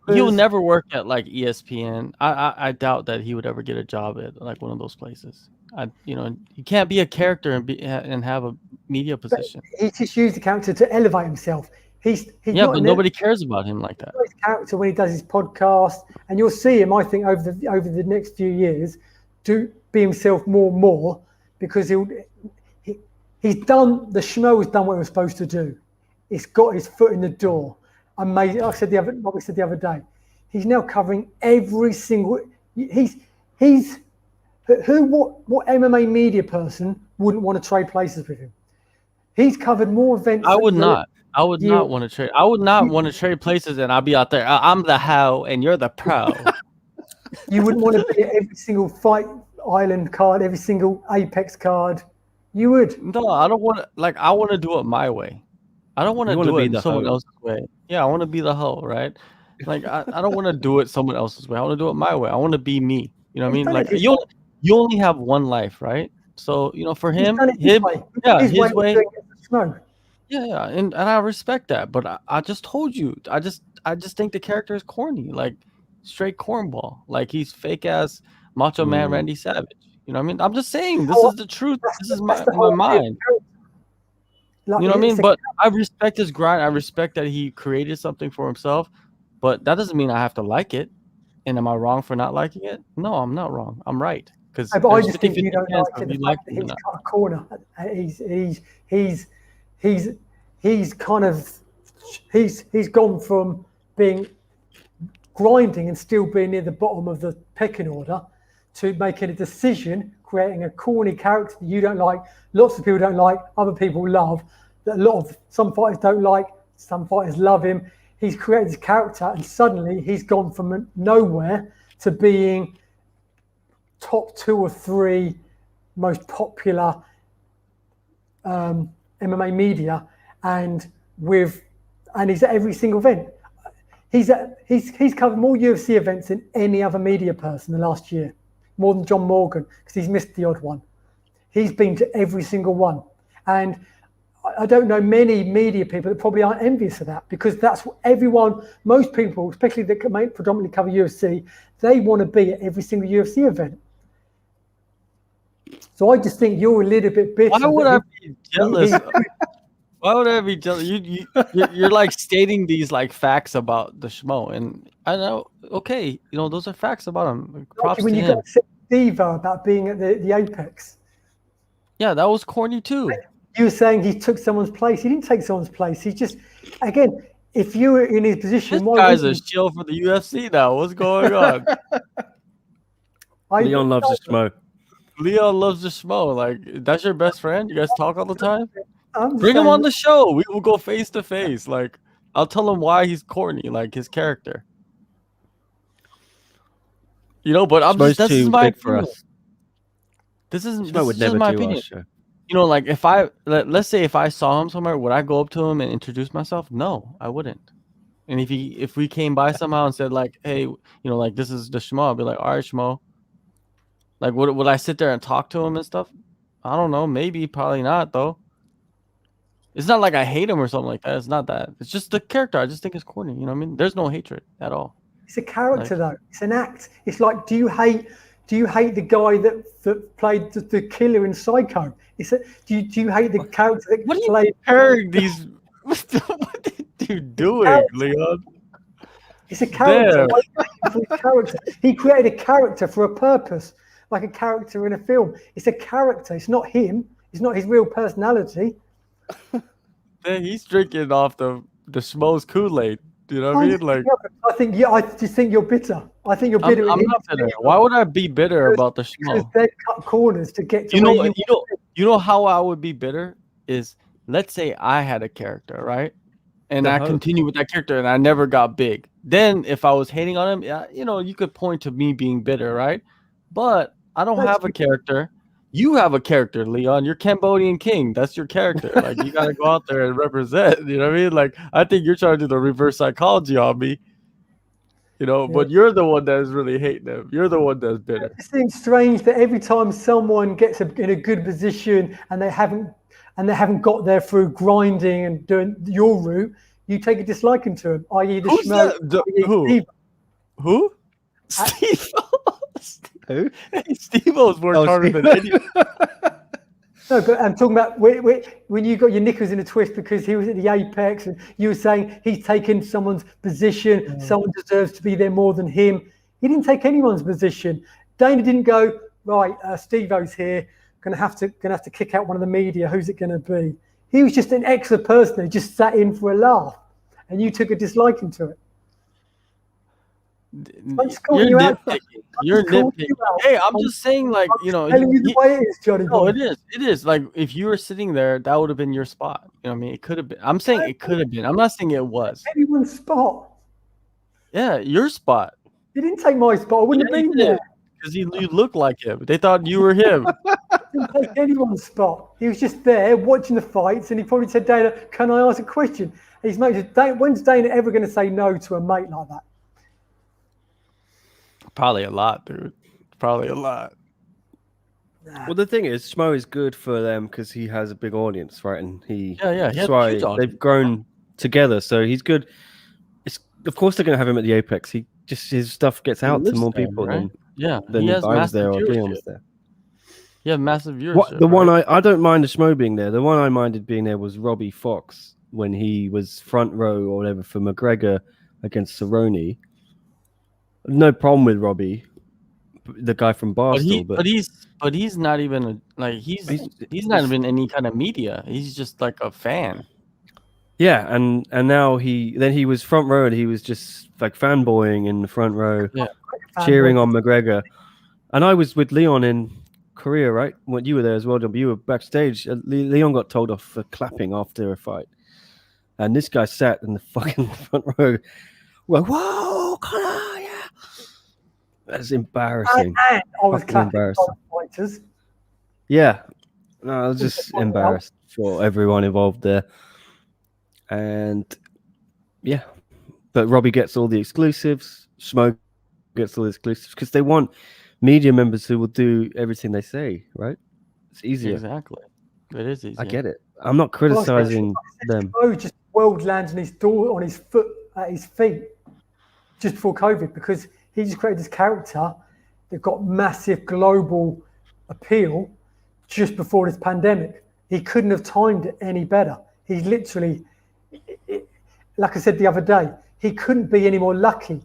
he'll numbers. never work at like ESPN. I doubt that he would ever get a job at like one of those places. You can't be a character and have a media position. He's just used the character to elevate himself. He's Yeah, not but nobody cares about him like that. his character when he does his podcast, and you'll see him, I think, over the next few years, do be himself more and more, because he's done the schmo has done what it was supposed to do. It's got his foot in the door. Amazing. Like we said the other day, he's now covering every single. What MMA media person wouldn't want to trade places with him? He's covered more events. I would not. I would not want to trade. I would not want to trade places, and I'll be out there. I'm the hoe, and you're the pro. You wouldn't want to be at every single Fight Island card, every single Apex card. You would. No, I don't want to. Like, I want to do it my way. I don't want to do it someone else's way. Yeah, I want to be the hoe, right? Like, I don't want to do it someone else's way. I want to do it my way. I want to be me. You know what I mean? Like, you only have one life, right? So, for him, his way. Yeah, and I respect that, but I just told you, I just think the character is corny, like straight cornball, like he's fake ass Macho Man Randy Savage. You know what I mean? I'm just saying, this is the truth. This is my mind. You know what I mean? But I respect his grind. I respect that he created something for himself, but that doesn't mean I have to like it. And am I wrong for not liking it? No, I'm not wrong. I'm right. Because I just think you don't like it. The fact that he's cut a corner. He's gone from being grinding and still being near the bottom of the pecking order to making a decision, creating a corny character that you don't like, lots of people don't like, other people love, that some fighters don't like, some fighters love him. He's created this character, and suddenly he's gone from nowhere to being top 2 or 3 most popular MMA media. And he's at every single event. He's covered more UFC events than any other media person in the last year, more than John Morgan, because he's missed the odd one. He's been to every single one, and I don't know many media people that probably aren't envious of that, because that's what most people, especially that predominantly cover UFC, they want to be at every single UFC event. So I just think you're a little bit bitter. Why would I be jealous? Why would I be jealous? You're like stating these like facts about the schmo, and I know, okay, those are facts about him. Props when to you him. got Diva about being at the Apex. Yeah, that was corny too. You were saying he took someone's place. He didn't take someone's place. He just, again, if you were in his position, this guy's a shill for the UFC now. What's going on? Leon loves the schmo. Leon loves the schmo. Like, that's your best friend? You guys talk all the time? Bring him saying, on the show. We will go face to face. Like, I'll tell him why he's corny, like his character. But this is my opinion. For us. This is my opinion. Like let's say if I saw him somewhere, would I go up to him and introduce myself? No, I wouldn't. And if we came by somehow and said like, hey, like this is the schmo, I'd be like, all right, schmo. Like, would I sit there and talk to him and stuff? I don't know. Maybe, probably not though. It's not like I hate him or something like that. It's not that. It's just the character. I just think it's corny. You know what I mean? There's no hatred at all. It's a character though. It's an act. It's like, do you hate the guy that played the killer in Psycho? Do you hate the character that what played? Are you comparing these? What are you doing, Leon? It's a character. He created a character for a purpose, like a character in a film. It's a character. It's not him. It's not his real personality. Man, he's drinking off the schmo's Kool-Aid. You know what I mean? Like, I just think you're bitter. I think you're bitter. I'm not bitter. Why would I be bitter about the schmo? Because they cut corners to get to you know how I would be bitter is, let's say I had a character, right? And I continue with that character and I never got big. Then if I was hating on him, yeah, you could point to me being bitter, right? But I don't have a character. You have a character, Leon. You're Cambodian king. That's your character. Like, you got to go out there and represent. You know what I mean? Like, I think you're trying to do the reverse psychology on me. But you're the one that is really hating him. You're the one that's bitter. It seems strange that every time someone gets in a good position and they haven't and they haven't got there through grinding and doing your route, you take a disliking to them, i.e. the Who's schmo. that? Who? Who? Steve. Who? Steve-O's more harder than anyone. No, but I'm talking about when you got your knickers in a twist because he was at the apex and you were saying he's taken someone's position, someone deserves to be there more than him. He didn't take anyone's position. Dana didn't go, right, Steve-O's here, gonna have to kick out one of the media, who's it gonna be? He was just an extra person who just sat in for a laugh and you took a disliking to it. You're nitpicking. You're nitpicking. Hey, I'm just saying, like, you know, telling you the way it is, Johnny. No, it is. It is. Like, if you were sitting there, that would have been your spot. You know what I mean? It could have been. I'm saying it could have been. I'm not saying it was. Anyone's spot. Yeah, your spot. He didn't take my spot. I wouldn't have been there. Because you look like him. They thought you were him. He didn't take anyone's spot. He was just there watching the fights, and he probably said, Dana, can I ask a question? And his mate said, when's Dana ever going to say no to a mate like that? Probably a lot, dude. Probably a lot. Well, the thing is, Schmo is good for them because he has a big audience, right? And He that's has a why huge audience. they've grown together. So he's good. Of course, they're going to have him at the apex. His stuff gets out to lives more there, people right? than he has I was there or massive Leon viewership. was there. Yeah, massive viewership. One I don't mind the Schmo being there. The one I minded being there was Robbie Fox when he was front row or whatever for McGregor against Cerrone. No problem with Robbie, the guy from Barstool, but he's not even he's not even any kind of media. He's just like a fan. Yeah, and now he was front row and he was just like fanboying in the front row, cheering on McGregor. And I was with Leon in Korea, right? When you were there as well, John. You were backstage. Leon got told off for clapping after a fight, and this guy sat in the fucking front row. Well, whoa, Connor, yeah. That's embarrassing. And I was clapping embarrassing. fighters. Yeah, no, I was just embarrassed for everyone involved there. And yeah, but Robbie gets all the exclusives. Smoke gets all the exclusives because they want media members who will do everything they say. Right? It's easier. Exactly. It is easy. I get it. I'm not criticizing them. Oh, just world lands on his door, on his foot, at his feet, just before COVID, because he just created this character that got massive global appeal just before this pandemic. He couldn't have timed it any better. He literally, like I said the other day, he couldn't be any more lucky,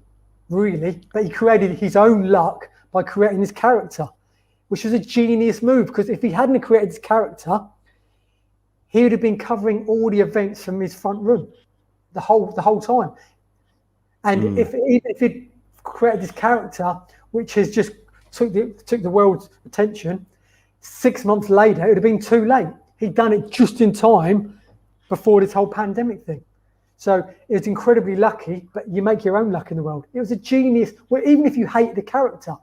really. But he created his own luck by creating this character, which was a genius move. Because if he hadn't created this character, he would have been covering all the events from his front room the whole time. And if he'd created this character, which has just took the world's attention, 6 months later, it would have been too late. He'd done it just in time before this whole pandemic thing. So it was incredibly lucky, but you make your own luck in the world. It was a genius. Well, even if you hate the character,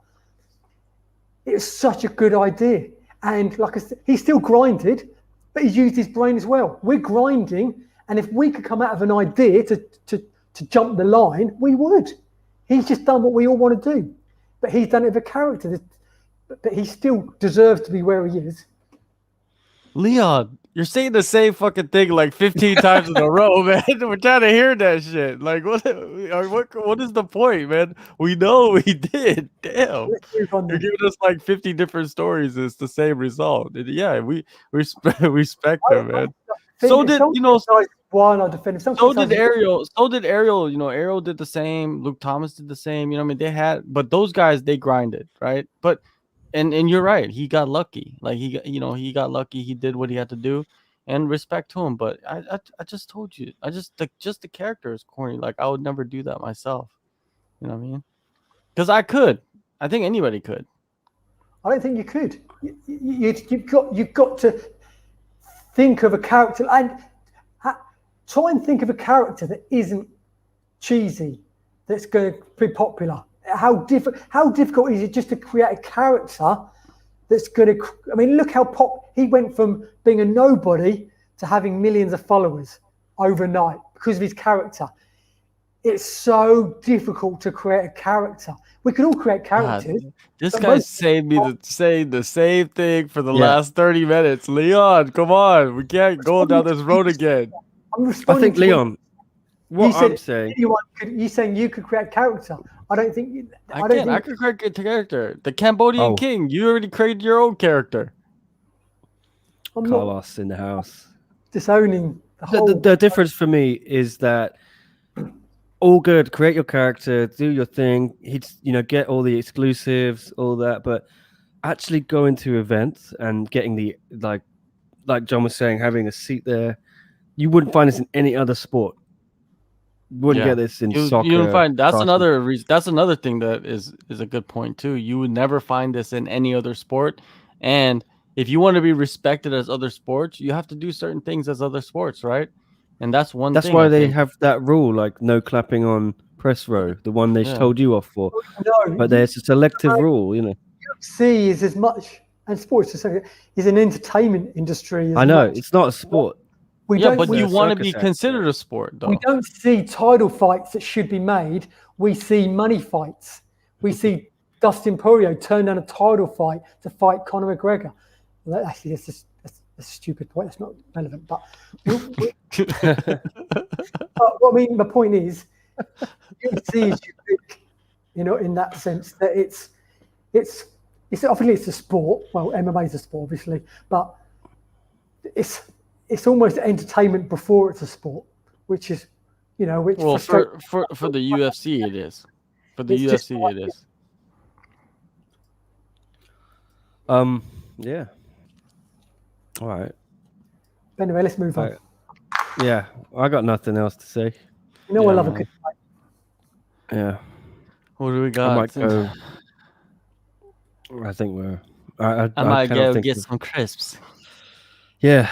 it was such a good idea. And like I said, he still grinded, but he used his brain as well. We're grinding, and if we could come out of an idea to jump the line, we would. He's just done what we all want to do, but he's done it with a character. But he still deserves to be where he is. Leon, you're saying the same fucking thing like 15 times in a row, man. We're trying to hear that shit. Like, what is the point, man? We know we did. Damn. You're giving us like 50 different stories. It's the same result. And yeah, we respect them, man. So did Ariel. So did Ariel. You know, Ariel did the same. Luke Thomas did the same. You know, what I mean, but those guys, they grinded, right? But and you're right. He got lucky. Like he got lucky. He did what he had to do, and respect to him. But I just told you, just the character is corny. Like I would never do that myself. You know what I mean? Because I could. I think anybody could. I don't think you could. You've got to think of a character and try and think of a character that isn't cheesy, that's going to be popular. How difficult is it just to create a character that's going to? I mean, look how he went from being a nobody to having millions of followers overnight because of his character. it's so difficult to create a character. We can all create God, characters. this but guy most- saved me to say the same thing for the Yeah. last 30 minutes. Leon, come on. We can't go down this road again. I'm I responding think to what Leon. What you said. I'm saying. You saying you could create character? I don't think. I don't can't. I think. could create a character. The Cambodian Oh. king. You already created your own character. I'm not Carlos in the house. disowning the The, whole. the difference for me is that all good. Create your character, do your thing. Get all the exclusives, all that. But actually going to events and getting the like John was saying, having a seat there, you wouldn't find this in any other sport. You wouldn't Yeah. get this in You soccer. don't find that's karting. another reason. That's another thing that is a good point too. You would never find this in any other sport, and if you want to be respected as other sports, you have to do certain things as other sports, right? And that's one. That's thing, why I they think. have that rule, like no clapping on press row, the one they Yeah. told you off for. No, But there's a selective rule. UFC is as much, and sports is an entertainment industry. As I know much. it's not a sport. We Yeah, don't. but we, you want to circus be act, considered a sport, though. we don't see title fights that should be made. We see money fights. We see Dustin Poirier turn down a title fight to fight Conor McGregor. Well, actually, that's a stupid point. That's not relevant. But I mean, the point is, UFC is unique, in that sense that it's obviously it's a sport. Well, MMA is a sport, obviously, but it's almost entertainment before it's a sport, which is, which Well, frustrates- for the UFC, it is. For the It's just UFC, like- it is. Yeah. All right. Anyway, let's move on. Right. Yeah, I got nothing else to say. I Yeah, love a man. good fight. Yeah, What do we I got? might go. I think we're. I I might cannot go think get of- some crisps. Yeah.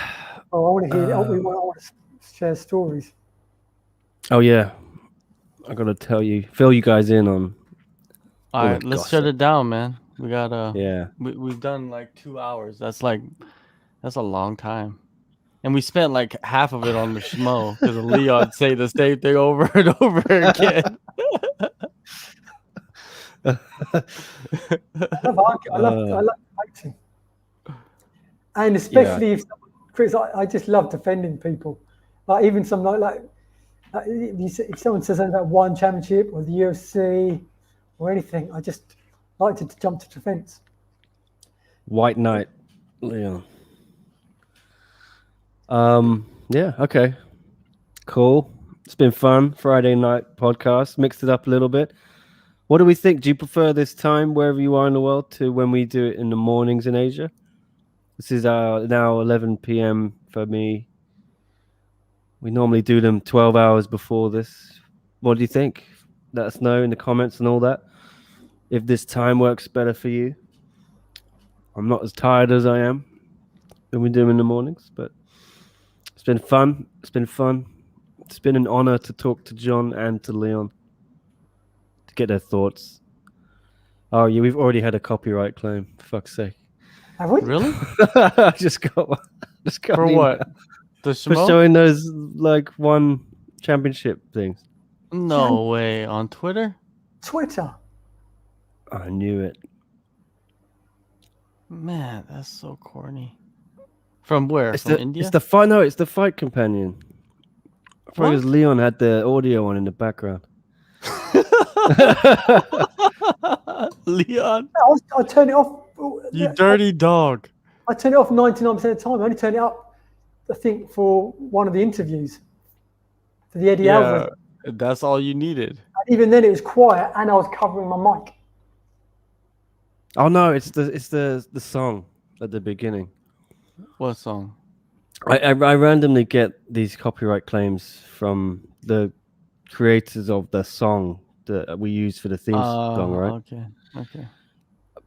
Oh, I want to hear. We want to share stories. Oh yeah. I gotta tell you, fill you guys in on. All the right, let's shut gossip. it down, man. We got Yeah. we've done like 2 hours. That's a long time. And we spent like half of it on the schmo because Leon say the same thing over and over again. I love fighting, and especially if someone, Chris, I just love defending people. Like even some like if someone says something about one championship or the UFC or anything, I just like to jump to defense. White Knight, Leon. Yeah. Okay. Cool. It's been fun. Friday night podcast. Mixed it up a little bit. What do we think? Do you prefer this time wherever you are in the world to when we do it in the mornings in Asia? This is now 11 p.m. for me. We normally do them 12 hours before this. What do you think? Let us know in the comments and all that. If this time works better for you. I'm not as tired as I am when we do them in the mornings, but it's been fun. It's been fun. It's been an honor to talk to John and to Leon to get their thoughts. Oh, yeah, we've already had a copyright claim. For fuck's sake. Have we? Really? I just got one. For what? The For schmo? showing those like one championship things. No way. On Twitter? Twitter. I knew it. Man, that's so corny. From where? It's From the India? it's the fight. No, it's the fight companion. I thought it was What? Leon had the audio on in the background. Leon, I turn it off. you dirty dog. I turn it off 99% of the time. I only turn it up, I think, for one of the interviews for the Eddie Yeah, Alvarez. that's all you needed. And even then, it was quiet, and I was covering my mic. Oh no, it's the song at the beginning. What song? I randomly get these copyright claims from the creators of the song that we use for the theme song, right? Okay.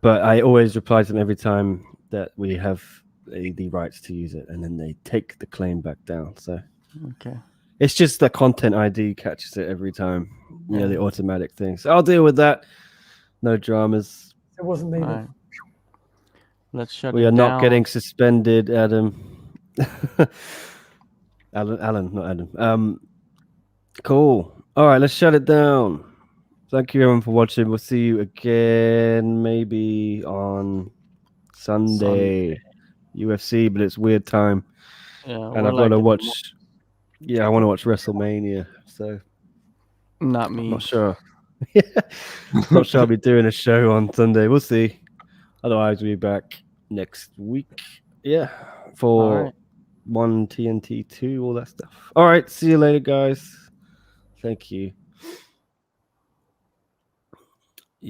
But I always reply to them every time that we have the rights to use it, and then they take the claim back down. So Okay. it's just the content ID catches it every time. You know, the automatic thing. So I'll deal with that. No dramas. It wasn't me. All right. Let's shut We it are down. not getting suspended, Adam. Alan, not Adam. Cool. All right, let's shut it down. Thank you everyone for watching. We'll see you again maybe on Sunday. UFC, but it's weird time. Yeah, And we're I've got to like- watch. Yeah, I want to watch WrestleMania. So Not I'm me. not sure. Not sure I'll be doing a show on Sunday. We'll see. Otherwise, we'll be back next week. Yeah, for right. 1 TNT 2, all that stuff. All right, see you later, guys. Thank you.